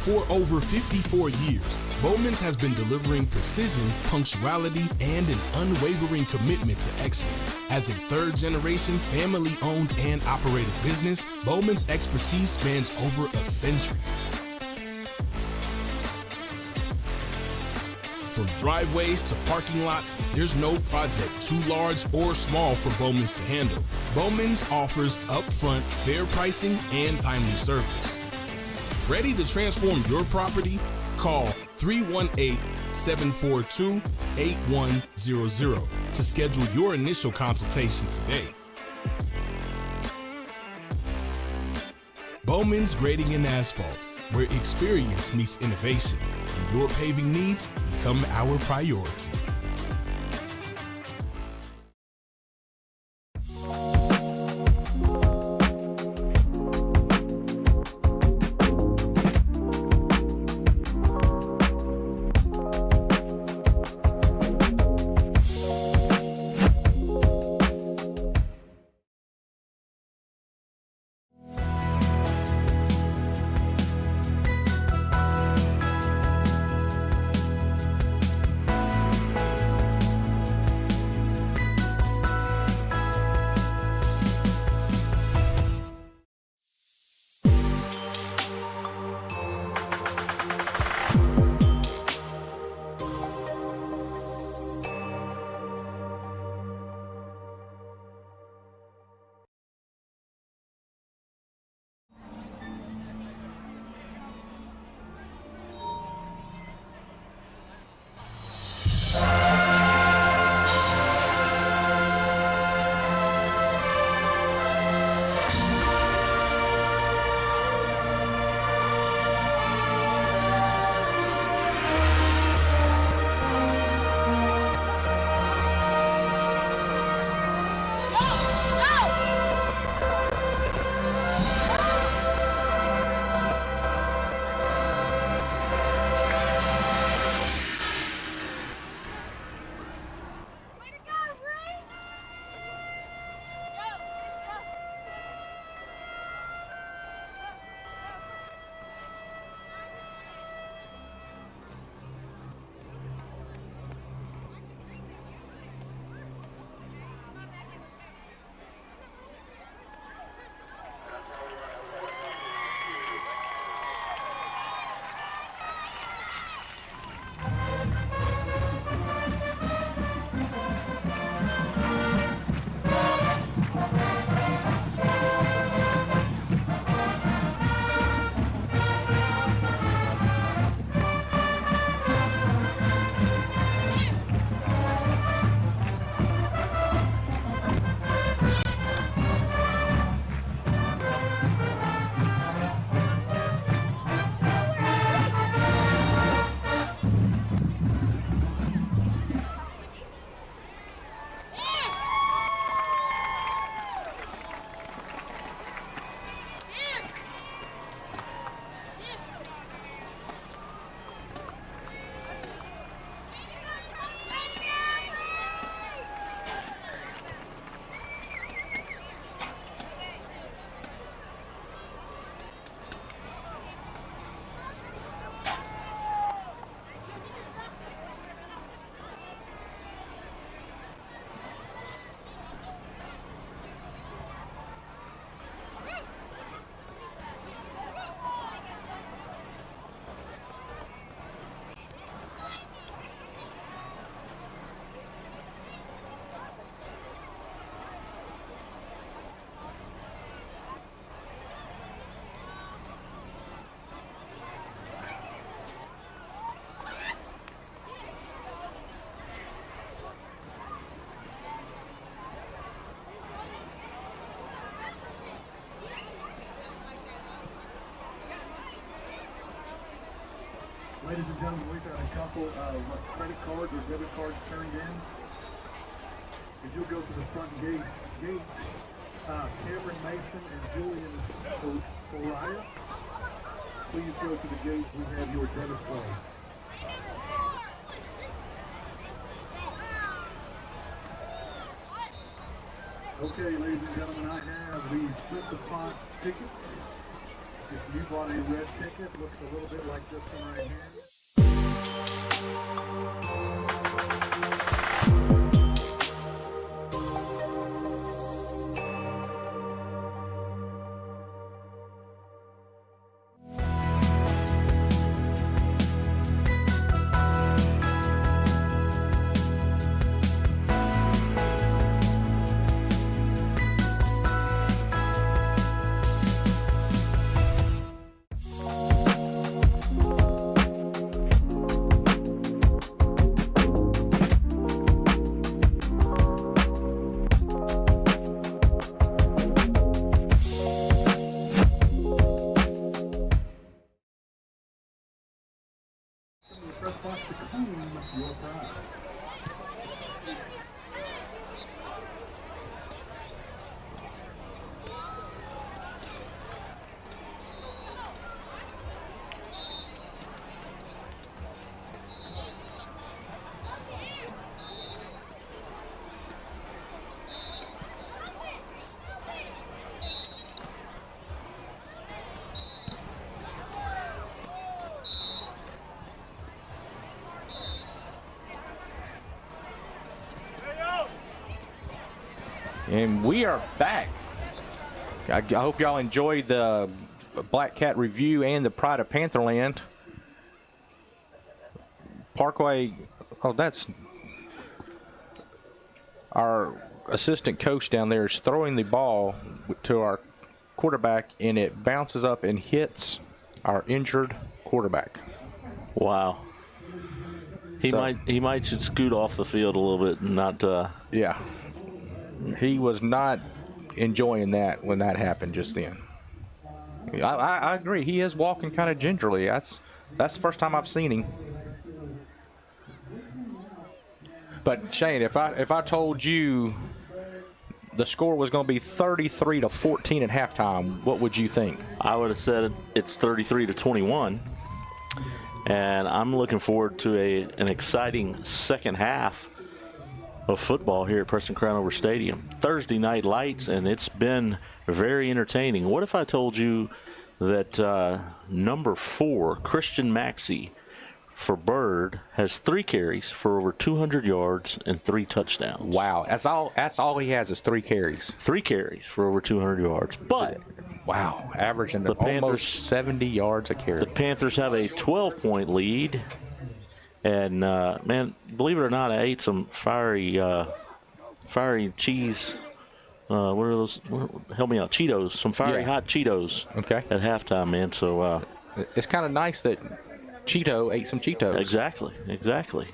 Speaker 5: For over 54 years, Bowman's has been delivering precision, punctuality, and an unwavering commitment to excellence. As a third-generation, family-owned and operated business, Bowman's expertise spans over a century. From driveways to parking lots, there's no project too large or small for Bowman's to handle. Bowman's offers upfront, fair pricing and timely service. Ready to transform your property? Call 318-742-8100 to schedule your initial consultation today. Bowman's Grading and Asphalt, where experience meets innovation and your paving needs become our priority.
Speaker 6: Ladies and gentlemen, we've got a couple of credit cards or debit cards turned in. As you'll go to the front gate, Cameron Mason and Julian Pariah. please go to the gate. We have your debit card. Okay, ladies and gentlemen, I have the Split the Pot ticket. If you bought a red ticket, looks a little bit like this one right here. Press box to claim your prize.
Speaker 3: And we are back. I hope y'all enjoyed the Black Cat review and the Pride of Pantherland. Parkway, oh, that's our assistant coach down there is throwing the ball to our quarterback, and it bounces up and hits our injured quarterback.
Speaker 4: Wow. He might should scoot off the field a little bit and not.
Speaker 3: Yeah. He was not enjoying that when that happened just then. I agree. He is walking kind of gingerly. That's the first time I've seen him. But Shane, if I told you the score was going to be 33-14 at halftime, what would you think?
Speaker 4: I would have said it's 33-21, and I'm looking forward to an exciting second half of football here at Preston Crownover Stadium. Thursday night lights, and it's been very entertaining. What if I told you that number 4, Christian Maxey, for Byrd, has 3 carries for over 200 yards and 3 touchdowns.
Speaker 3: Wow, that's all he has is 3 carries.
Speaker 4: 3 carries for over 200 yards. But
Speaker 3: wow, averaging
Speaker 4: the Panthers,
Speaker 3: almost 70 yards a carry.
Speaker 4: The Panthers have a 12-point lead. And, man, believe it or not, I ate some fiery cheese. What are those? Help me out. Cheetos. Some fiery hot Cheetos at halftime, man. So
Speaker 3: it's kind of nice that Cheeto ate some Cheetos.
Speaker 4: Exactly.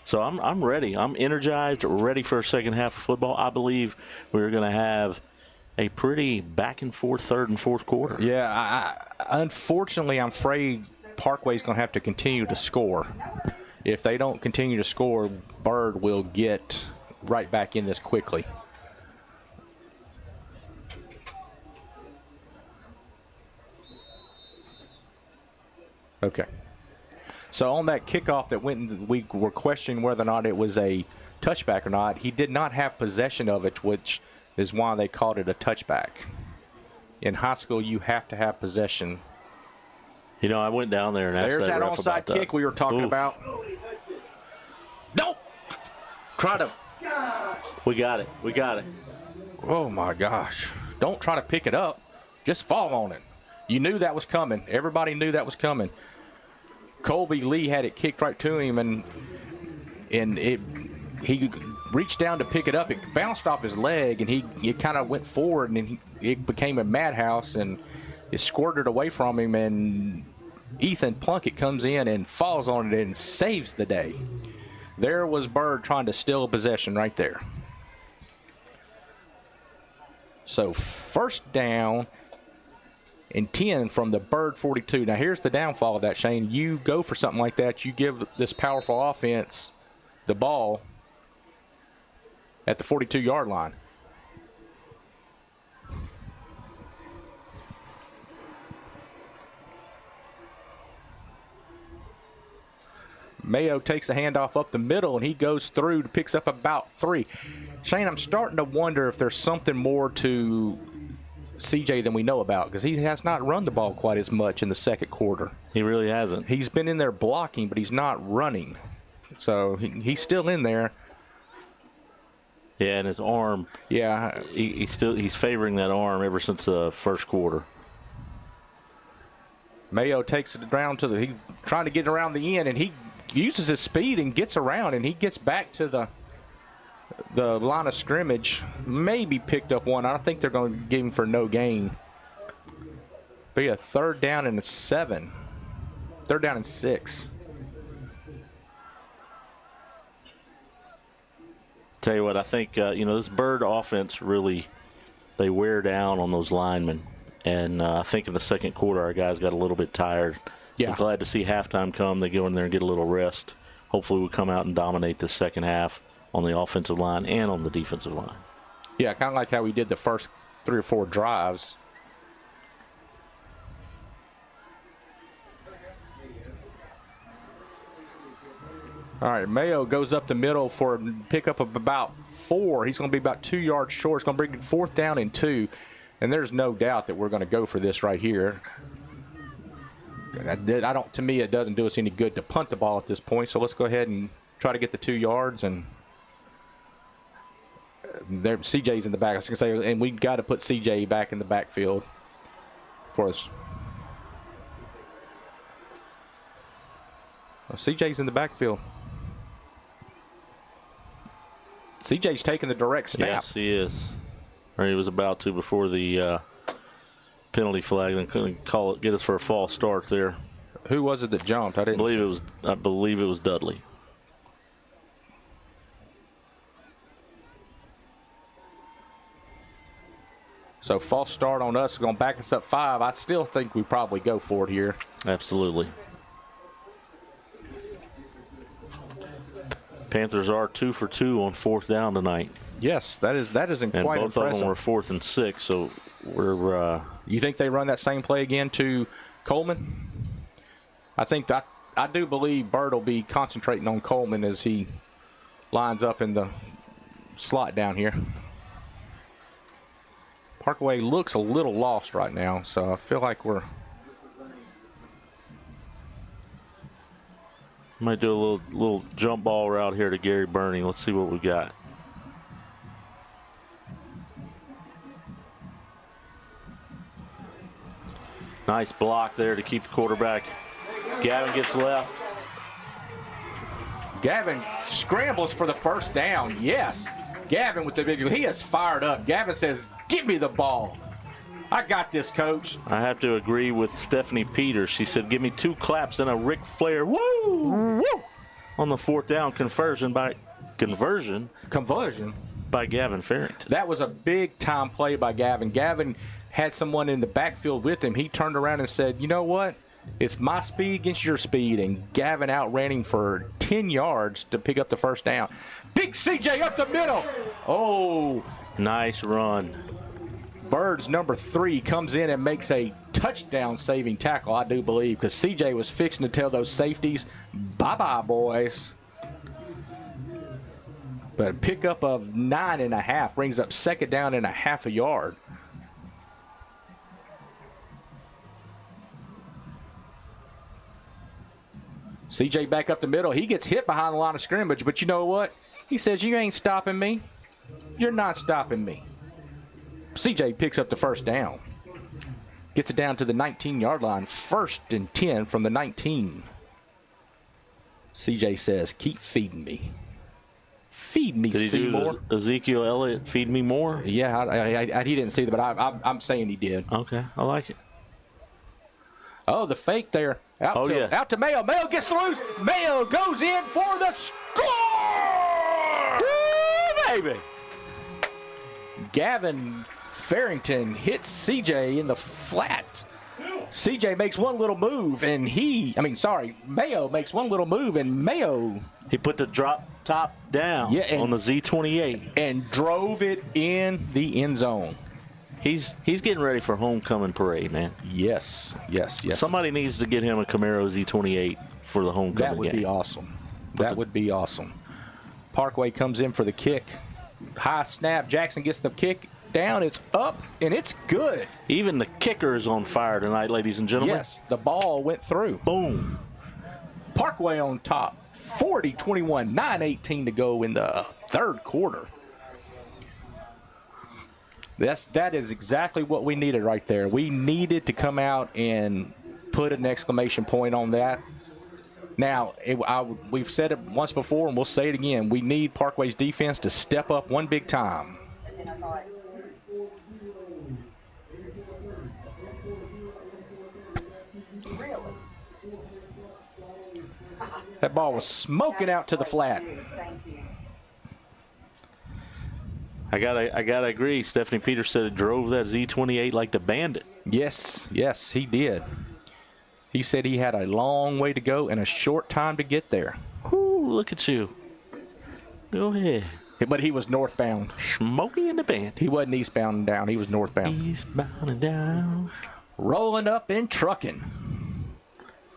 Speaker 4: So I'm ready. I'm energized, ready for a second half of football. I believe we're going to have a pretty back-and-forth third and fourth quarter.
Speaker 3: Yeah, unfortunately, I'm afraid Parkway's going to have to continue to score. If they don't continue to score, Byrd will get right back in this quickly. Okay. So on that kickoff that went, we were questioning whether or not it was a touchback or not. He did not have possession of it, which is why they called it a touchback. In high school, you have to have possession.
Speaker 4: You know, I went down there and asked
Speaker 3: There's that
Speaker 4: ref
Speaker 3: onside
Speaker 4: about
Speaker 3: kick we were talking about. Nope. Try to.
Speaker 4: We got it.
Speaker 3: Oh, my gosh. Don't try to pick it up. Just fall on it. You knew that was coming. Everybody knew that was coming. Colby Lee had it kicked right to him, and he reached down to pick it up. It bounced off his leg, and it kind of went forward, and it became a madhouse, and it squirted away from him, and Ethan Plunkett comes in and falls on it and saves the day. There was Byrd trying to steal possession right there. So first down and 10 from the Byrd 42. Now here's the downfall of that, Shane. You go for something like that, you give this powerful offense the ball at the 42-yard line. Mayo takes the handoff up the middle, and he goes through, picks up about 3. Shane, I'm starting to wonder if there's something more to CJ than we know about, because he has not run the ball quite as much in the second quarter.
Speaker 4: He really hasn't.
Speaker 3: He's been in there blocking, but he's not running. So he's still in there.
Speaker 4: Yeah, and his arm.
Speaker 3: Yeah.
Speaker 4: He's favoring that arm ever since the first quarter.
Speaker 3: Mayo takes it down to he's trying to get around the end, and he uses his speed and gets around, and he gets back to the line of scrimmage. Maybe picked up one. I don't think they're going to give him for no gain. Be a 3rd down and 7. 3rd down and 6.
Speaker 4: Tell you what, I think, this Byrd offense really, they wear down on those linemen. And I think in the second quarter, our guys got a little bit tired.
Speaker 3: Yeah.
Speaker 4: I'm glad to see halftime come. They go in there and get a little rest. Hopefully we'll come out and dominate the second half on the offensive line and on the defensive line.
Speaker 3: Yeah, kind of like how we did the first 3 or 4 drives. All right, Mayo goes up the middle for a pickup of about 4. He's going to be about 2 yards short. It's going to bring 4th down and 2. And there's no doubt that we're going to go for this right here. To me, it doesn't do us any good to punt the ball at this point. So let's go ahead and try to get the 2 yards. And there, CJ's in the back. I was going to say, and we got to put CJ back in the backfield for us. Well, CJ's in the backfield. CJ's taking the direct snap.
Speaker 4: Yes, he is. Or he was about to before the penalty flag, and couldn't get us for a false start there.
Speaker 3: Who was it that jumped? I believe
Speaker 4: it was Dudley.
Speaker 3: So false start on us, going to back us up 5. I still think we probably go for it here.
Speaker 4: Absolutely. Panthers are 2 for 2 on 4th down tonight.
Speaker 3: Yes, that is quite impressive.
Speaker 4: And both of them were 4th and 6, so we're.
Speaker 3: You think they run that same play again to Coleman? I do believe Byrd will be concentrating on Coleman as he lines up in the slot down here. Parkway looks a little lost right now, so I feel like we're.
Speaker 4: Might do a little jump ball route here to Gary Burney. Let's see what we got. Nice block there to keep the quarterback. Gavin gets left.
Speaker 3: Gavin scrambles for the 1st down. Yes. Gavin with the big, he is fired up. Gavin says, "Give me the ball. I got this, coach."
Speaker 4: I have to agree with Stephanie Peters. She said, "Give me 2 claps and a Ric Flair woo, woo," on the 4th down conversion by Gavin Farrington.
Speaker 3: That was a big time play by Gavin. Gavin had someone in the backfield with him. He turned around and said, "You know what? It's my speed against your speed." And Gavin outran him for 10 yards to pick up the 1st down. Big CJ up the middle. Oh,
Speaker 4: nice run.
Speaker 3: Byrd's number 3 comes in and makes a touchdown-saving tackle, I do believe, because CJ was fixing to tell those safeties, bye-bye, boys. But a pickup of 9.5 brings up 2nd down and a half a yard. CJ back up the middle. He gets hit behind the line of scrimmage, but you know what? He says, "You ain't stopping me. You're not stopping me." CJ picks up the 1st down. Gets it down to the 19-yard line. 1st and 10 from the 19. CJ says, "Keep feeding me. Feed me, Seymour."
Speaker 4: Did he do Ezekiel Elliott, "Feed me more"?
Speaker 3: Yeah, he didn't see that, but I'm saying he did.
Speaker 4: Okay, I like it.
Speaker 3: Oh, the fake there. Out to Mayo. Mayo gets through. Mayo goes in for the score! Woo, baby! Gavin Farrington hits CJ in the flat. CJ makes one little move, and Mayo makes one little move, and Mayo.
Speaker 4: He put the drop top down on the Z28.
Speaker 3: And drove it in the end zone.
Speaker 4: He's getting ready for homecoming parade, man.
Speaker 3: Yes.
Speaker 4: Somebody needs to get him a Camaro Z28 for the homecoming game.
Speaker 3: That would be awesome. That would be awesome. Parkway comes in for the kick. High snap. Jackson gets the kick down. It's up, and it's good.
Speaker 4: Even the kicker is on fire tonight, ladies and gentlemen.
Speaker 3: Yes, the ball went through.
Speaker 4: Boom.
Speaker 3: Parkway on top. 40-21, 9:18 to go in the third quarter. That is exactly what we needed right there. We needed to come out and put an exclamation point on that. Now, we've said it once before, and we'll say it again. We need Parkway's defense to step up one big time. That ball was smoking out to the flat.
Speaker 7: Thank you.
Speaker 4: I gotta agree. Stephanie Peters said it drove that Z28 like the Bandit.
Speaker 3: Yes, he did. He said he had a long way to go and a short time to get there.
Speaker 4: Ooh, look at you. Go ahead.
Speaker 3: But he was northbound.
Speaker 4: Smokey and the Bandit.
Speaker 3: He wasn't eastbound and down. He was northbound.
Speaker 4: Eastbound and down.
Speaker 3: Rolling up and trucking.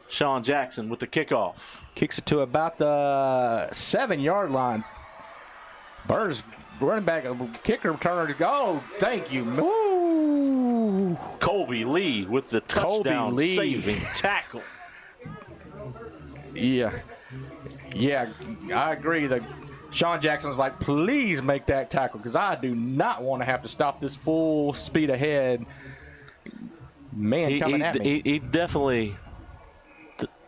Speaker 4: Sean Jackson with the kickoff.
Speaker 3: Kicks it to about the 7-yard line. Bird's running back, kicker, turner to go. Thank you. Ooh.
Speaker 4: Colby Lee with the touchdown saving tackle.
Speaker 3: Yeah, I agree. Sean Jackson's like, please make that tackle because I do not want to have to stop this full speed ahead man coming at me.
Speaker 4: He definitely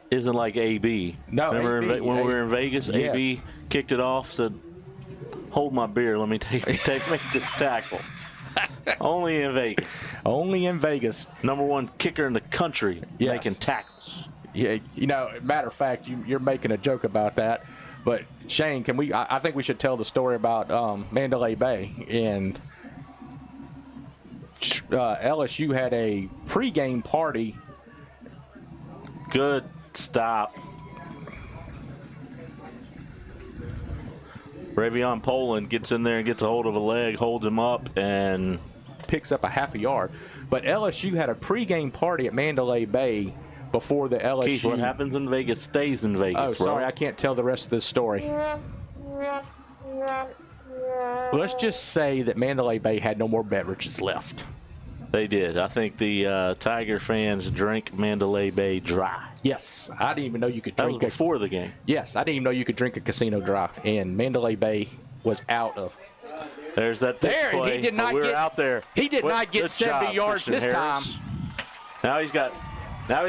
Speaker 4: isn't like AB.
Speaker 3: No,
Speaker 4: remember
Speaker 3: AB,
Speaker 4: when we were in Vegas,
Speaker 3: yes.
Speaker 4: AB kicked it off, said, hold my beer, let me make this tackle. Only in Vegas.
Speaker 3: Only in Vegas.
Speaker 4: Number one kicker in the country making tackles.
Speaker 3: Yeah, matter of fact, you're making a joke about that. But, Shane, I think we should tell the story about Mandalay Bay. And LSU had a pregame party.
Speaker 4: Good stop. Ravion Poland gets in there and gets a hold of a leg, holds him up, and
Speaker 3: picks up a half a yard. But LSU had a pregame party at Mandalay Bay before the LSU.
Speaker 4: Keith, what happens in Vegas stays in Vegas.
Speaker 3: Oh, sorry, I can't tell the rest of this story. Let's just say that Mandalay Bay had no more beverages left.
Speaker 4: They did. I think the Tiger fans drank Mandalay Bay dry.
Speaker 3: Yes, I didn't even know you could drink
Speaker 4: that was before the game.
Speaker 3: Yes, I didn't even know you could drink a casino dry, and Mandalay Bay was out of.
Speaker 4: There's that display.
Speaker 3: He did not get
Speaker 4: out there.
Speaker 3: He did not get 70 yards this time.
Speaker 4: Now he's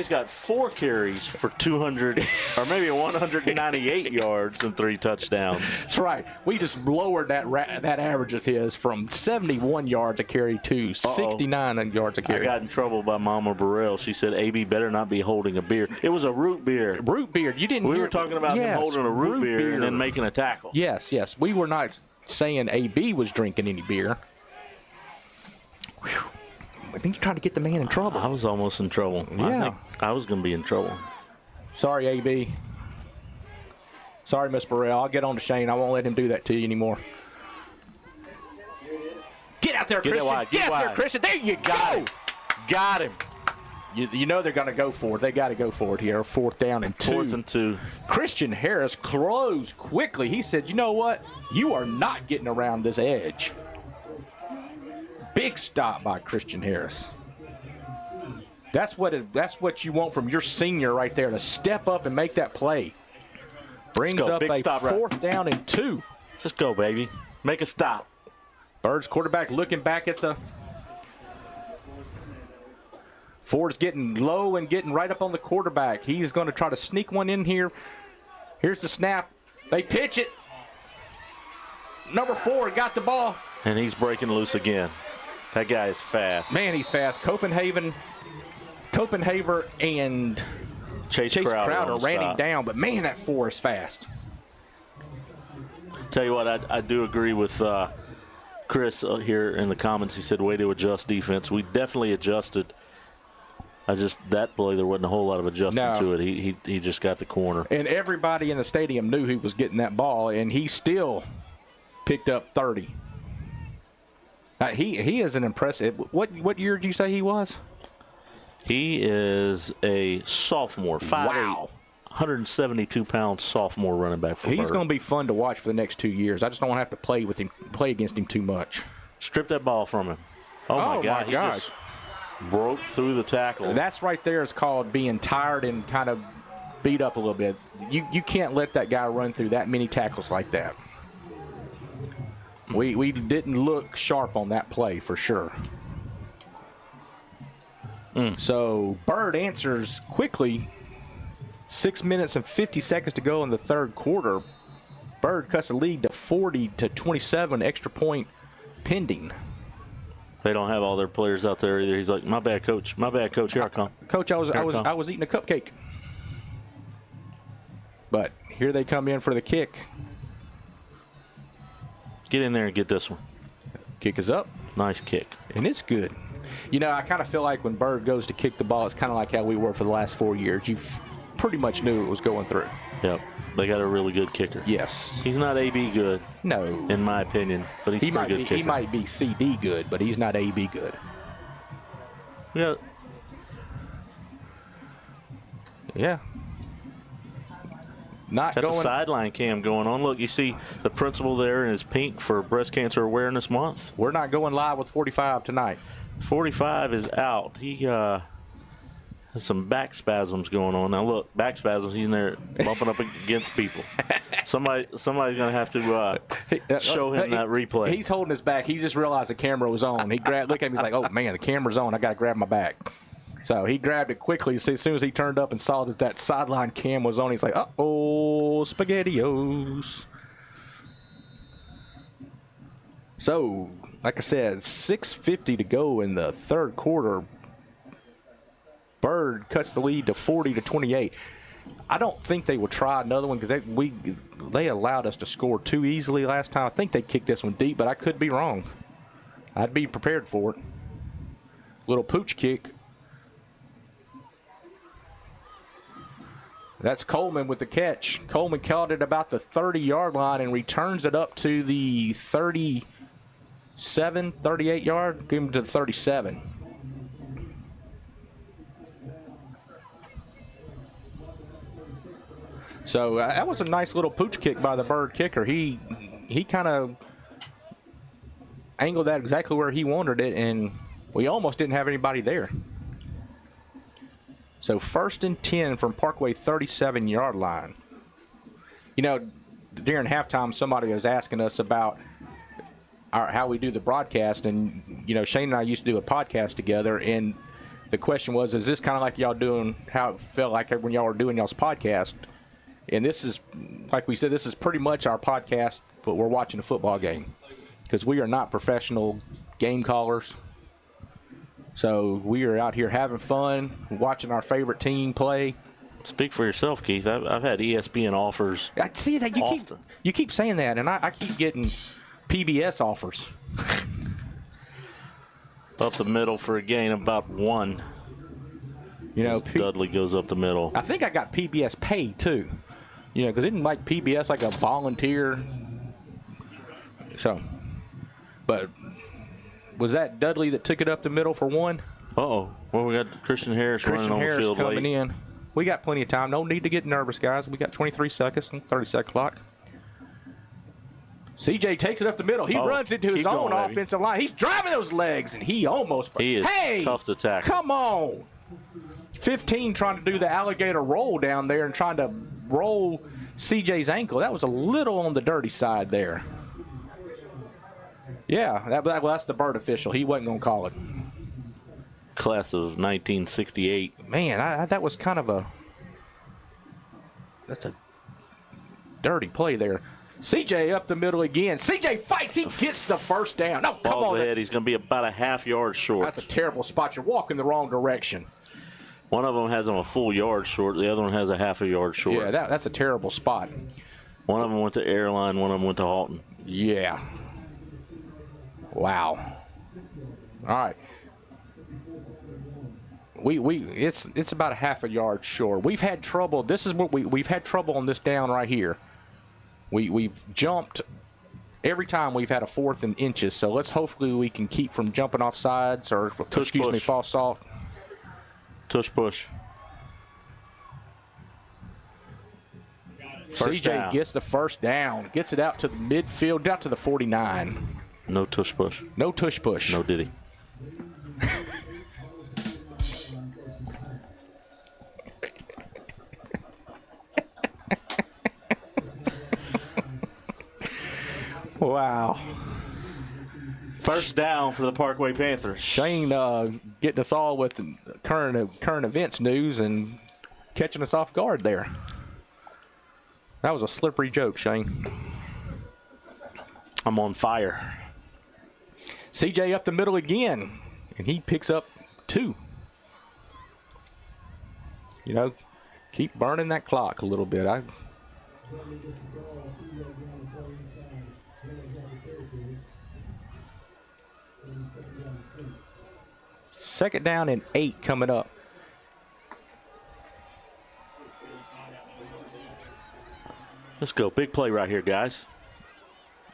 Speaker 4: got 4 carries for 200 or maybe 198 yards and 3 touchdowns.
Speaker 3: That's right. We just lowered that average of his from 71 yards a carry to 69 yards a carry.
Speaker 4: I got in trouble by Mama Burrell. She said AB better not be holding a beer. It was a root beer.
Speaker 3: Root beer. You didn't.
Speaker 4: We were talking about him holding a root beer and then making a tackle.
Speaker 3: Yes. We were not saying AB was drinking any beer. Whew. I think you're trying to get the man in trouble.
Speaker 4: I was almost in trouble.
Speaker 3: Yeah.
Speaker 4: I think I was going to be in trouble.
Speaker 3: Sorry, AB. Sorry, Miss Burrell. I'll get on to Shane. I won't let him do that to you anymore. Get out there, Christian. Get out there, Christian. There you go.
Speaker 4: Got him.
Speaker 3: You know they're going to go for it. They got to go for it here. 4th down and 2.
Speaker 4: 4th and 2.
Speaker 3: Christian Harris closed quickly. He said, you know what? You are not getting around this edge. Big stop by Christian Harris. That's what you want from your senior right there, to step up and make that play. Brings up a 4th down and 2.
Speaker 4: Just go, baby. Make a stop.
Speaker 3: Bird's quarterback looking back at the. Ford's getting low and getting right up on the quarterback. He's going to try to sneak one in here. Here's the snap. They pitch it. Number 4 got the ball.
Speaker 4: And he's breaking loose again. That guy is fast.
Speaker 3: Man, he's fast. Copenhagen and Chase Crowder ran him down, but man, that 4 is fast.
Speaker 4: Tell you what, I do agree with Chris here in the comments. He said, way to adjust defense. We definitely adjusted. That play, there wasn't a whole lot of adjusting to it. He just got the corner.
Speaker 3: And everybody in the stadium knew he was getting that ball, and he still picked up 30. He is an impressive. What year did you say he was?
Speaker 4: He is a sophomore, 5'8", 172-pound sophomore running back for
Speaker 3: He's
Speaker 4: Byrd.
Speaker 3: going to be fun to watch for the next 2 years. I just don't want to have to play against him too much.
Speaker 4: Strip that ball from him. Oh, my God. He just broke through the tackle.
Speaker 3: That's right there is called being tired and kind of beat up a little bit. You can't let that guy run through that many tackles like that. We didn't look sharp on that play for sure. So Byrd answers quickly. 6 minutes and 50 seconds to go in the third quarter. Byrd cuts the lead to 40-27, extra point pending.
Speaker 4: They don't have all their players out there either. He's like, my bad, coach. My bad, coach. Here I come.
Speaker 3: Coach, I was eating a cupcake. But here they come in for the kick.
Speaker 4: Get in there and get this one.
Speaker 3: Kick is up.
Speaker 4: Nice kick.
Speaker 3: And it's good. You know, I kind of feel like when Byrd goes to kick the ball, it's kind of like how we were for the last 4 years. You pretty much knew it was going through.
Speaker 4: Yep. They got a really good kicker.
Speaker 3: Yes.
Speaker 4: He's not AB good.
Speaker 3: No.
Speaker 4: In my opinion, but he's a pretty good kicker.
Speaker 3: He might be CD good, but he's not AB good.
Speaker 4: Yeah.
Speaker 3: Yeah. Not
Speaker 4: Got
Speaker 3: going.
Speaker 4: the sideline cam going on. Look, you see the principal there in his pink for Breast Cancer Awareness Month.
Speaker 3: We're not going live with 45 tonight.
Speaker 4: 45 is out. He has some back spasms going on. Now look, back spasms. He's in there bumping up against people. Somebody's gonna have to show him that replay.
Speaker 3: He's holding his back. He just realized the camera was on. He looked at me. He's like, "Oh man, the camera's on. I got to grab my back." So he grabbed it quickly. So as soon as he turned up and saw that sideline cam was on, he's like, "Uh-oh, SpaghettiOs." So, like I said, 6:50 to go in the third quarter. Byrd cuts the lead to 40-28. I don't think they will try another one because they allowed us to score too easily last time. I think they kicked this one deep, but I could be wrong. I'd be prepared for it. Little pooch kick. That's Coleman with the catch. Coleman caught it about the 30-yard line and returns it up to the 37, 38 yard. Give him to the 37. So that was a nice little pooch kick by the Byrd kicker. He kind of angled that exactly where he wanted it, and we almost didn't have anybody there. So 1st and 10 from Parkway 37-yard line. You know, during halftime, somebody was asking us about how we do the broadcast, and you know, Shane and I used to do a podcast together, and the question was, is this kind of like y'all doing how it felt like when y'all were doing y'all's podcast? And this is, like we said, this is pretty much our podcast, but we're watching a football game because we are not professional game callers. So we are out here having fun, watching our favorite team play.
Speaker 4: Speak for yourself, Keith. I've had ESPN offers.
Speaker 3: I see that you keep saying that, and I keep getting PBS offers.
Speaker 4: Up the middle for a gain about 1.
Speaker 3: You know,
Speaker 4: Dudley goes up the middle.
Speaker 3: I think I got PBS pay too. You know, because didn't like PBS like a volunteer. So, but was that Dudley that took it up the middle for 1?
Speaker 4: Uh-oh. Well, we got Christian Harris running on the field
Speaker 3: coming
Speaker 4: late.
Speaker 3: in. We got plenty of time. No need to get nervous, guys. We got 23 seconds and 30-second clock. CJ takes it up the middle. He runs into his own offensive line. He's driving those legs, and he almost.
Speaker 4: He is tough to tackle.
Speaker 3: Come on. 15 trying to do the alligator roll down there and trying to roll CJ's ankle. That was a little on the dirty side there. Yeah, that's the Byrd official. He wasn't going to call it.
Speaker 4: Class of 1968.
Speaker 3: Man, that was kind of that's a dirty play there. CJ up the middle again. CJ fights. He gets the first down. No, come on.
Speaker 4: Ahead. He's going to be about a half-yard short.
Speaker 3: That's a terrible spot. You're walking the wrong direction.
Speaker 4: One of them has him a full yard short. The other one has a half a yard short.
Speaker 3: Yeah, that's a terrible spot.
Speaker 4: One of them went to Airline. One of them went to Halton.
Speaker 3: Yeah. Wow. All right. It's about a half a yard short. We've had trouble. This is what we've had trouble on this down right here. We've jumped every time we've had a 4th and inches. So let's hopefully we can keep from jumping off sides or false salt.
Speaker 4: Tush push. First
Speaker 3: CJ
Speaker 4: down.
Speaker 3: gets the first down, gets it out to the midfield, out to the 49.
Speaker 4: No tush push.
Speaker 3: No tush push.
Speaker 4: No diddy.
Speaker 3: Wow.
Speaker 4: First down for the Parkway Panthers.
Speaker 3: Shane getting us all with the current events news and catching us off guard there. That was a slippery joke, Shane.
Speaker 4: I'm on fire.
Speaker 3: CJ up the middle again, and he picks up 2. You know, keep burning that clock a little bit. Second down and 8 coming up.
Speaker 4: Let's go. Big play right here, guys.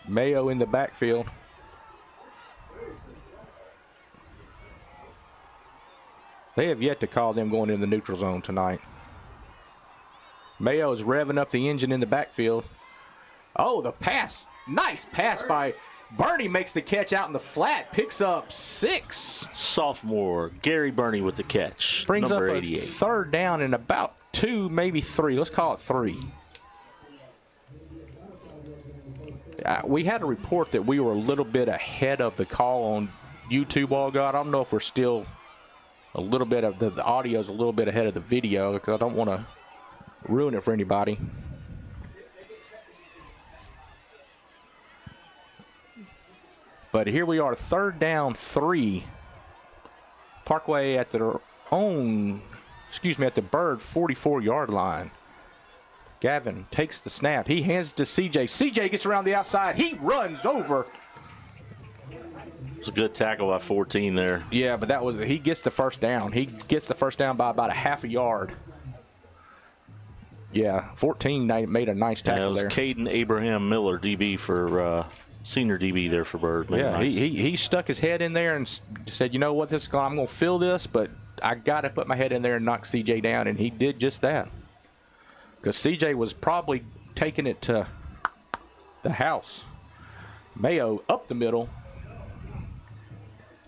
Speaker 3: Mayo in the backfield. They have yet to call them going in the neutral zone tonight. Mayo is revving up the engine in the backfield. Oh, the pass. Nice pass by Bernie, makes the catch out in the flat, picks up 6.
Speaker 4: Sophomore Gary Burney with the catch.
Speaker 3: Brings
Speaker 4: number
Speaker 3: up
Speaker 4: 88.
Speaker 3: a third down and about 2, maybe 3. Let's call it 3. We had a report that we were a little bit ahead of the call on YouTube, all God. I don't know if we're still a little bit of the audio's a little bit ahead of the video because I don't want to ruin it for anybody. But here we are, third down 3. Parkway at their own, at the Byrd 44-yard line. Gavin takes the snap. He hands it to CJ. CJ gets around the outside. He runs over.
Speaker 4: It's a good tackle by 14 there.
Speaker 3: Yeah, but he gets the first down. He gets the first down by about a half a yard. Yeah, 14 made a nice tackle there.
Speaker 4: That was Caden Abraham Miller, DB for senior DB there for Byrd.
Speaker 3: Yeah, nice. he stuck his head in there and said, you know what, I'm going to fill this, but I got to put my head in there and knock CJ down, and he did just that. Because CJ was probably taking it to the house. Mayo up the middle.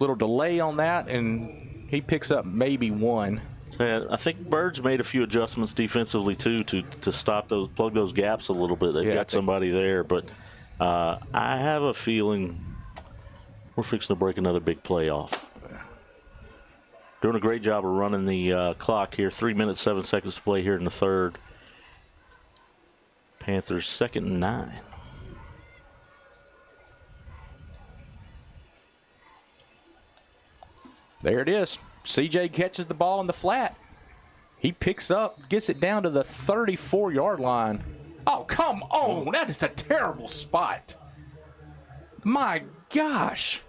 Speaker 3: Little delay on that, and he picks up maybe 1.
Speaker 4: And I think Bird's made a few adjustments defensively too to stop plug those gaps a little bit. They've got somebody there, but I have a feeling we're fixing to break another big play off. Doing a great job of running the clock here. 3 minutes, 7 seconds to play here in the third. Panthers 2nd and 9.
Speaker 3: There it is. CJ catches the ball in the flat. He picks up, gets it down to the 34-yard line. Oh, come on. That is a terrible spot. My gosh.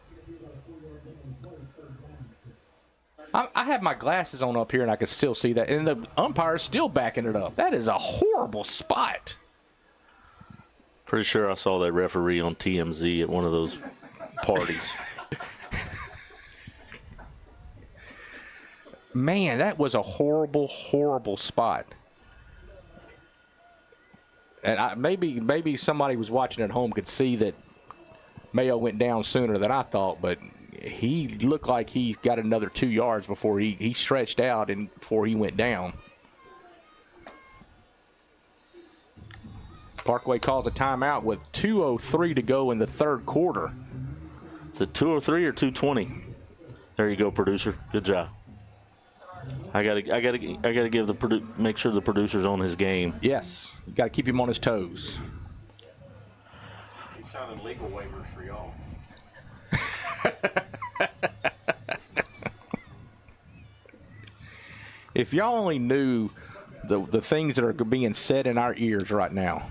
Speaker 3: I have my glasses on up here, and I can still see that. And the umpire is still backing it up. That is a horrible spot.
Speaker 4: Pretty sure I saw that referee on TMZ at one of those parties.
Speaker 3: Man, that was a horrible, horrible spot. And maybe somebody was watching at home could see that Mayo went down sooner than I thought, but he looked like he got another 2 yards before he stretched out and before he went down. Parkway calls a timeout with 2:03 to go in the third quarter.
Speaker 4: Is it 2:03 or 2:20? There you go, producer. Good job. I gotta give make sure the producer's on his game.
Speaker 3: Yes, you got to keep him on his toes.
Speaker 7: He's signing legal waivers for y'all.
Speaker 3: If y'all only knew the things that are being said in our ears right now.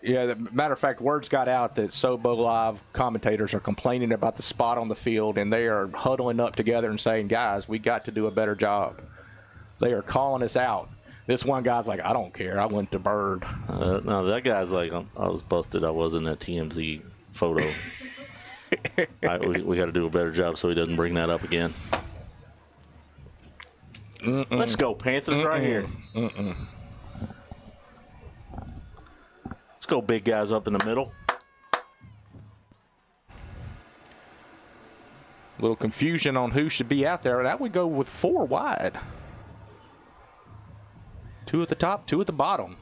Speaker 3: Yeah, matter of fact, words got out that sobo.live commentators are complaining about the spot on the field, and they are huddling up together and saying, guys, we got to do a better job. They are calling us out. This one guy's like, I don't care. I went to Byrd.
Speaker 4: No, that guy's like, I was busted. I was in that TMZ photo. We got to do a better job so he doesn't bring that up again. Let's go, Panthers, right here. Let's go, big guys up in the middle.
Speaker 3: Little confusion on who should be out there. That would go with 4 wide. 2 at the top, 2 at the bottom.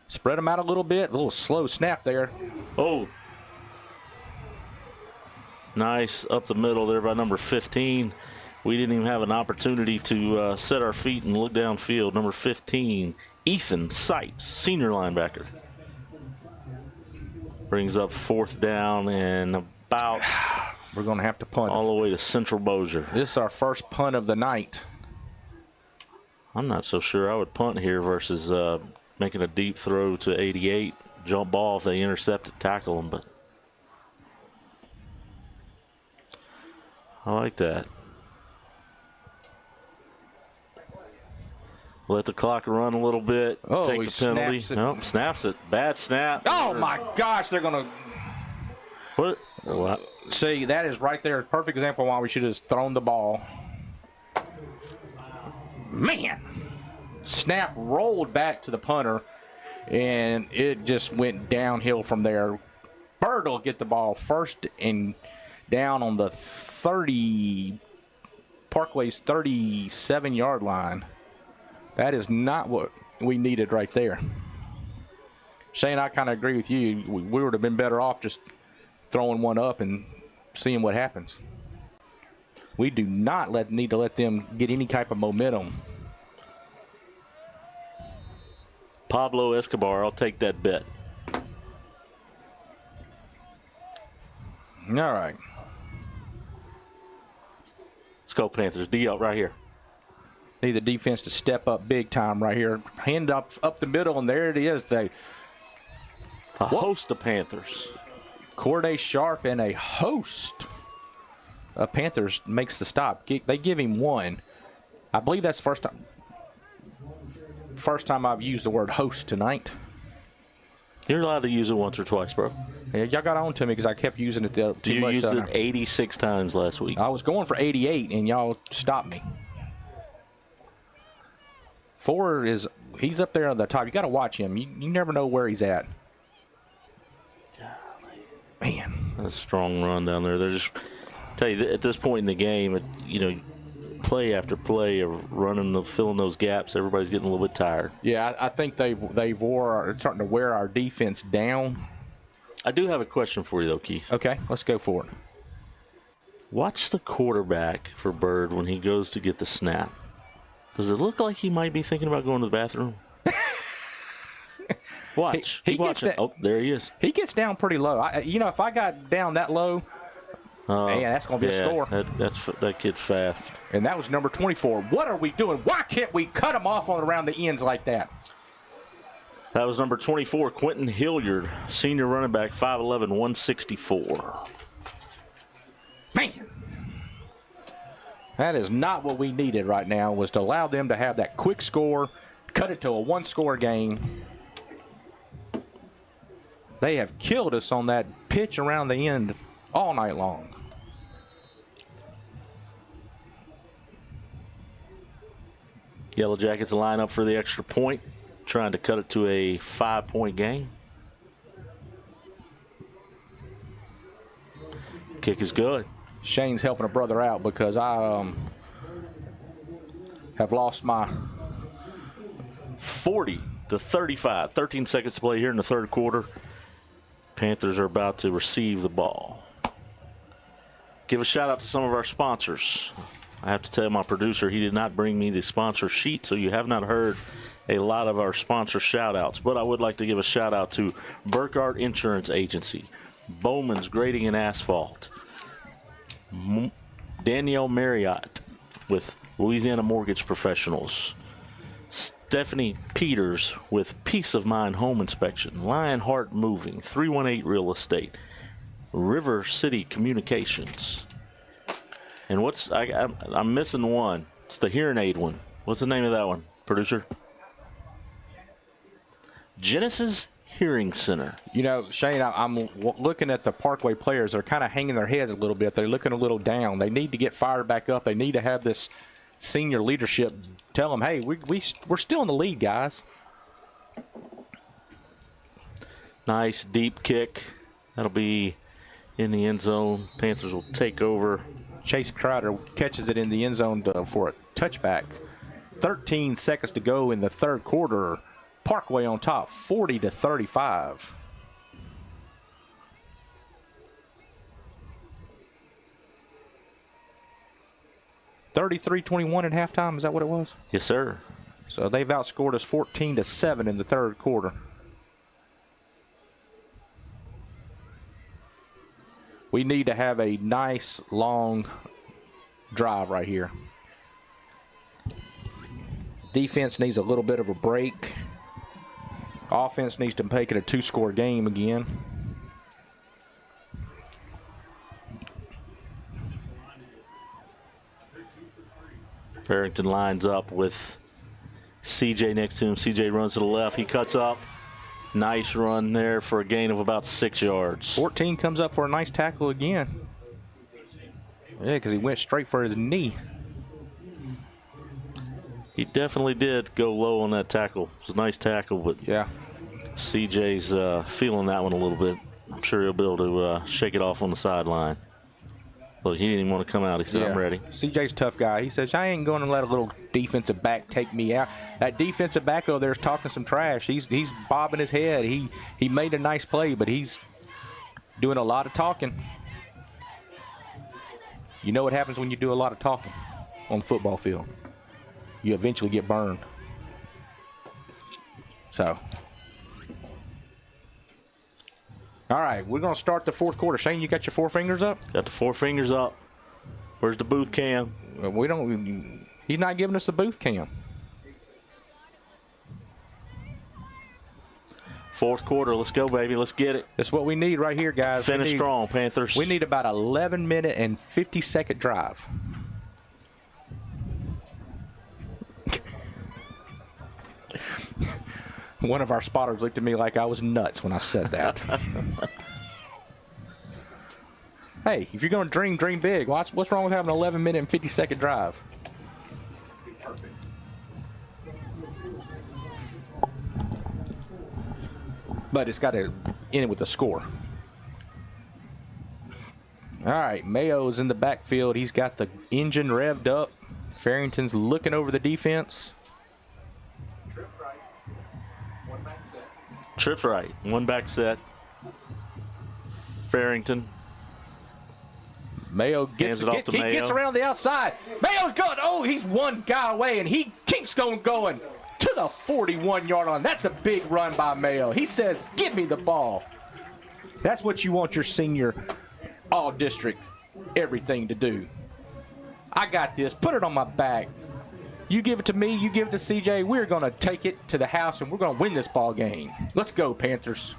Speaker 3: Spread them out a little bit. A little slow snap there.
Speaker 4: Oh. Nice up the middle there by number 15. We didn't even have an opportunity to set our feet and look downfield. Number 15, Ethan Sipes, senior linebacker. Brings up 4th down and about...
Speaker 3: We're going to have to punt.
Speaker 4: All the way to Central Bossier.
Speaker 3: This is our first punt of the night.
Speaker 4: I'm not so sure I would punt here versus making a deep throw to 88. Jump ball if they intercept it, tackle them. But I like that. Let the clock run a little bit.
Speaker 3: Oh,
Speaker 4: take the penalty. Nope, snaps it. Bad snap.
Speaker 3: Oh, my gosh. They're going to...
Speaker 4: What?
Speaker 3: See, that is right there. Perfect example of why we should have thrown the ball. Man. Snap rolled back to the punter, and it just went downhill from there. Byrd will get the ball first and down on the Parkway's 37-yard line. That is not what we needed right there. Shane, I kind of agree with you. We would have been better off just throwing one up and seeing what happens. We do not need to let them get any type of momentum.
Speaker 4: Pablo Escobar, I'll take that bet.
Speaker 3: All right.
Speaker 4: Let's go, Panthers. D up right here.
Speaker 3: Need the defense to step up big time right here. Hand up the middle, and there it is. A
Speaker 4: host of Panthers.
Speaker 3: Corday Sharp and a host of Panthers makes the stop. They give him 1. I believe that's the first time I've used the word host tonight.
Speaker 4: You're allowed to use it once or twice, bro.
Speaker 3: Yeah, y'all got on to me because I kept using it too much.
Speaker 4: You used it 86 times last week.
Speaker 3: I was going for 88, and y'all stopped me. 4 he's up there on the top. You got to watch him. You never know where he's at. Man,
Speaker 4: that's a strong run down there. They're just tell you at this point in the game, play after play of running, filling those gaps. Everybody's getting a little bit tired.
Speaker 3: Yeah, I think they're starting to wear our defense down.
Speaker 4: I do have a question for you though, Keith.
Speaker 3: Okay, let's go for it.
Speaker 4: Watch the quarterback for Byrd when he goes to get the snap. Does it look like he might be thinking about going to the bathroom? Watch. Oh, there he is.
Speaker 3: He gets down pretty low. If I got down that low, that's going to be a score.
Speaker 4: That kid's fast.
Speaker 3: And that was number 24. What are we doing? Why can't we cut him off around the ends like that?
Speaker 4: That was number 24, Quentin Hilliard, senior running back, 5'11", 164.
Speaker 3: Man. That is not what we needed right now, was to allow them to have that quick score, cut it to a 1-score game. They have killed us on that pitch around the end all night long.
Speaker 4: Yellowjackets line up for the extra point, trying to cut it to a 5-point game. Kick is good.
Speaker 3: Shane's helping a brother out because I have lost my
Speaker 4: 40-35. 13 seconds to play here in the third quarter. Panthers are about to receive the ball. Give a shout out to some of our sponsors. I have to tell my producer he did not bring me the sponsor sheet, so you have not heard a lot of our sponsor shout outs. But I would like to give a shout out to Burkhardt Insurance Agency, Bowman's Grading and Asphalt, Danielle Marriott with Louisiana Mortgage Professionals, Stephanie Peters with Peace of Mind Home Inspection, Lionheart Moving, 318 Real Estate, River City Communications. And I'm missing one. It's the hearing aid one. What's the name of that one, producer? Genesis Hearing Center.
Speaker 3: Shane, I'm looking at the Parkway players. They're kind of hanging their heads a little bit. They're looking a little down. They need to get fired back up. They need to have this senior leadership tell them, hey, we're still in the lead, guys.
Speaker 4: Nice deep kick. That'll be in the end zone. Panthers will take over.
Speaker 3: Chase Crowder catches it in the end zone for a touchback. 13 seconds to go in the third quarter. Parkway on top, 40-35. $33-21 at halftime. Is that what it was?
Speaker 4: Yes, sir.
Speaker 3: So they've outscored us 14-7 in the third quarter. We need to have a nice long drive right here. Defense needs a little bit of a break. Offense needs to make it a 2-score game again.
Speaker 4: Farrington lines up with CJ next to him. CJ runs to the left. He cuts up. Nice run there for a gain of about 6 yards.
Speaker 3: 14 comes up for a nice tackle again. Yeah, because he went straight for his knee.
Speaker 4: He definitely did go low on that tackle. It was a nice tackle, but
Speaker 3: yeah,
Speaker 4: CJ's feeling that one a little bit. I'm sure he'll be able to shake it off on the sideline. Look, he didn't even want to come out. He said, I'm ready.
Speaker 3: CJ's a tough guy. He says, I ain't going to let a little defensive back take me out. That defensive back over there is talking some trash. He's bobbing his head. He made a nice play, but he's doing a lot of talking. You know what happens when you do a lot of talking on the football field? You eventually get burned. So, all right, we're going to start the fourth quarter. Shane, you got your 4 fingers up?
Speaker 4: Got the 4 fingers up. Where's the booth cam?
Speaker 3: We don't. He's not giving us the booth cam.
Speaker 4: Fourth quarter, let's go, baby. Let's get it.
Speaker 3: That's what we need right here, guys.
Speaker 4: Finish strong, Panthers.
Speaker 3: We need about 11-minute and 50-second drive. One of our spotters looked at me like I was nuts when I said that. Hey, if you're going to dream big. What's wrong with having an 11-minute and 50-second drive? But it's got to end with a score. All right, Mayo's in the backfield. He's got the engine revved up. Farrington's looking over the defense.
Speaker 4: Trips right. One back set. Farrington.
Speaker 3: Mayo gets around the outside. Mayo's good. Oh, he's one guy away, and he keeps going to the 41-yard line. That's a big run by Mayo. He says, give me the ball. That's what you want your senior all-district everything to do. I got this. Put it on my back. You give it to me. You give it to CJ. We're going to take it to the house, and we're going to win this ball game. Let's go, Panthers.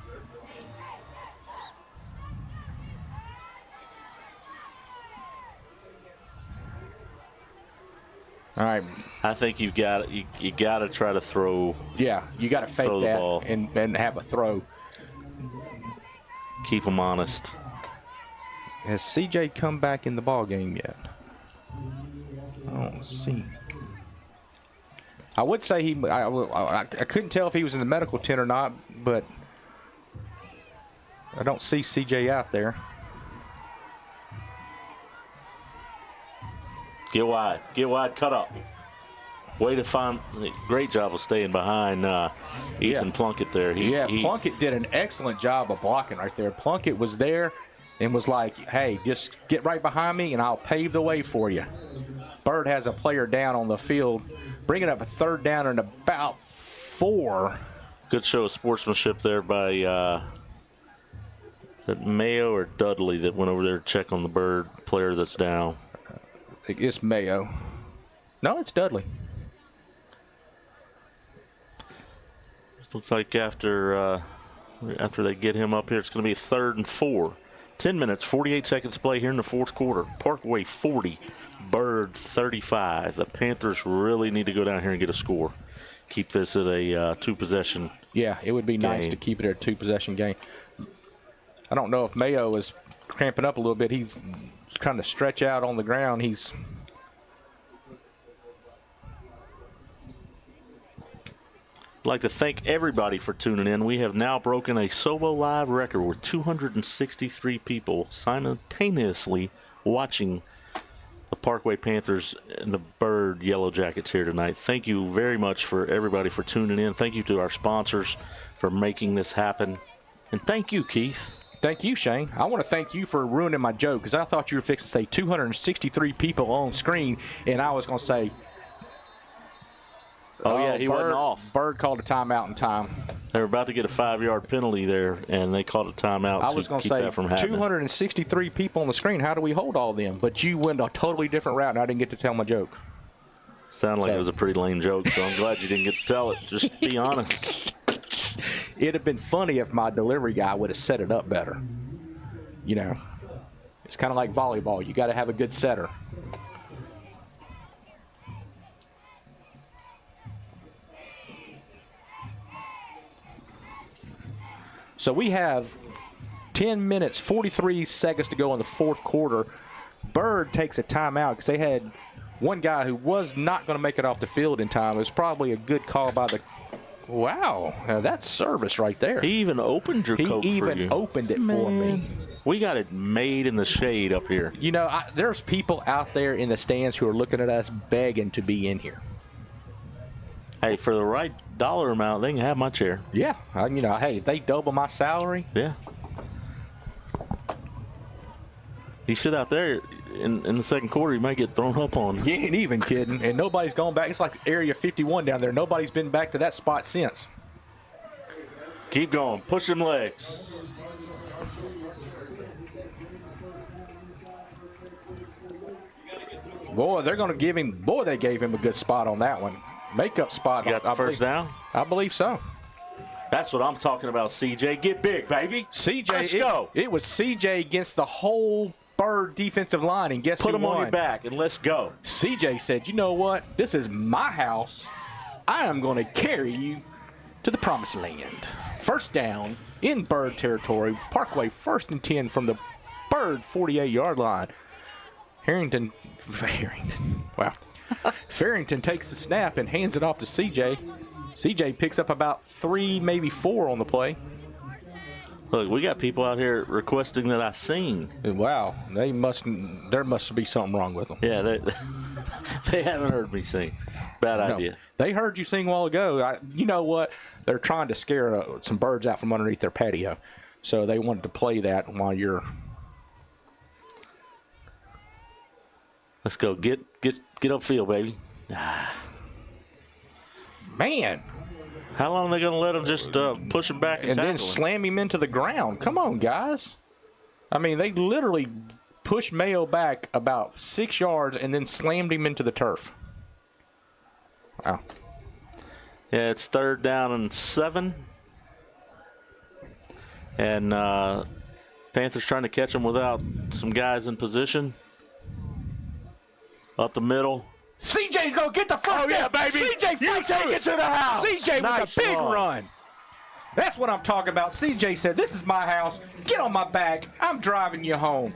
Speaker 3: All right.
Speaker 4: I think you got to try to throw.
Speaker 3: Yeah, you got to fake that ball and have a throw.
Speaker 4: Keep them honest.
Speaker 3: Has CJ come back in the ball game yet? I don't see. I would say I couldn't tell if he was in the medical tent or not, but I don't see CJ out there.
Speaker 4: Get wide, cut up. Way to find, great job of staying behind Ethan Plunkett there.
Speaker 3: Plunkett did an excellent job of blocking right there. Plunkett was there and was like, hey, just get right behind me and I'll pave the way for you. Byrd has a player down on the field, bringing up a third down and about 4.
Speaker 4: Good show of sportsmanship there by is it Mayo or Dudley that went over there to check on the Byrd player that's down.
Speaker 3: It's Mayo. No, it's Dudley.
Speaker 4: This looks like after they get him up here, it's going to be a 3rd and 4. 10 minutes, 48 seconds to play here in the fourth quarter. Parkway 40, Byrd 35. The Panthers really need to go down here and get a score. Keep this at a 2-possession.
Speaker 3: Yeah, it would be nice to keep it at a 2-possession game. I don't know if Mayo is cramping up a little bit. He's trying to stretch out on the ground. He's
Speaker 4: I'd like to thank everybody for tuning in. We have now broken a sobo.live record with 263 people simultaneously watching the Parkway Panthers and the Byrd Yellowjackets here tonight. Thank you very much for everybody for tuning in. Thank you to our sponsors for making this happen. And thank you, Keith.
Speaker 3: Thank you, Shane. I want to thank you for ruining my joke because I thought you were fixing to say 263 people on screen, and I was going to say,
Speaker 4: oh yeah, he wasn't off.
Speaker 3: Byrd called a timeout in time.
Speaker 4: They were about to get a 5-yard penalty there, and they called a timeout
Speaker 3: I was going to say
Speaker 4: that from happening.
Speaker 3: 263 people on the screen. How do we hold all of them? But you went a totally different route, and I didn't get to tell my joke.
Speaker 4: Sounded like it was a pretty lame joke, so I'm glad you didn't get to tell it. Just be honest.
Speaker 3: It'd have been funny if my delivery guy would have set it up better. You know, it's kind of like volleyball. You got to have a good setter. So we have 10 minutes, 43 seconds to go in the fourth quarter. Byrd takes a timeout because they had one guy who was not going to make it off the field in time. It was probably a good call by the – wow, that's service right there.
Speaker 4: He even opened your Coke for you.
Speaker 3: He even opened it for me.
Speaker 4: We got it made in the shade up here.
Speaker 3: You know, there's people out there in the stands who are looking at us begging to be in here.
Speaker 4: Hey, for the right dollar amount, they can have my chair.
Speaker 3: Yeah. You know, hey, if they double my salary.
Speaker 4: Yeah. You sit out there in the second quarter, you might get thrown up on.
Speaker 3: You ain't even kidding. And nobody's gone back. It's like Area 51 down there. Nobody's been back to that spot since.
Speaker 4: Keep going. Push them legs.
Speaker 3: Boy, they're going to give him – boy, they gave him a good spot on that one. Makeup spot.
Speaker 4: Got the first down?
Speaker 3: I believe so.
Speaker 4: That's what I'm talking about, CJ. Get big, baby.
Speaker 3: CJ,
Speaker 4: let's go.
Speaker 3: It was CJ against the whole Byrd defensive line, and guess who won?
Speaker 4: Put him on your back, and let's go.
Speaker 3: CJ said, you know what? This is my house. I am going to carry you to the promised land. First down in Byrd territory. Parkway 1st and 10 from the Byrd 48-yard line. Farrington. Wow. Farrington takes the snap and hands it off to CJ. CJ picks up about 3, maybe 4 on the play.
Speaker 4: Look, we got people out here requesting that I sing.
Speaker 3: Wow, there must be something wrong with them.
Speaker 4: Yeah, they haven't heard me sing. Bad idea.
Speaker 3: They heard you sing a while ago. You know what? They're trying to scare some birds out from underneath their patio. So they wanted to play that while you're...
Speaker 4: Let's go. Get upfield, baby.
Speaker 3: Man.
Speaker 4: How long are they going to let him just push him back and
Speaker 3: then slam him into the ground? Come on, guys. I mean, they literally pushed Mayo back about 6 yards and then slammed him into the turf. Wow.
Speaker 4: Yeah, it's 3rd down and 7. And Panthers trying to catch him without some guys in position. Up the middle.
Speaker 3: CJ's going to get the first down.
Speaker 4: Oh, yeah, baby.
Speaker 3: CJ
Speaker 4: you take it to the house.
Speaker 3: CJ
Speaker 4: nice
Speaker 3: with a big run. That's what I'm talking about. CJ said, this is my house. Get on my back. I'm driving you home.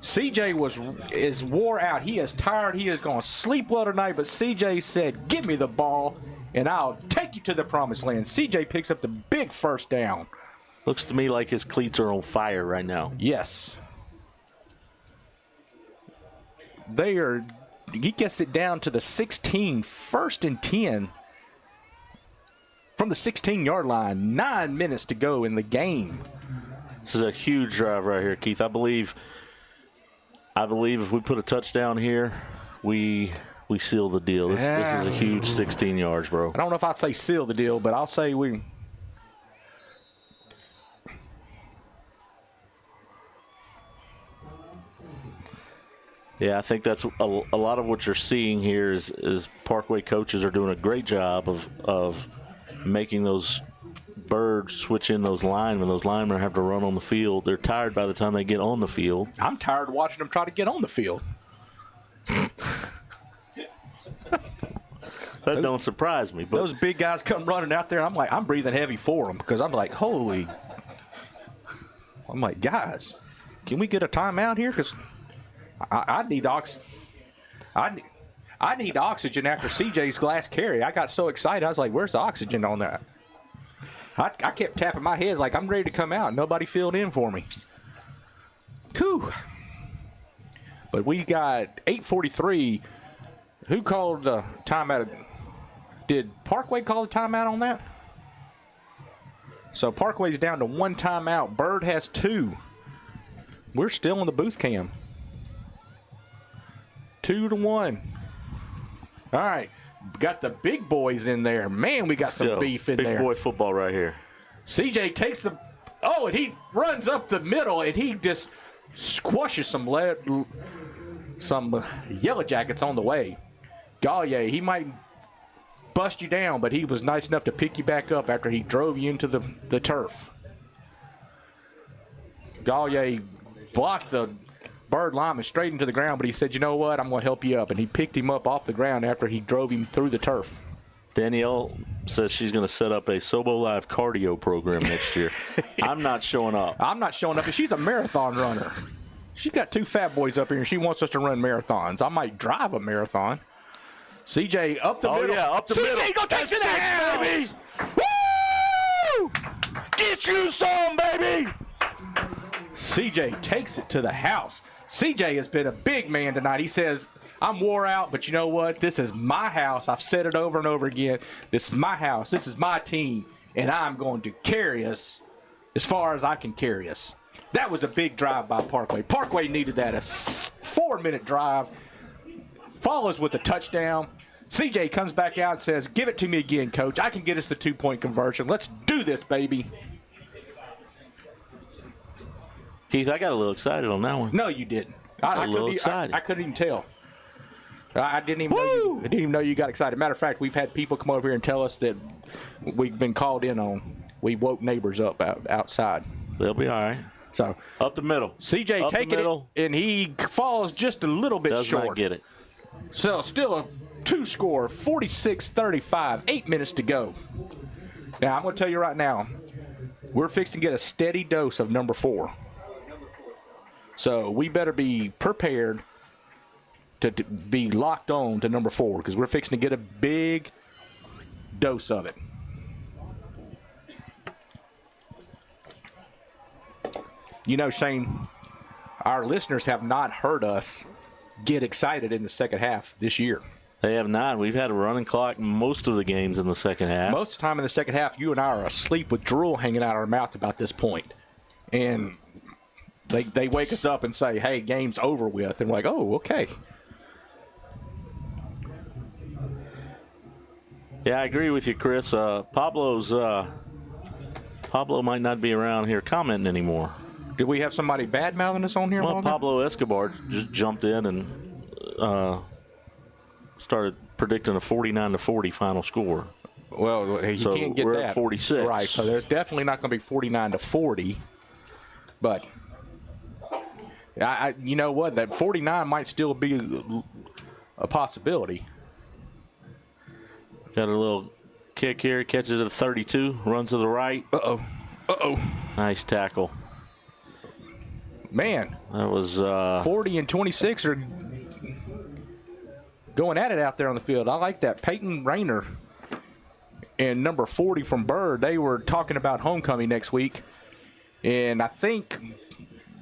Speaker 3: CJ is wore out. He is tired. He is going to sleep well tonight. But CJ said, give me the ball, and I'll take you to the promised land. CJ picks up the big first down.
Speaker 4: Looks to me like his cleats are on fire right now.
Speaker 3: Yes. He gets it down to the 16, 1st and 10 from the 16-yard line. 9 minutes to go in the game.
Speaker 4: This is a huge drive right here, Keith. I believe if we put a touchdown here, we seal the deal. This is a huge 16 yards, bro.
Speaker 3: I don't know if I'd say seal the deal, but I'll say we.
Speaker 4: Yeah, I think that's a lot of what you're seeing here is Parkway coaches are doing a great job of making those Birds switch in those linemen. Those linemen have to run on the field. They're tired by the time they get on the field.
Speaker 3: I'm tired of watching them try to get on the field.
Speaker 4: That don't surprise me. But
Speaker 3: those big guys come running out there, and I'm breathing heavy for them because I'm like, holy. I'm like, guys, can we get a timeout here? Because I need oxygen. I need oxygen after CJ's last carry. I got so excited. I was like, where's the oxygen on that? I kept tapping my head like I'm ready to come out. Nobody filled in for me. Cool. But we got 8:43. Who called the timeout? Did Parkway call the timeout on that? So Parkway's down to 1 timeout. Byrd has 2. We're still in the booth cam. 2-1. All right. Got the big boys in there. Man, we got some beef in there.
Speaker 4: Big boy football right here.
Speaker 3: CJ takes the – oh, and he runs up the middle, and he just squashes some Yellowjackets on the way. Gallier, he might bust you down, but he was nice enough to pick you back up after he drove you into the turf. Gallier blocked the Byrd lineman straight into the ground, but he said, you know what, I'm going to help you up. And he picked him up off the ground after he drove him through the turf.
Speaker 4: Danielle says she's going to set up a sobo.live cardio program next year. I'm not showing up.
Speaker 3: I'm not showing up. She's a marathon runner. She's got 2 fat boys up here, and she wants us to run marathons. I might drive a marathon. CJ up the middle.
Speaker 4: Oh, yeah, up the middle.
Speaker 3: CJ, go take the house, baby. Woo! Get you some, baby. CJ takes it to the house. CJ has been a big man tonight. He says, I'm wore out, but you know what? This is my house. I've said it over and over again. This is my house. This is my team, and I'm going to carry us as far as I can carry us. That was a big drive by Parkway. Parkway needed that. A 4-minute drive. Follows with a touchdown. CJ comes back out and says, give it to me again, coach. I can get us the 2-point conversion. Let's do this, baby.
Speaker 4: Keith, I got a little excited on that one.
Speaker 3: No, you didn't.
Speaker 4: I
Speaker 3: couldn't even tell. I didn't even know you got excited. Matter of fact, we've had people come over here and tell us that we've been called in on. We woke neighbors up outside.
Speaker 4: They'll be all right.
Speaker 3: So
Speaker 4: up the middle.
Speaker 3: CJ taking it, and he falls just a little bit short.
Speaker 4: Does not get it.
Speaker 3: So still a 2-score, 46-35, 8 minutes to go. Now, I'm going to tell you right now, we're fixing to get a steady dose of number 4. So we better be prepared to be locked on to number 4 because we're fixing to get a big dose of it. You know, Shane, our listeners have not heard us get excited in the second half this year.
Speaker 4: They have not. We've had a running clock most of the games in the second half.
Speaker 3: Most of the time in the second half, you and I are asleep with drool hanging out our mouth about this point. And they wake us up and say, hey, game's over with. And we're like, oh, okay.
Speaker 4: Yeah, I agree with you, Chris. Pablo might not be around here commenting anymore.
Speaker 3: Did we have somebody bad-mouthing us on here?
Speaker 4: Well, Pablo Escobar just jumped in and started predicting a 49-40 final score.
Speaker 3: Well, he can't get
Speaker 4: we're
Speaker 3: that.
Speaker 4: At 46.
Speaker 3: Right, so there's definitely not going to be 49-40. But, you know what? That 49 might still be a possibility.
Speaker 4: Got a little kick here. Catches it at 32. Runs to the right.
Speaker 3: Uh-oh.
Speaker 4: Nice tackle.
Speaker 3: Man.
Speaker 4: That was
Speaker 3: 40 and 26 are going at it out there on the field. I like that. Peyton Rayner and number 40 from Byrd, they were talking about homecoming next week. And I think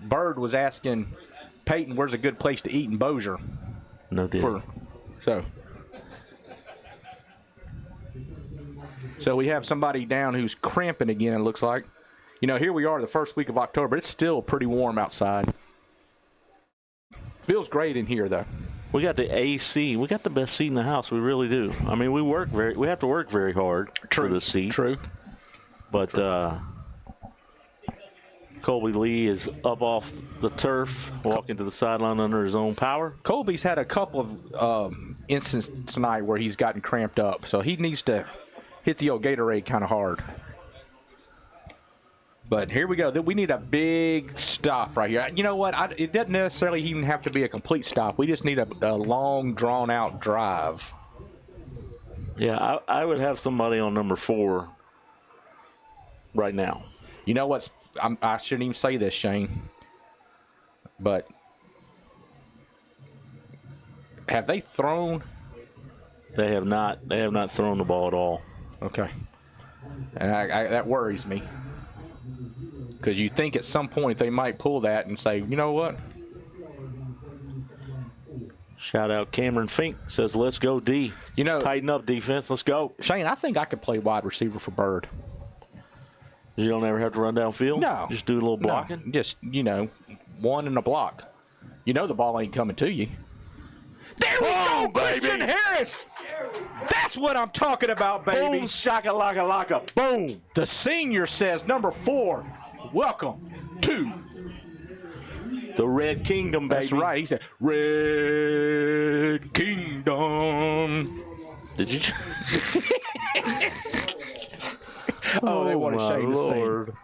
Speaker 3: Byrd was asking Peyton, where's a good place to eat in Bossier?
Speaker 4: No deal.
Speaker 3: So we have somebody down who's cramping again, it looks like. You know, here we are the first week of October. It's still pretty warm outside. Feels great in here, though.
Speaker 4: We got the AC. We got the best seat in the house. We really do. I mean, we have to work very hard for the seat.
Speaker 3: True.
Speaker 4: But Colby Lee is up off the turf, walking to the sideline under his own power.
Speaker 3: Colby's had a couple of instances tonight where he's gotten cramped up, so he needs to hit the old Gatorade kind of hard. But here we go. We need a big stop right here. You know what? It doesn't necessarily even have to be a complete stop. We just need a long, drawn-out drive.
Speaker 4: Yeah, I would have somebody on number 4 right now.
Speaker 3: You know what? I shouldn't even say this, Shane. But have they thrown
Speaker 4: They have not thrown the ball at all.
Speaker 3: Okay. And that worries me. Because you think at some point they might pull that and say, you know what?
Speaker 4: Shout out Cameron Fink says, let's go D.
Speaker 3: You know,
Speaker 4: let's tighten up defense. Let's go.
Speaker 3: Shane, I think I could play wide receiver for Byrd.
Speaker 4: You don't ever have to run downfield?
Speaker 3: No.
Speaker 4: Just do a little blocking?
Speaker 3: No, just, one in a block. You know the ball ain't coming to you. There we go, Christian Harris. That's what I'm talking about, baby.
Speaker 4: Boom, shaka-laka-laka, boom.
Speaker 3: The senior says, number 4, welcome to
Speaker 4: the Red Kingdom, baby.
Speaker 3: That's right. He said, Red Kingdom.
Speaker 4: Did you?
Speaker 3: Oh, they wanted
Speaker 4: my
Speaker 3: Shane
Speaker 4: Lord.
Speaker 3: to sing.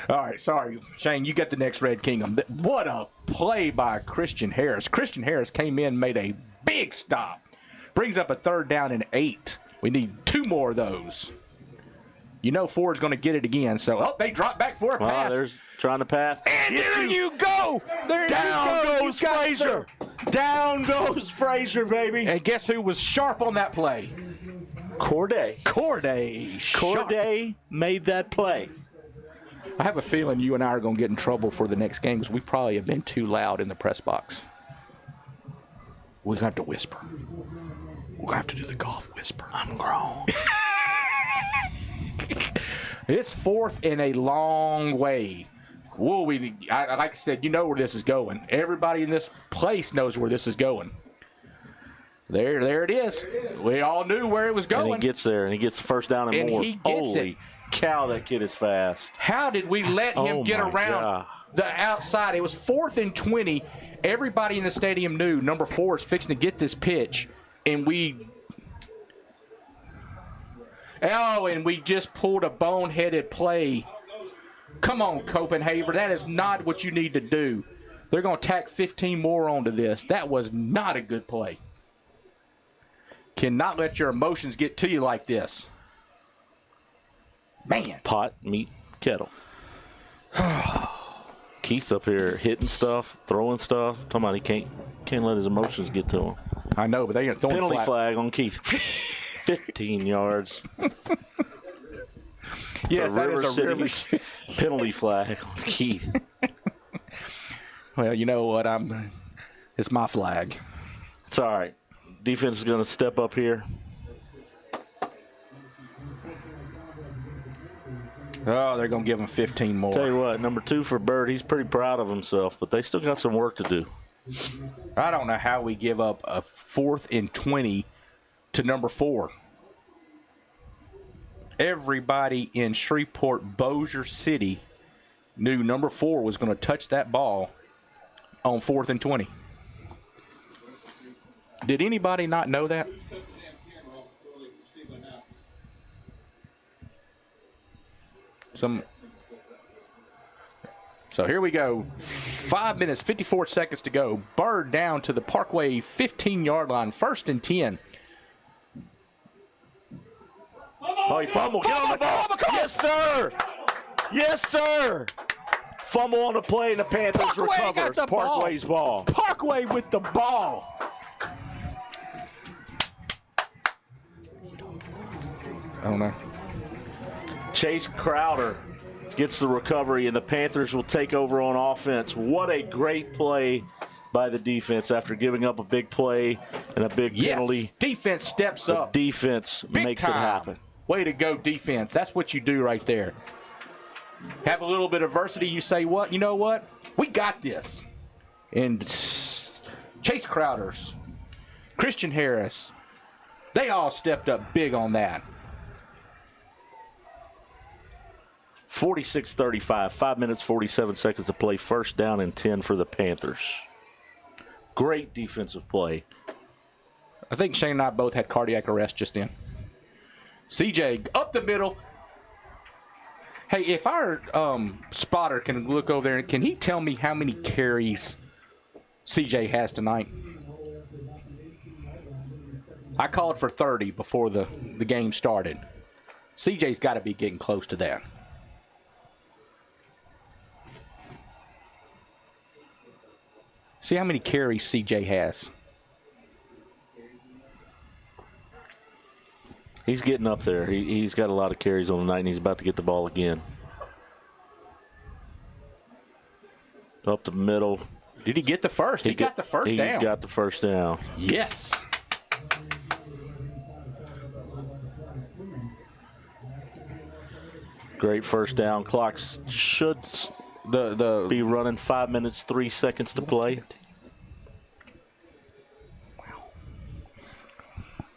Speaker 3: All right, sorry. Shane, you got the next Red Kingdom. What a play by Christian Harris. Christian Harris came in, made a big stop. Brings up a 3rd down and 8. We need 2 more of those. You know Ford's going to get it again. So, they drop back for a pass.
Speaker 4: There's trying to pass.
Speaker 3: And there you go. There
Speaker 4: Down
Speaker 3: you go.
Speaker 4: goes Frazier. Down goes Frazier, baby.
Speaker 3: And guess who was sharp on that play?
Speaker 4: Corday.
Speaker 3: Corday
Speaker 4: made that play.
Speaker 3: I have a feeling you and I are going to get in trouble for the next game because we probably have been too loud in the press box. We're going to have to whisper. We're going to have to do the golf whisper.
Speaker 4: I'm grown.
Speaker 3: It's 4th in a long way. Whoa, like I said, you know where this is going. Everybody in this place knows where this is going. There it is. We all knew where it was going.
Speaker 4: And he gets there, and he gets the 1st down and more.
Speaker 3: He gets
Speaker 4: Holy cow, that kid is fast.
Speaker 3: How did we let him get around the outside? It was 4th and 20. Everybody in the stadium knew number 4 is fixing to get this pitch, and we just pulled a boneheaded play. Come on, Copenhagen. That is not what you need to do. They're going to tack 15 more onto this. That was not a good play. Cannot let your emotions get to you like this. Man.
Speaker 4: Pot, meat, kettle. Keith's up here hitting stuff, throwing stuff. Talking about he can't let his emotions get to him.
Speaker 3: I know, but they ain't throwing
Speaker 4: penalty flag on Keith. 15 yards.
Speaker 3: Yes, that is a River
Speaker 4: penalty flag on Keith.
Speaker 3: Well, you know what? It's my flag.
Speaker 4: It's all right. Defense is going to step up here.
Speaker 3: Oh, they're going to give him 15 more.
Speaker 4: Tell you what, number 2 for Byrd, he's pretty proud of himself, but they still got some work to do.
Speaker 3: I don't know how we give up a 4th and 20 to number 4. Everybody in Shreveport, Bossier City knew number 4 was going to touch that ball on 4th and 20. Did anybody not know that? So here we go. 5 minutes, 54 seconds to go. Byrd down to the Parkway 15-yard line. 1st and 10.
Speaker 4: Oh, he fumbled. Get on the ball. Yes, sir. Yes, sir. Fumble on the play, and the Panthers recovers. Parkway's ball.
Speaker 3: Parkway with the ball. I don't know.
Speaker 4: Chase Crowder gets the recovery, and the Panthers will take over on offense. What a great play by the defense after giving up a big play and a big penalty.
Speaker 3: Defense steps up.
Speaker 4: Defense makes it happen.
Speaker 3: Way to go, defense. That's what you do right there. Have a little bit of adversity. You say, what? You know what? We got this. And Chase Crowders, Christian Harris, they all stepped up big on that.
Speaker 4: 46-35, 5 minutes, 47 seconds to play. 1st down and 10 for the Panthers. Great defensive play.
Speaker 3: I think Shane and I both had cardiac arrest just then. CJ up the middle. Hey, if our spotter can look over there, can he tell me how many carries CJ has tonight? I called for 30 before the game started. CJ's got to be getting close to that. See how many carries CJ has.
Speaker 4: He's getting up there. He's got a lot of carries on the night, and he's about to get the ball again. Up the middle.
Speaker 3: Did he get the first? He got the first down.
Speaker 4: He got the first down.
Speaker 3: Yes.
Speaker 4: Great first down. Clock should be running 5 minutes, 3 seconds to play.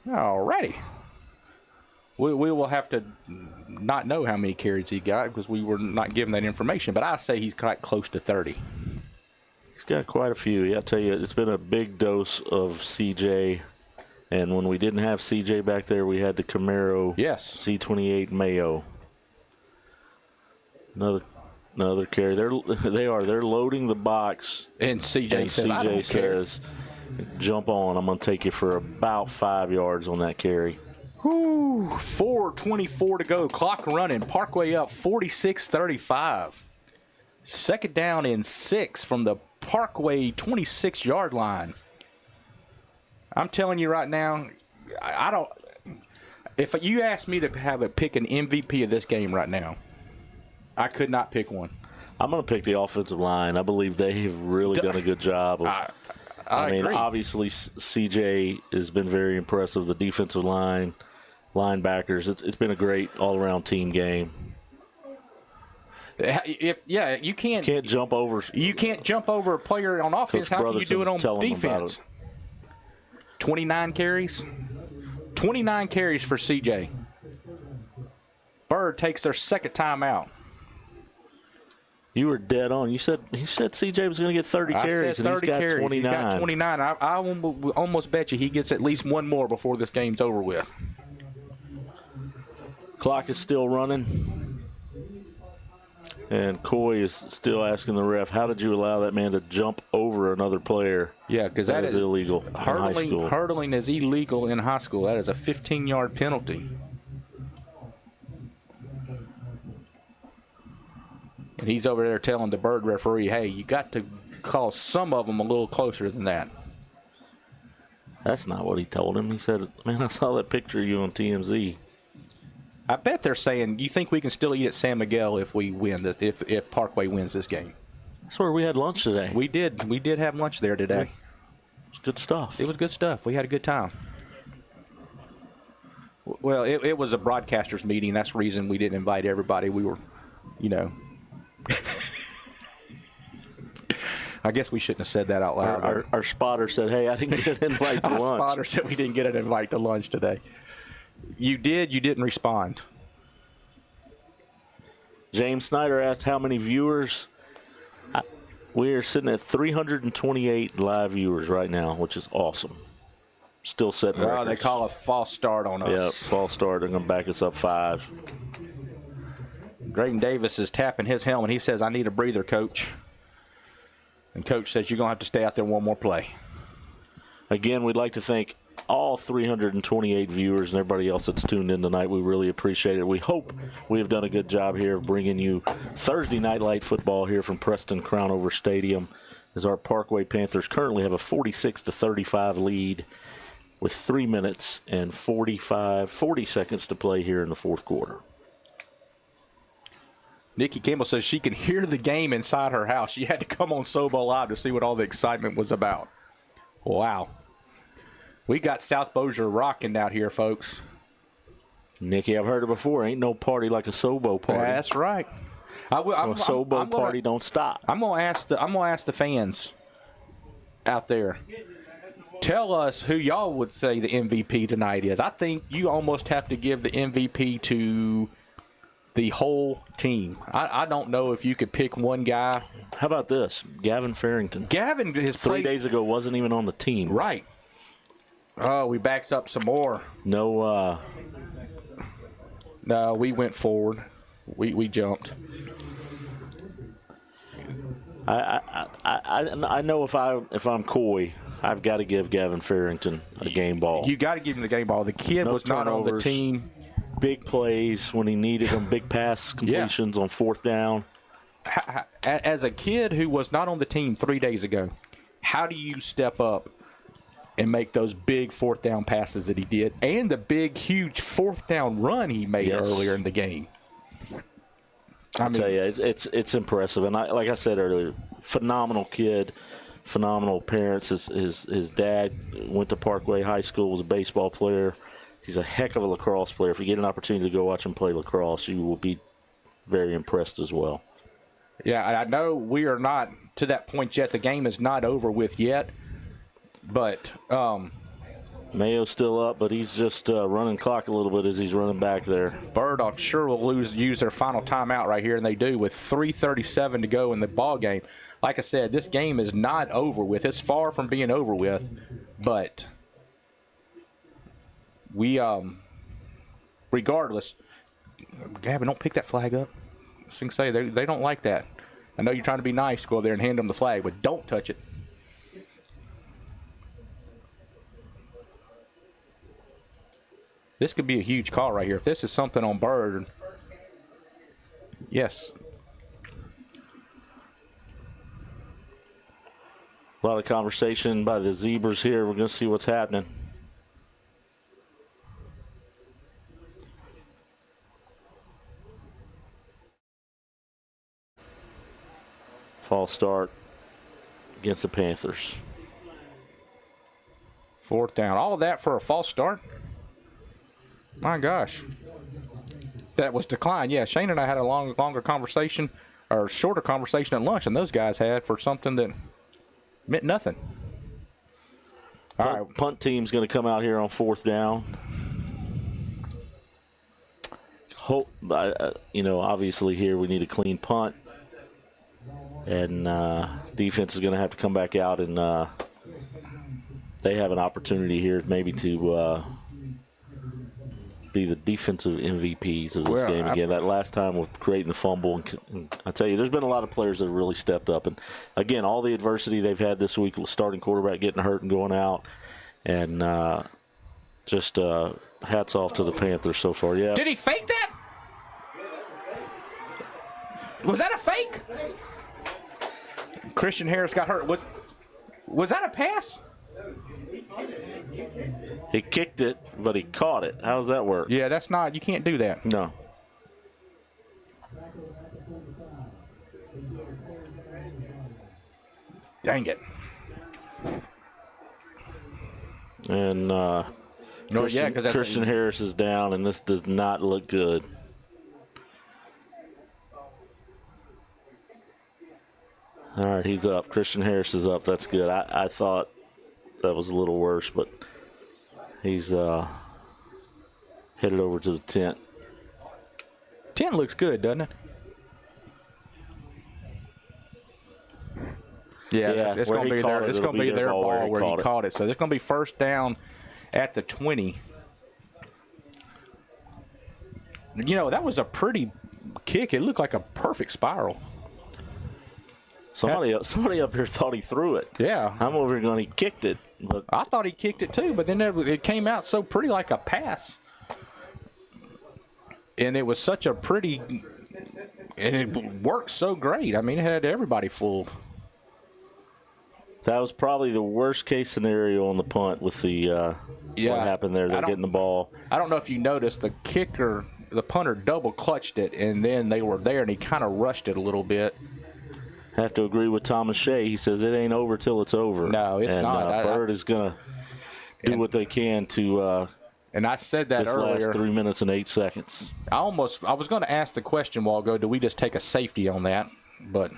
Speaker 3: All righty. We will have to not know how many carries he got because we were not given that information, but I say he's quite close to 30.
Speaker 4: He's got quite a few. Yeah, I tell you, it's been a big dose of CJ. And when we didn't have CJ back there, we had the Camaro C28 Mayo. Another carry. They're loading the box.
Speaker 3: And CJ
Speaker 4: says, jump on. I'm going to take you for about 5 yards on that carry.
Speaker 3: 4:24 to go. Clock running. Parkway up 46-35. Second down and 6 from the Parkway 26-yard line. I'm telling you right now, I don't. If you asked me to pick an MVP of this game right now, I could not pick one.
Speaker 4: I'm going to pick the offensive line. I believe they have really done a good job of. I mean,
Speaker 3: agree.
Speaker 4: obviously, CJ has been very impressive. The defensive line, linebackers, it's been a great all-around team game.
Speaker 3: You can't
Speaker 4: jump over.
Speaker 3: You can't jump over a player on offense. How can you do it on defense? 29 carries. 29 carries for CJ. Byrd takes their second time out.
Speaker 4: You were dead on. You said CJ was going to get 30 carries, and he's got 29.
Speaker 3: He's got 29. I almost bet you he gets at least one more before this game's over with.
Speaker 4: Clock is still running. And Coy is still asking the ref, how did you allow that man to jump over another player?
Speaker 3: Yeah, because
Speaker 4: that is illegal in high school.
Speaker 3: Hurdling is illegal in high school. That is a 15-yard penalty. And he's over there telling the Byrd referee, hey, you got to call some of them a little closer than that.
Speaker 4: That's not what he told him. He said, man, I saw that picture of you on TMZ.
Speaker 3: I bet they're saying, you think we can still eat at San Miguel if we win, if Parkway wins this game?
Speaker 4: That's where we had lunch today.
Speaker 3: We did have lunch there today.
Speaker 4: It was good stuff.
Speaker 3: It was good stuff. We had a good time. Well, it was a broadcasters meeting. That's the reason we didn't invite everybody. We were, I guess we shouldn't have said that out loud.
Speaker 4: Our spotter said, hey, I didn't get an invite to lunch.
Speaker 3: Our spotter said we didn't get an invite to lunch today. You did. You didn't respond.
Speaker 4: James Snyder asked how many viewers. We are sitting at 328 live viewers right now, which is awesome. Still setting records.
Speaker 3: Oh, they call a false start on us.
Speaker 4: Yeah, false start. They're going to back us up 5.
Speaker 3: Drayden Davis is tapping his helmet. He says, I need a breather, Coach. And Coach says, you're going to have to stay out there one more play.
Speaker 4: Again, we'd like to thank all 328 viewers and everybody else that's tuned in tonight. We really appreciate it. We hope we have done a good job here of bringing you Thursday night light football here from Preston Crownover Stadium, as our Parkway Panthers currently have a 46-35 lead with 3 minutes and 40 seconds to play here in the fourth quarter.
Speaker 3: Nikki Campbell says she can hear the game inside her house. She had to come on sobo.live to see what all the excitement was about. Wow. We got South Bossier rocking out here, folks.
Speaker 4: Nikki, I've heard it before. Ain't no party like a sobo party.
Speaker 3: That's right.
Speaker 4: Party don't stop.
Speaker 3: I'm gonna ask the fans out there. Tell us who y'all would say the MVP tonight is. I think you almost have to give the MVP to the whole team. I don't know if you could pick one guy.
Speaker 4: How about this? Gavin Farrington.
Speaker 3: Gavin has
Speaker 4: 3 days ago wasn't even on the team.
Speaker 3: Right. Oh, we backs up some more.
Speaker 4: No,
Speaker 3: we went forward. We jumped.
Speaker 4: I know if I'm Coy, I've got to give Gavin Farrington a game ball.
Speaker 3: You got to give him the game ball. The kid was not on the team.
Speaker 4: Big plays when he needed them. Big pass completions on fourth down.
Speaker 3: As a kid who was not on the team 3 days ago, how do you step up and make those big fourth down passes that he did, and the big, huge fourth down run he made earlier in the game.
Speaker 4: I tell you, it's impressive, and like I said earlier, phenomenal kid, phenomenal parents. His dad went to Parkway High School, was a baseball player. He's a heck of a lacrosse player. If you get an opportunity to go watch him play lacrosse, you will be very impressed as well.
Speaker 3: Yeah, and I know we are not to that point yet. The game is not over with yet, but
Speaker 4: Mayo's still up, but he's just running clock a little bit as he's running back there.
Speaker 3: Byrd, I'm sure, will use their final timeout right here, and they do with 3:37 to go in the ball game. Like I said, this game is not over with. It's far from being over with, but we, regardless, Gavin, don't pick that flag up. I was going to say, they don't like that. I know you're trying to be nice, go over there and hand them the flag, but don't touch it. This could be a huge call right here. If this is something on Byrd, yes.
Speaker 4: A lot of conversation by the Zebras here. We're going to see what's happening. False start against the Panthers.
Speaker 3: Fourth down. All of that for a false start? My gosh. That was declined. Yeah, Shane and I had a longer conversation, or shorter conversation at lunch than those guys had for something that meant nothing. All right.
Speaker 4: Punt team's going to come out here on fourth down. Obviously here we need a clean punt. And defense is going to have to come back out, and they have an opportunity here maybe to be the defensive MVPs of this game again. That last time with creating the fumble. And I tell you, there's been a lot of players that have really stepped up. And, again, all the adversity they've had this week with starting quarterback getting hurt and going out. And just hats off to the Panthers so far. Yeah.
Speaker 3: Did he fake that? Was that a fake? Christian Harris got hurt. Was that a pass?
Speaker 4: He kicked it, but he caught it. How does that work?
Speaker 3: Yeah, that's not – you can't do that.
Speaker 4: No.
Speaker 3: Dang it.
Speaker 4: And Christian Harris is down, and this does not look good. All right, he's up. Christian Harris is up. That's good. I thought that was a little worse, but he's headed over to the tent.
Speaker 3: Tent looks good, doesn't it? Yeah, it's going to be there. It's going to be their ball where he caught it. So there's going to be first down at the 20. You know, that was a pretty kick. It looked like a perfect spiral.
Speaker 4: Somebody up here thought he threw it.
Speaker 3: Yeah.
Speaker 4: I'm over here going, he kicked it. But
Speaker 3: I thought he kicked it too, but then it came out so pretty like a pass. And it was such a pretty – and it worked so great. I mean, it had everybody fooled.
Speaker 4: That was probably the worst-case scenario on the punt with the what happened there. They're getting the ball.
Speaker 3: I don't know if you noticed, the punter double-clutched it, and then they were there, and he kind of rushed it a little bit.
Speaker 4: Have to agree with Thomas Shea. He says it ain't over till it's over.
Speaker 3: No, it's not.
Speaker 4: Byrd is going to do what they can to
Speaker 3: and I said that earlier.
Speaker 4: Last 3 minutes and 8 seconds.
Speaker 3: I was going to ask the question a while ago, do we just take a safety on that? But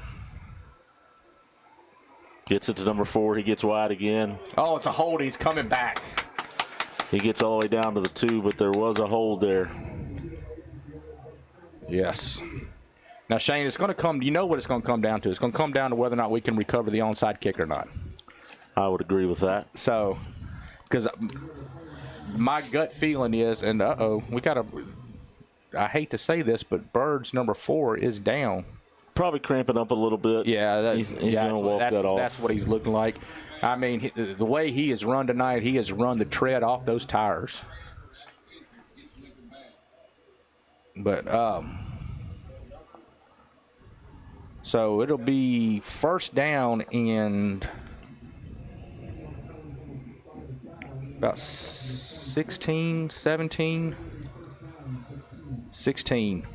Speaker 4: gets it to number 4. He gets wide again.
Speaker 3: Oh, it's a hold. He's coming back.
Speaker 4: He gets all the way down to the 2, but there was a hold there.
Speaker 3: Yes. Now, Shane, it's going to come – you know what it's going to come down to. It's going to come down to whether or not we can recover the onside kick or not.
Speaker 4: I would agree with that.
Speaker 3: So, because my gut feeling is – and, we got to – I hate to say this, but Byrd's number 4 is down.
Speaker 4: Probably cramping up a little bit.
Speaker 3: Yeah,
Speaker 4: he's going to walk that off.
Speaker 3: That's what he's looking like. I mean, the way he has run tonight, he has run the tread off those tires. But so it'll be first down and about 16, 17, 16.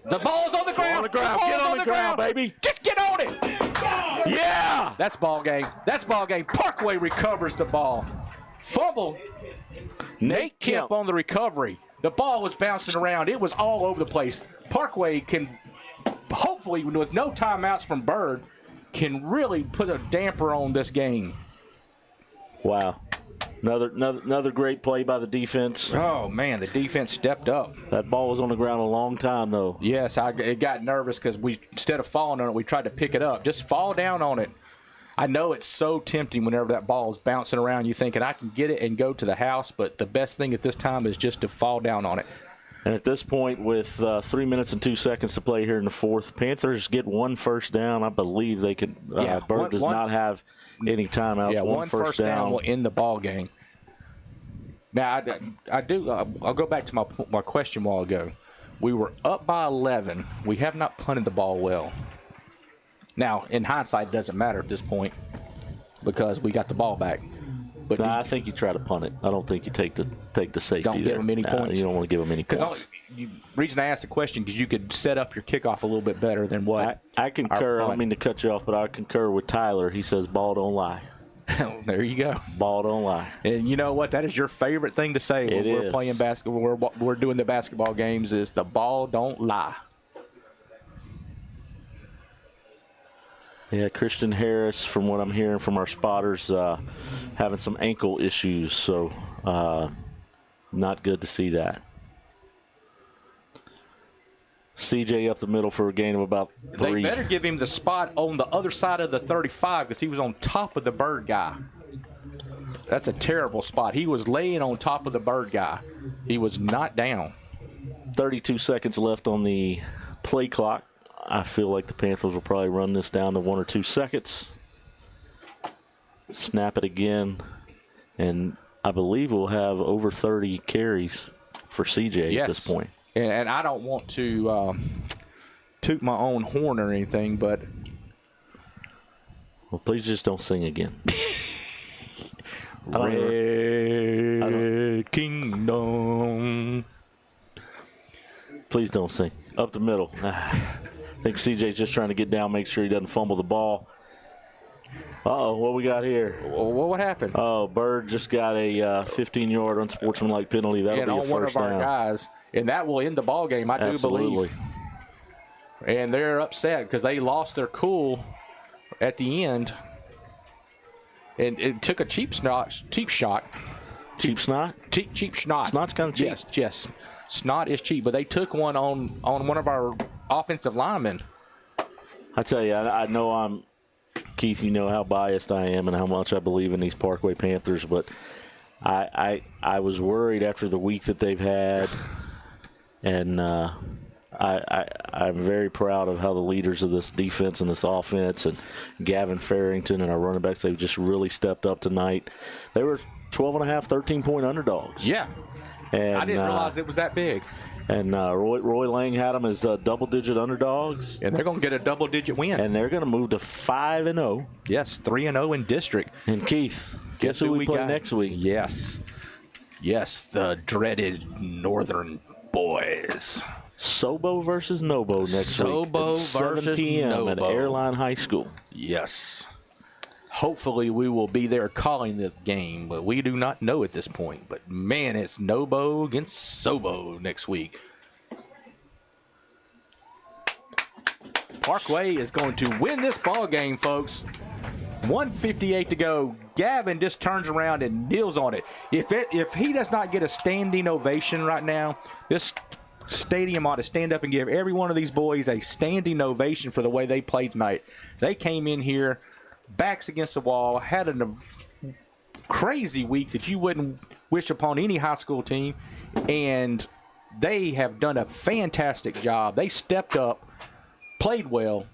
Speaker 3: The ball's on the ground.
Speaker 4: On the ground. Get on the ground, baby.
Speaker 3: Just get on it.
Speaker 4: Yeah.
Speaker 3: That's ball game. That's ball game. Parkway recovers the ball. Fumble. Nate Kemp on the recovery. The ball was bouncing around. It was all over the place. Parkway can, hopefully, with no timeouts from Byrd, can really put a damper on this game.
Speaker 4: Wow. Another great play by the defense.
Speaker 3: Oh, man, the defense stepped up.
Speaker 4: That ball was on the ground a long time, though.
Speaker 3: Yes, it got nervous because instead of falling on it, we tried to pick it up. Just fall down on it. I know it's so tempting whenever that ball is bouncing around. You're thinking, I can get it and go to the house, but the best thing at this time is just to fall down on it.
Speaker 4: And at this point, with 3 minutes and 2 seconds to play here in the fourth, Panthers get one first down. I believe they could. Byrd does not have any timeouts.
Speaker 3: Yeah, one first down will end the ball game. Now, I'll go back to my question a while ago. We were up by 11. We have not punted the ball well. Now, in hindsight, it doesn't matter at this point because we got the ball back. But
Speaker 4: I think you try to punt it. I don't think you take the safety.
Speaker 3: Don't give them any points.
Speaker 4: You don't want to give them any points.
Speaker 3: The reason I asked the question because you could set up your kickoff a little bit better than what
Speaker 4: I concur. I don't mean to cut you off, but I concur with Tyler. He says, "Ball don't lie."
Speaker 3: There you go.
Speaker 4: Ball don't lie.
Speaker 3: And you know what? That is your favorite thing to say when we're playing basketball. We're doing the basketball games. Is the ball don't lie.
Speaker 4: Yeah, Christian Harris, from what I'm hearing from our spotters, having some ankle issues, so not good to see that. CJ up the middle for a gain of about 3.
Speaker 3: They better give him the spot on the other side of the 35 because he was on top of the Byrd guy. That's a terrible spot. He was laying on top of the Byrd guy. He was not down.
Speaker 4: 32 seconds left on the play clock. I feel like the Panthers will probably run this down to 1 or 2 seconds. Snap it again. And I believe we'll have over 30 carries for CJ at this point.
Speaker 3: And I don't want to toot my own horn or anything, but...
Speaker 4: Well, please just don't sing again.
Speaker 3: Red Kingdom.
Speaker 4: Please don't sing. Up the middle. I think CJ's just trying to get down, make sure he doesn't fumble the ball. Uh-oh, what we got here?
Speaker 3: What happened?
Speaker 4: Oh, Byrd just got a 15-yard unsportsmanlike penalty. That'll be a first down.
Speaker 3: One of our guys, and that will end the ball game, I do believe. And they're upset because they lost their cool at the end. And it took a cheap shot.
Speaker 4: Cheap snot?
Speaker 3: Cheap snot.
Speaker 4: Snot's kind of cheap.
Speaker 3: Yes. Snot is cheap, but they took one on one of our offensive linemen.
Speaker 4: I tell you, I know Keith, you know how biased I am and how much I believe in these Parkway Panthers, but I was worried after the week that they've had, and I'm very proud of how the leaders of this defense and this offense and Gavin Farrington and our running backs, they've just really stepped up tonight. They were 12.5, 13-point underdogs.
Speaker 3: Yeah.
Speaker 4: And
Speaker 3: I didn't realize it was that big.
Speaker 4: And Roy Lang had them as double-digit underdogs.
Speaker 3: And they're going to get a double-digit win.
Speaker 4: And they're going to move to 5-0.
Speaker 3: Yes, 3-0 in district.
Speaker 4: And Keith, guess who we play next week?
Speaker 3: Yes, the dreaded Northern Boys.
Speaker 4: Sobo versus Nobo next week.
Speaker 3: Sobo
Speaker 4: at 7
Speaker 3: versus
Speaker 4: p.m.
Speaker 3: Nobo.
Speaker 4: at Airline High School.
Speaker 3: Yes. Hopefully we will be there calling the game, but we do not know at this point. But, man, it's Nobo against Sobo next week. Parkway is going to win this ball game, folks. 1:58 to go. Gavin just turns around and kneels on it. If he does not get a standing ovation right now, this stadium ought to stand up and give every one of these boys a standing ovation for the way they played tonight. They came in here, backs against the wall, had a crazy week that you wouldn't wish upon any high school team, and they have done a fantastic job. They stepped up, played well,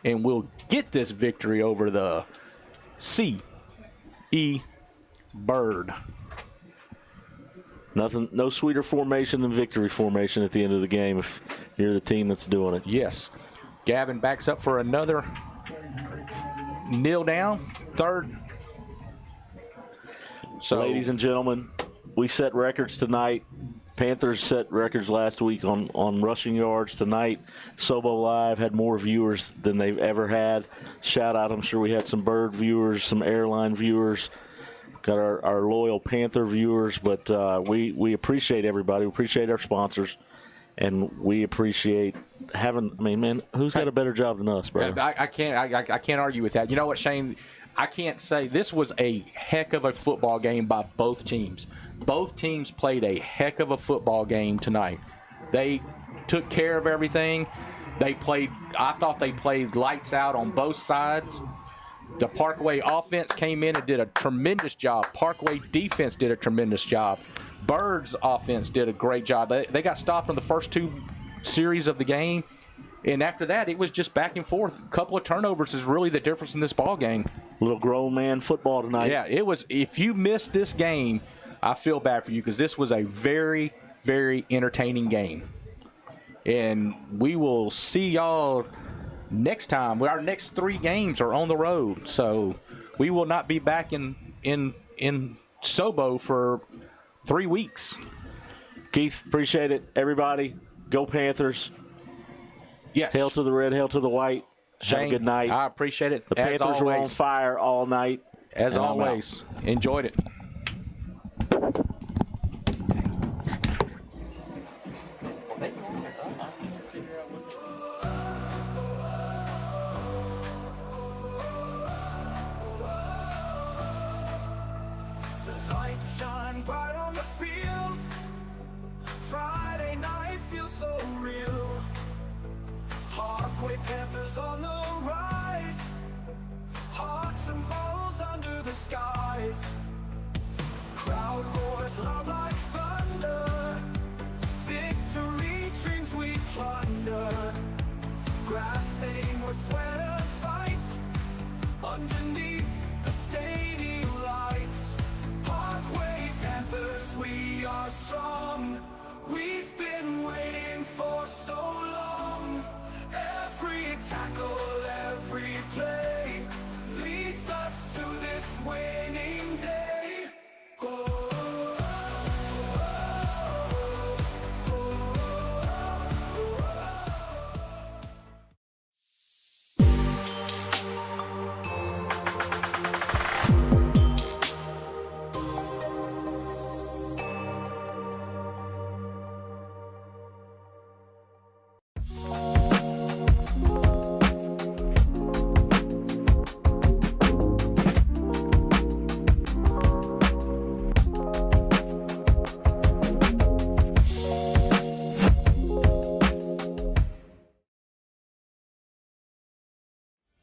Speaker 3: and will get this victory over the CE Byrd.
Speaker 4: No sweeter formation than victory formation at the end of the game if you're the team that's doing it.
Speaker 3: Yes. Gavin backs up for another kneel down, third So,
Speaker 4: ladies and gentlemen, we set records tonight. Panthers set records last week on rushing yards. Tonight, Sobo.live had more viewers than they've ever had. Shout out, I'm sure we had some Byrd viewers, some airline viewers, got our loyal Panther viewers, but we appreciate everybody. We appreciate our sponsors, and we appreciate having, I mean, man, who's got a better job than us, bro?
Speaker 3: I can't argue with that. You know what, Shane? I can't say this was a heck of a football game by both teams. Both teams played a heck of a football game tonight. They took care of everything. I thought they played lights out on both sides. The Parkway offense came in and did a tremendous job. Parkway defense did a tremendous job. Byrd's offense did a great job. They got stopped in the first 2 series of the game. And after that, it was just back and forth. A couple of turnovers is really the difference in this ball game.
Speaker 4: Little grown man football tonight.
Speaker 3: Yeah, it was. If you missed this game, I feel bad for you because this was a very, very entertaining game. And we will see y'all next time. Our next 3 games are on the road. So we will not be back in Sobo for 3 weeks.
Speaker 4: Keith, appreciate it. Everybody, go Panthers.
Speaker 3: Yes.
Speaker 4: Hail to the red, hail to the white.
Speaker 3: Shane,
Speaker 4: have a good night.
Speaker 3: I appreciate it.
Speaker 4: The Panthers were on fire all night.
Speaker 3: As always, enjoyed it.
Speaker 1: Lights shine bright on the field. Friday night feels so real. Parkway Panthers on the rise. Hearts and falls under the skies. Crowd roars loud like thunder. Victory dreams we plunder. Grass stained with sweat and fight. Underneath the stadium lights. Parkway Panthers, we are strong. We've been waiting for so long. Every tackle, every play leads us to this winning day. Go.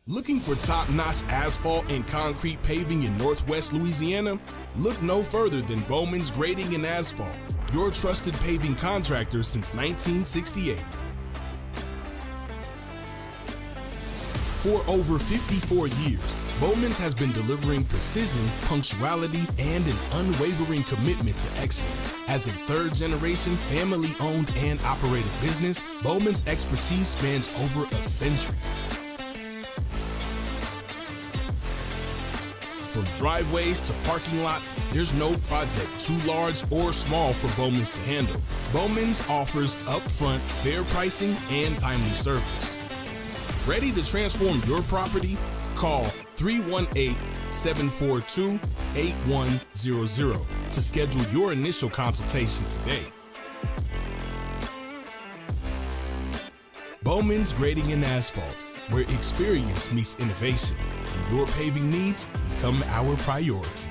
Speaker 5: Looking for top-notch asphalt and concrete paving in Northwest Louisiana? Look no further than Bowman's Grading and Asphalt, your trusted paving contractor since 1968. For over 54 years, Bowman's has been delivering precision, punctuality, and an unwavering commitment to excellence. As a third-generation, family-owned and operated business, Bowman's expertise spans over a century. From driveways to parking lots, there's no project too large or small for Bowman's to handle. Bowman's offers upfront, fair pricing, and timely service. Ready to transform your property? Call 318-742-8100 to schedule your initial consultation today. Bowman's Grading and Asphalt, where experience meets innovation and your paving needs become our priority.